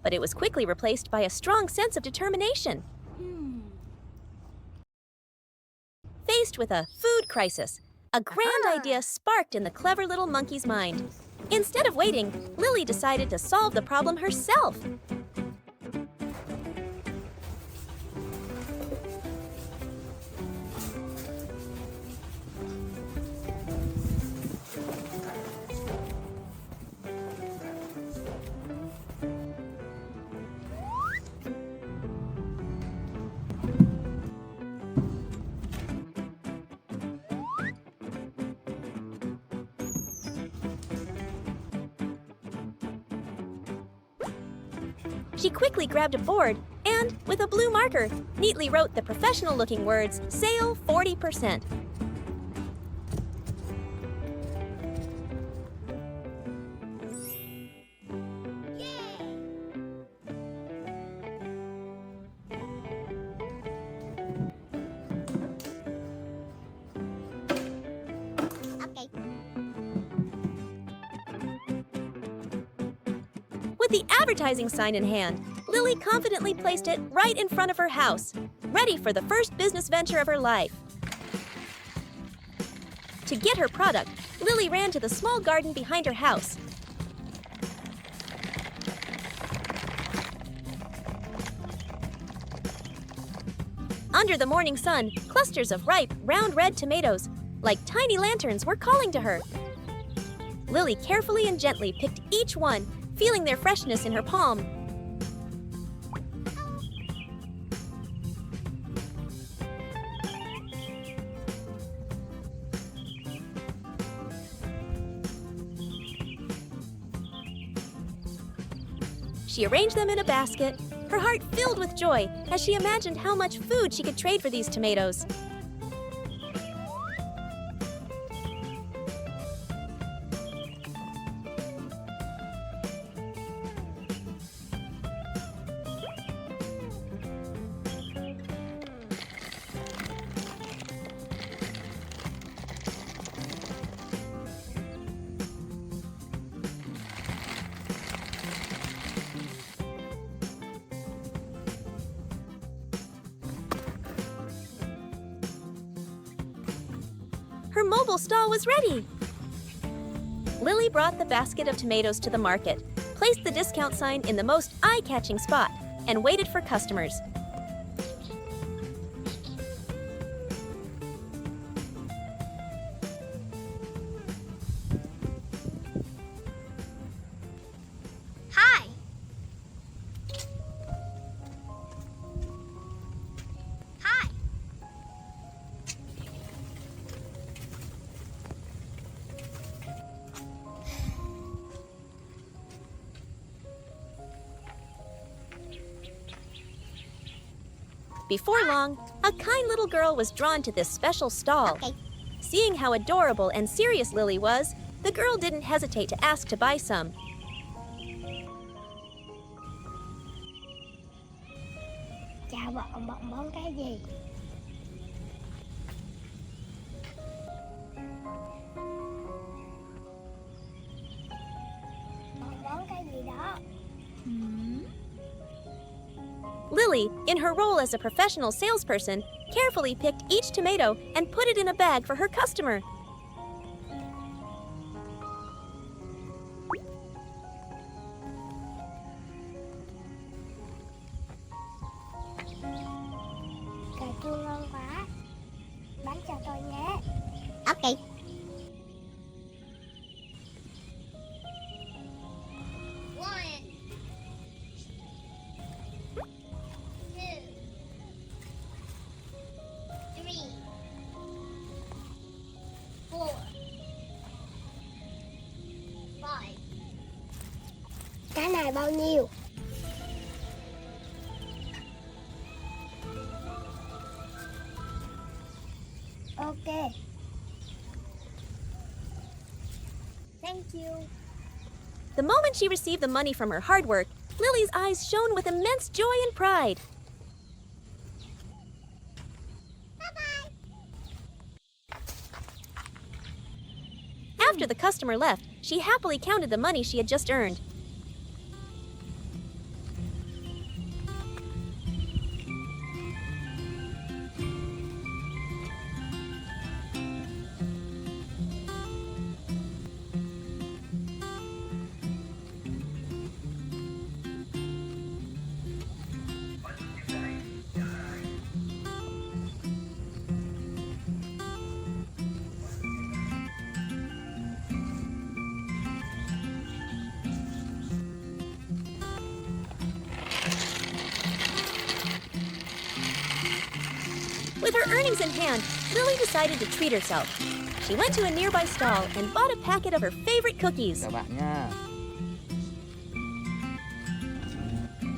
But it was quickly replaced by a strong sense of determination. Faced with a food crisis, a grand idea sparked in the clever little monkey's mind. Instead of waiting, Lily decided to solve the problem herself. She quickly grabbed a board and, with a blue marker, neatly wrote the professional-looking words, "Sale 40%. With the advertising sign in hand, Lily confidently placed it right in front of her house, ready for the first business venture of her life. To get her product, Lily ran to the small garden behind her house. Under the morning sun, clusters of ripe, round red tomatoes, like tiny lanterns, were calling to her. Lily carefully and gently picked each one, feeling their freshness in her palm. She arranged them in a basket, her heart filled with joy as she imagined how much food she could trade for these tomatoes. Her mobile stall was ready. Lily brought the basket of tomatoes to the market, placed the discount sign in the most eye-catching spot, and waited for customers. Hi. Hi. Before long, a kind little girl was drawn to this special stall. Okay. Seeing how adorable and serious Lily was, the girl didn't hesitate to ask to buy some. Chào bạn món cái gì? Món cái gì đó? Lily, in her role as a professional salesperson, carefully picked each tomato and put it in a bag for her customer. Cà chua ngon quá. Bán cho tôi nhé. Ok. One, two, three, four, five. Cái này bao nhiêu? Ok. Thank you. The moment she received the money from her hard work, Lily's eyes shone with immense joy and pride. After the customer left, she happily counted the money she had just earned. With her earnings in hand, Lily decided to treat herself. She went to a nearby stall and bought a packet of her favorite cookies. Chào bạn nha.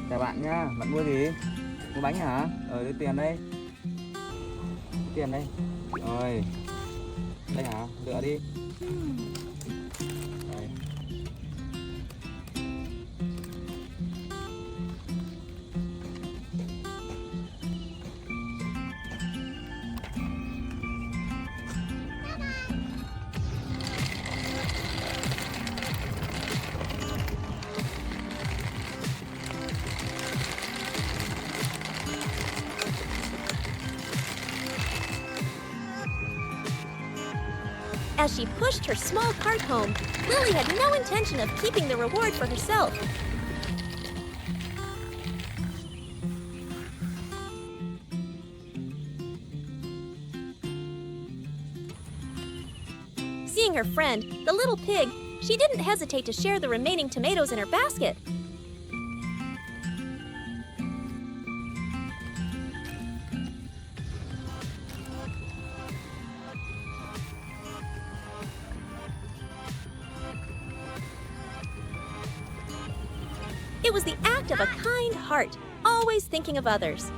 Chào bạn nha, bạn mua gì? Mua bánh hả? Lấy tiền đây. Tiền đây. Rồi. Đây hả? Lựa đi. Đây. As she pushed her small cart home, Lily had no intention of keeping the reward for herself. Seeing her friend, the little pig, she didn't hesitate to share the remaining tomatoes in her basket. It was the act of a kind heart, always thinking of others.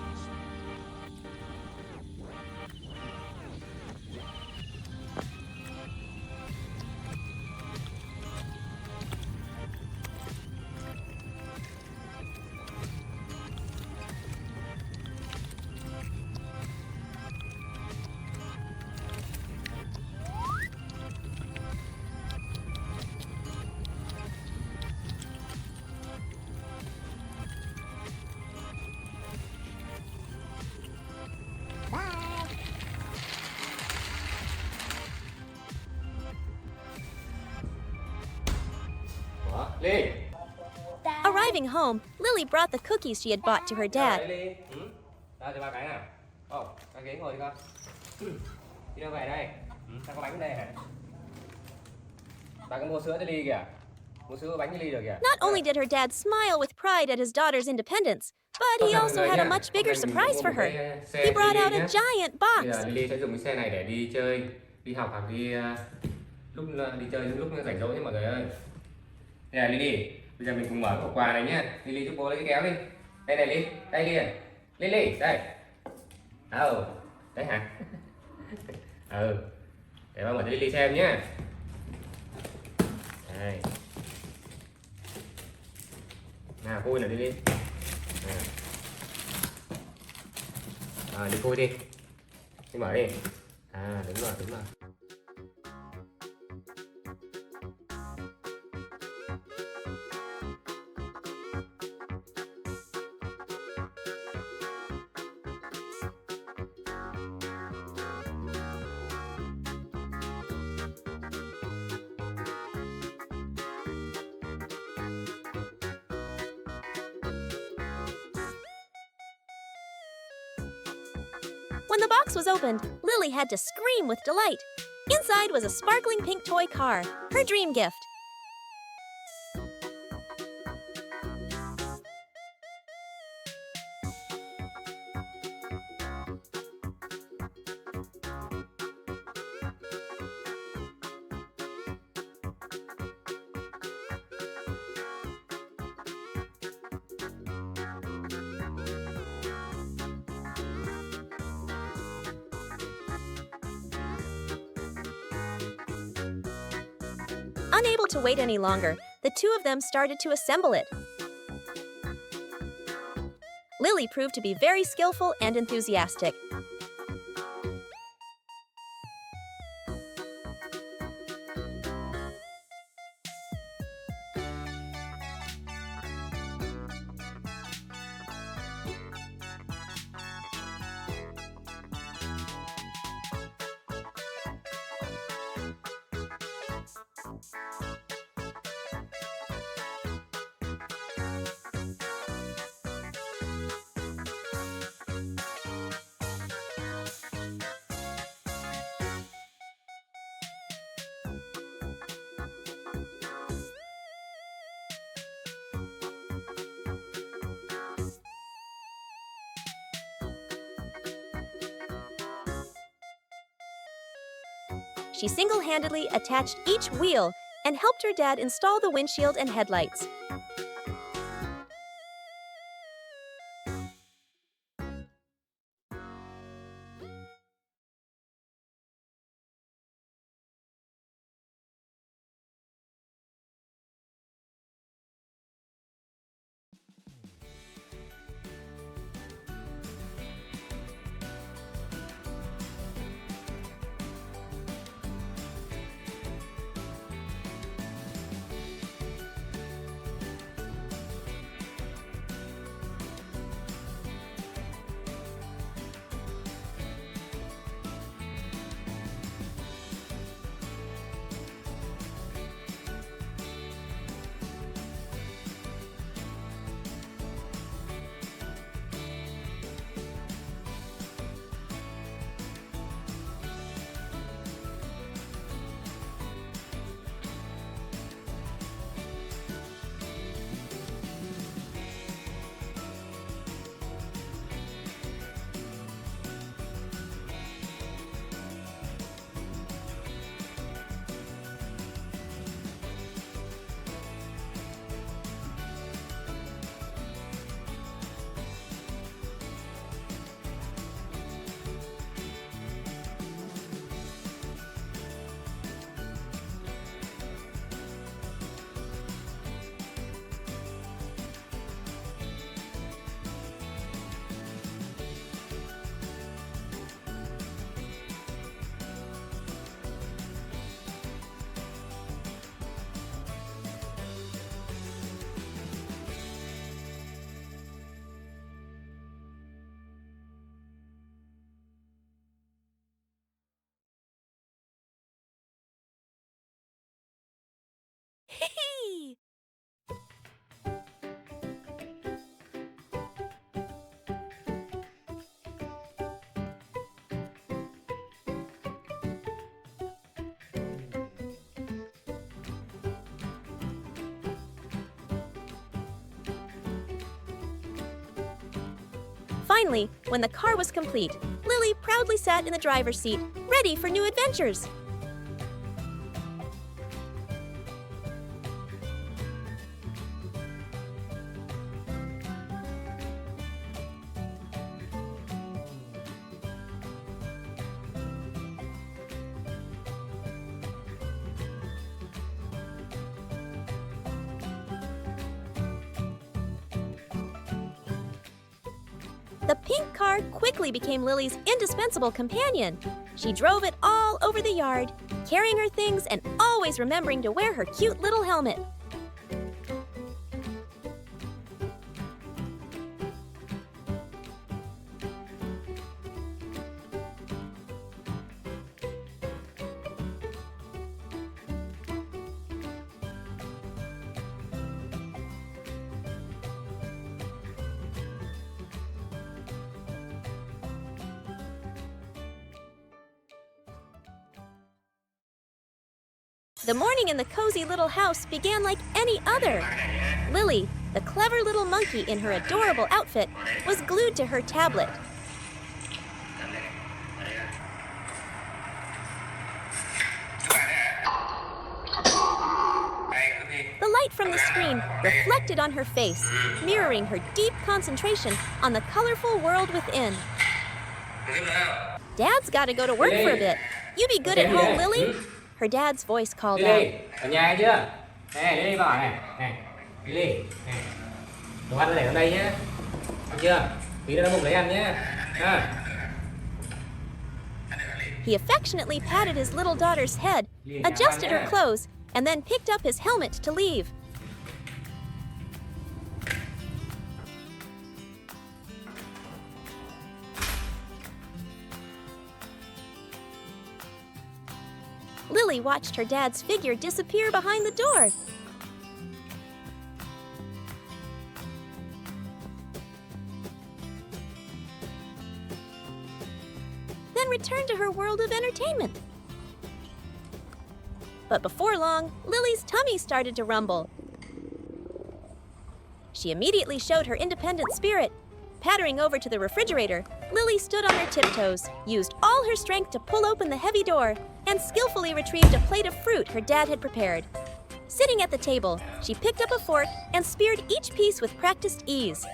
Ly. Arriving home, Lily brought the cookies she had bought to her dad. Ly. Đó, cho ba cái nào. Ra ghế ngồi đi con. Đi đâu về đây? Sao có bánh ở đây hả? Ba có mua sữa cho Ly kìa. Mua sữa bánh cho Ly được kìa. Not only did her dad smile with pride at his daughter's independence, but he also had a much bigger surprise for her. He brought out a giant Bây box. giờ Ly sẽ dùng cái xe này để đi chơi, đi học hoặc đi lúc đi chơi lúc rảnh rỗi nhé mọi người ơi. Đây là Lily, bây giờ mình cùng mở hộp quà này nhé. Lily giúp bố lấy cái kéo đi. Đây này Ly, đây Ly. Lily, đây. Đấy hả? Để ba mở cho Lily xem nhé. Đây. Nào, khui nào Lily. Đi khui đi. Đi mở đi. Đúng rồi. When the box was opened, Lily had to scream with delight. Inside was a sparkling pink toy car, her dream gift. Unable to wait any longer, the two of them started to assemble it. Lily proved to be very skillful and enthusiastic. She single-handedly attached each wheel and helped her dad install the windshield and headlights. Hey! Finally, when the car was complete, Lily proudly sat in the driver's seat, ready for new adventures. The pink car quickly became Lily's indispensable companion. She drove it all over the yard, carrying her things and always remembering to wear her cute little helmet. The morning in the cozy little house began like any other. Lily, the clever little monkey in her adorable outfit, was glued to her tablet. The light from the screen reflected on her face, mirroring her deep concentration on the colorful world within. Dad's got to go to work for a bit. You be good at home, Lily? Her dad's voice called out. Lily, ở nhà chưa? Nè, Lily vào này. Nè, Lily, nè. Đồ ăn để ở đây nhé. Ăn chưa? Tí nữa nó bụng lấy ăn nhé. He affectionately patted his little daughter's head, adjusted her clothes, and then picked up his helmet to leave. Lily watched her dad's figure disappear behind the door. Then returned to her world of entertainment. But before long, Lily's tummy started to rumble. She immediately showed her independent spirit. Pattering over to the refrigerator, Lily stood on her tiptoes, used all her strength to pull open the heavy door, and skillfully retrieved a plate of fruit her dad had prepared. Sitting at the table, she picked up a fork and speared each piece with practiced ease.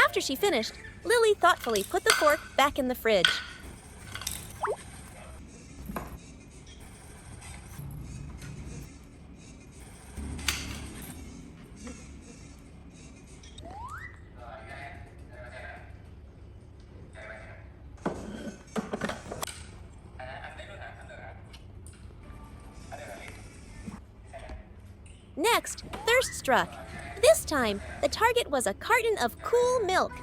After she finished, Lily thoughtfully put the fork back in the fridge. Next, thirst struck. This time, the target was a carton of cool milk.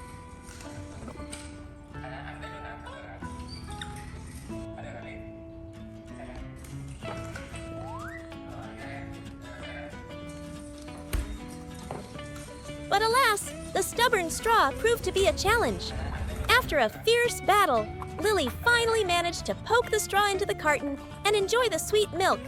But alas, the stubborn straw proved to be a challenge. After a fierce battle, Lily finally managed to poke the straw into the carton and enjoy the sweet milk.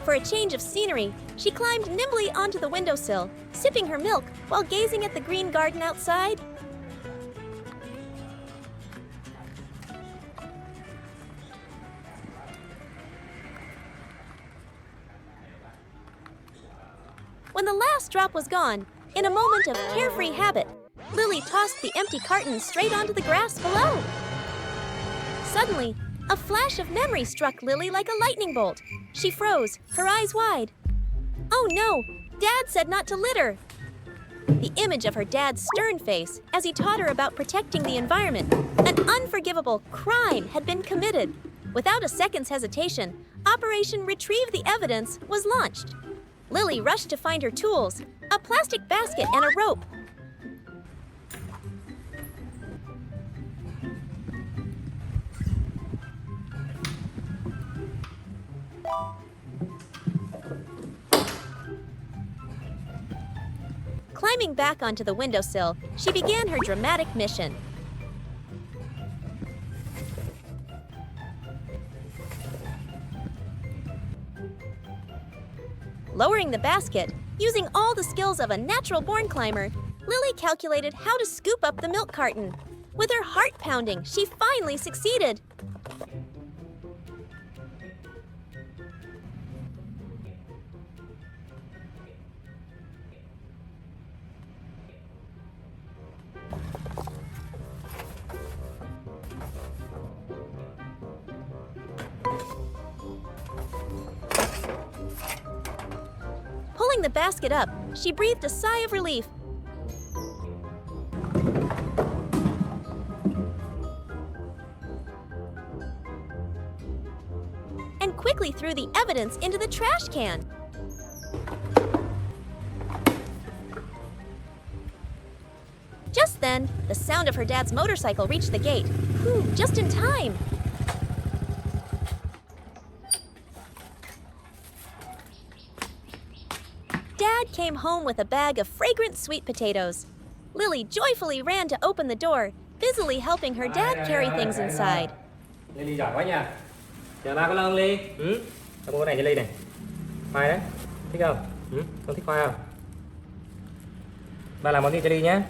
For a change of scenery, she climbed nimbly onto the windowsill, sipping her milk while gazing at the green garden outside. When the last drop was gone, in a moment of carefree habit, Lily tossed the empty carton straight onto the grass below. Suddenly, a flash of memory struck Lily like a lightning bolt. She froze, her eyes wide. Oh no, Dad said not to litter. The image of her dad's stern face as he taught her about protecting the environment, an unforgivable crime had been committed. Without a second's hesitation, Operation Retrieve the Evidence was launched. Lily rushed to find her tools, a plastic basket and a rope. Climbing back onto the windowsill, she began her dramatic mission. Lowering the basket, using all the skills of a natural-born climber, Lily calculated how to scoop up the milk carton. With her heart pounding, she finally succeeded. Pulling the basket up, she breathed a sigh of relief. And quickly threw the evidence into the trash can. Just then, the sound of her dad's motorcycle reached the gate. Whew, just in time. Dad came home with a bag of fragrant sweet potatoes. Lily joyfully ran to open the door, busily helping her dad carry things inside. Lily giỏi quá nha. Chờ ba có lo không Ly? Ừ? Tao mua cái này cho Ly này. Khoai đấy. Thích không? Ừ? Con thích khoai không? Ba làm món gì cho Ly nhé.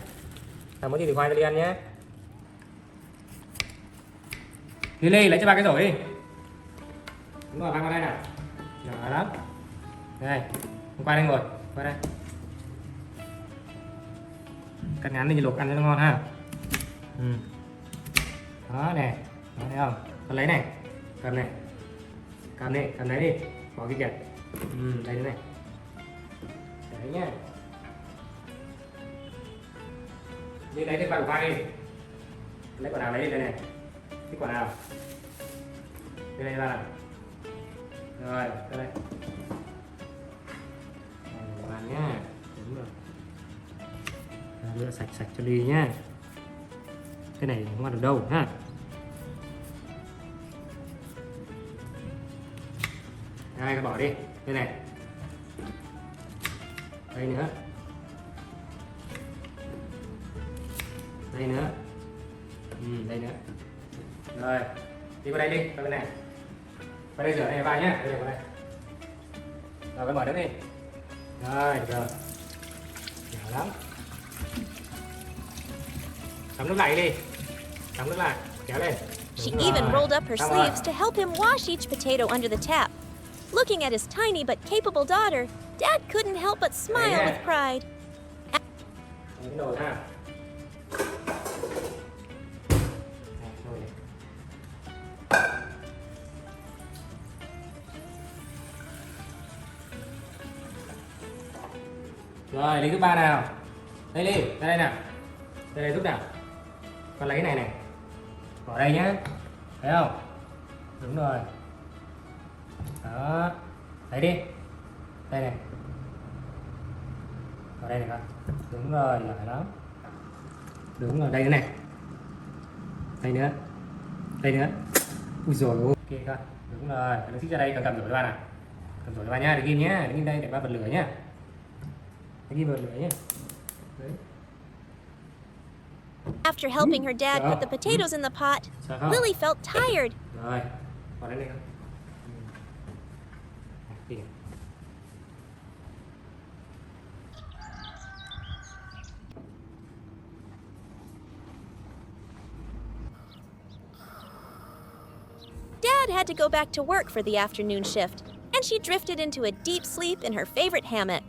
Làm món gì thì khoai cho Ly ăn nhé. Ly lấy cho ba cái rổ đi. Đúng rồi, ba qua đây nào. Giỏi lắm. Đây, con qua đây ngồi. Qua đây. Cắt ngắn đi luộc ăn cho nó ngon ha. Ừ. Đó nè. Đó, thấy không? Con lấy này. Cầm này. Cầm đi, cầm lấy đi. Bỏ cái kìa. Đây nữa này. Đấy nhá. Đi lấy cái quả khoai đi. Lấy quả nào lấy đi đây này. Cái quả nào? Đây ba nào. Rồi, đây. Ăn nhá. Đúng rồi. Rửa sạch sạch cho Ly nhá. Cái này không ăn được đâu ha. Đây, cái bỏ đi. Đây này. Đây nữa. Đây nữa. Đây nữa. Rồi, đi qua đây đi, qua bên này. Qua đây rửa này ba nhá. Đây, qua đây. Rồi, cái mở nước đi. Rồi, được rồi. Nhỏ lắm. Tắm nước lại đi. Tắm nước lại, kéo lên. She even rolled up her sleeves to help him wash each potato under the tap. Looking at his tiny but capable daughter, Dad couldn't help but smile with pride. Rồi, Ly thứ ba nào. Đây Ly, ra đây nào. Đây giúp nào. Con lấy cái này này. Bỏ đây nhá. Thấy không? Đúng rồi. Đó. Lấy đi. Đây này. Vào đây này con. Đúng rồi, giỏi lắm. Đúng rồi, đây nữa này. Đây nữa. Đây nữa. Ui dồi ôi. Ok con. Đúng rồi, nó xích ra đây, cầm rổ cho ba nào. Cầm rổ cho ba nhá, để ghim nhá. Để ghim đây để ba bật lửa nhá. Để ghim bật lửa nhá. Đấy. After helping her dad put the potatoes in the pot, Lily felt tired. Rồi, bỏ đây con. Dad had to go back to work for the afternoon shift, and she drifted into a deep sleep in her favorite hammock.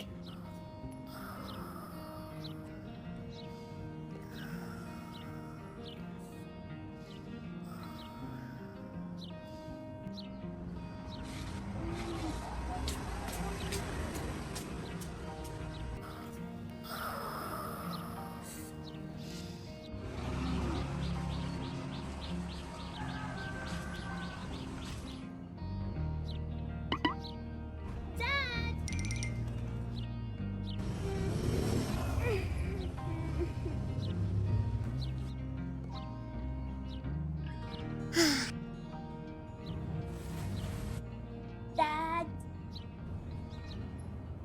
Dad.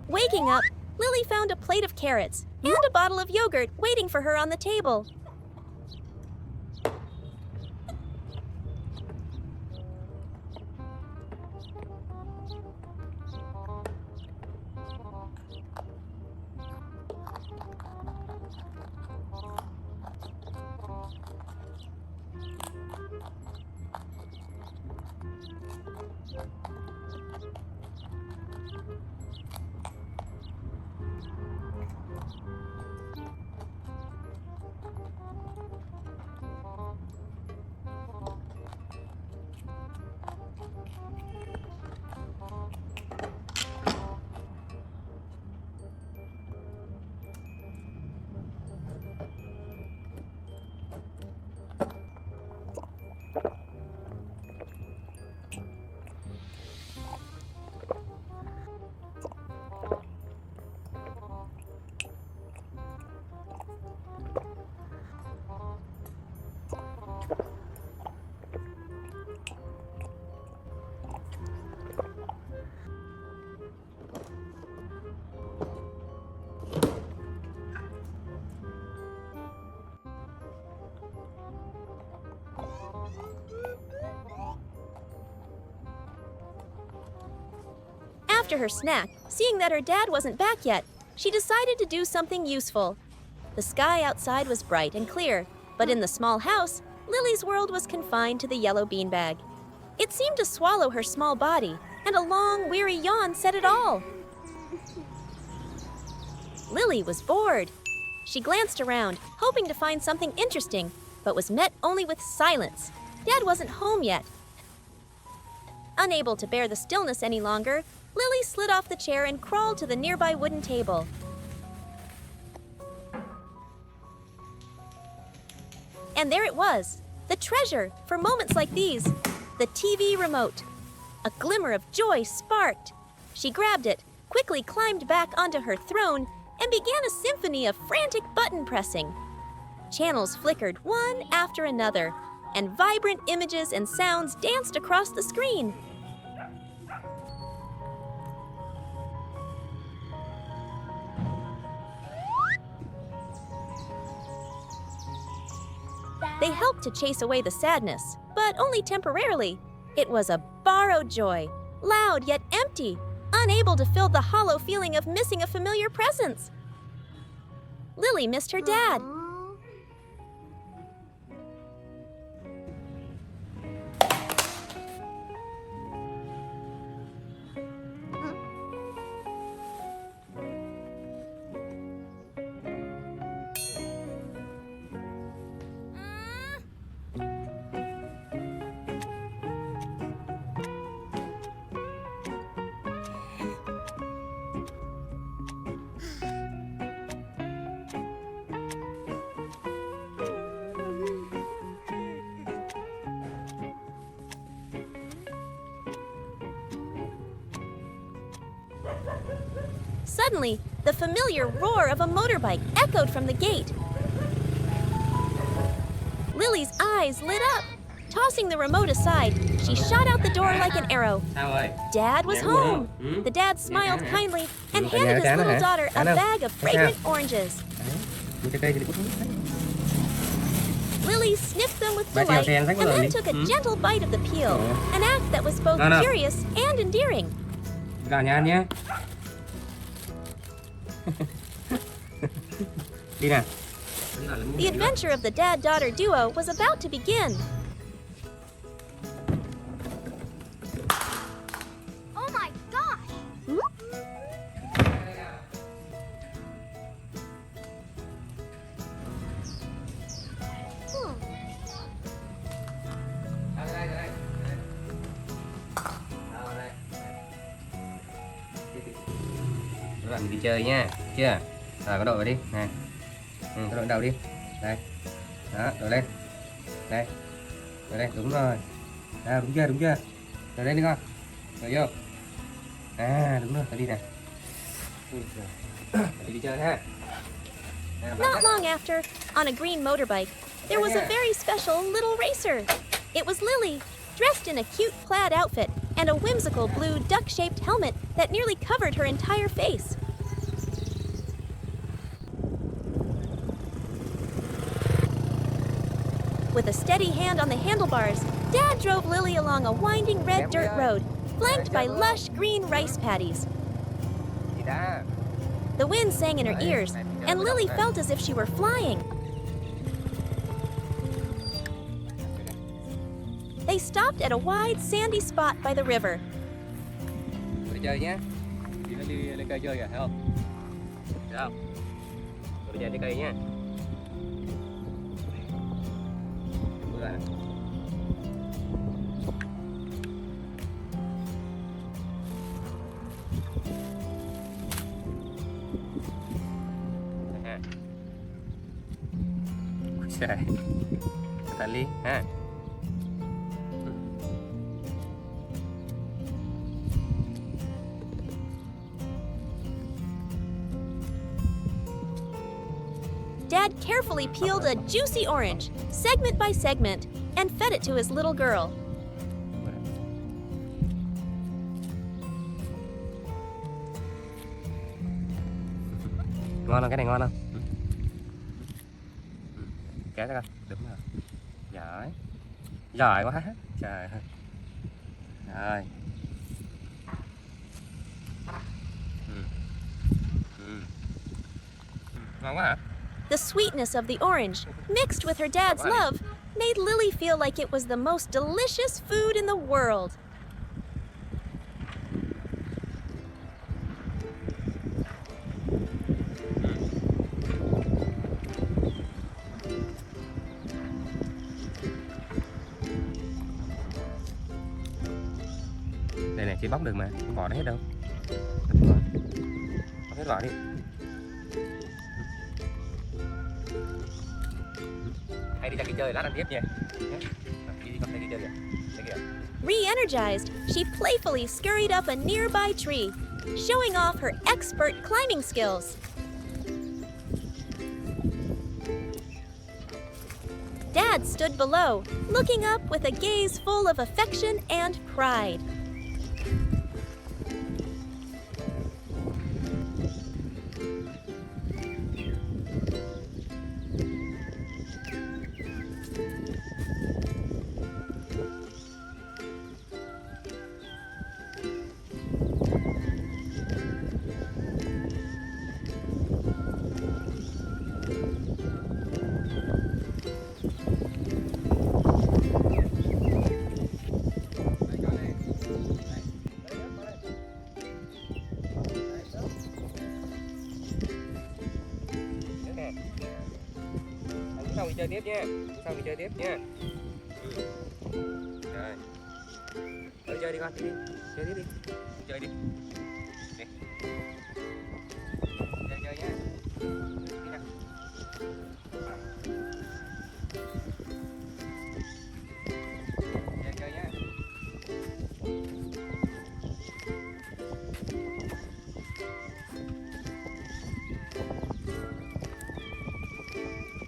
Waking up, Lily found a plate of carrots and a bottle of yogurt waiting for her on the table. After her snack, seeing that her dad wasn't back yet, she decided to do something useful. The sky outside was bright and clear, but in the small house, Lily's world was confined to the yellow beanbag. It seemed to swallow her small body, and a long, weary yawn said it all. Lily was bored. She glanced around, hoping to find something interesting, but was met only with silence. Dad wasn't home yet. Unable to bear the stillness any longer, Lily slid off the chair and crawled to the nearby wooden table. And there it was, the treasure for moments like these, the TV remote. A glimmer of joy sparked. She grabbed it, quickly climbed back onto her throne, and began a symphony of frantic button pressing. Channels flickered one after another, and vibrant images and sounds danced across the screen. They helped to chase away the sadness, but only temporarily. It was a borrowed joy, loud yet empty, unable to fill the hollow feeling of missing a familiar presence. Lily missed her dad. Suddenly, the familiar roar of a motorbike echoed from the gate. Lily's eyes lit up. Tossing the remote aside, she shot out the door like an arrow. Dad was home. The dad smiled kindly and handed his little daughter a bag of fragrant oranges. Lily sniffed them with delight and then took a gentle bite of the peel, an act that was both curious and endearing. The adventure of the dad-daughter duo was about to begin. Oh my gosh! Các bạn mình đi chơi nha, chưa? Rồi có đội vào đi, này. Có đội đầu đi, đây. Đó, đội lên. Đây. Đội đây, đúng rồi. Đúng chưa, đúng chưa? Đội lên đi con. Đội vô. Đúng rồi, đi nè. Đi chơi ha. Not long after, on a green motorbike, there was a very special little racer. It was Lily, dressed in a cute plaid outfit and a whimsical blue duck-shaped helmet that nearly covered her entire face. With a steady hand on the handlebars, Dad drove Lily along a winding red dirt road, flanked by lush green rice paddies. The wind sang in her ears, and Lily felt as if she were flying. They stopped at a wide, sandy spot by the river. Đi chơi nhé. Đi lên cây chơi kìa, thấy không? Được không? Đi chơi cây nhé. Trời, cẩn ly ha. Dad carefully peeled a juicy orange, segment by segment, and fed it to his little girl. Ngon không? Cái này ngon không? Kéo ra coi. Đúng rồi. Giỏi. Giỏi quá. Trời ơi. Rồi. Ngon quá hả? The sweetness of the orange, mixed with her dad's love, made Lily feel like it was the most delicious food in the world. Đây này, chị bóc được mà, vỏ nó hết đâu. Bóc hết vỏ đi. Hay đi ra kia chơi, lát ăn tiếp nha. Đi con đi chơi kìa. Đây kìa. Re-energized, she playfully scurried up a nearby tree, showing off her expert climbing skills. Dad stood below, looking up with a gaze full of affection and pride. Sau mình chơi tiếp nha. Sau mình chơi tiếp nha. Rồi. Chơi đi con, đi. Chơi tiếp đi. Chơi đi. Đi. Chơi nha. Đi nào. Chơi nha.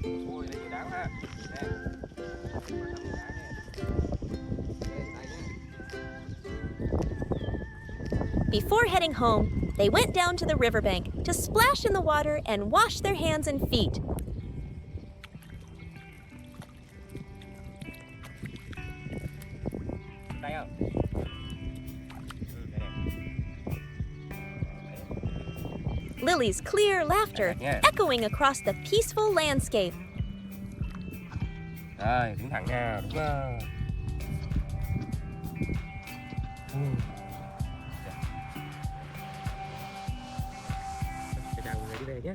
Ui, lấy nhiều đá quá ha. Nè. Before heading home, they went down to the riverbank to splash in the water and wash their hands and feet. Tay không? Lily's clear laughter Yeah. echoing across the peaceful landscape. Rồi, đứng thẳng nha, đúng không? Chào người đi về nhé.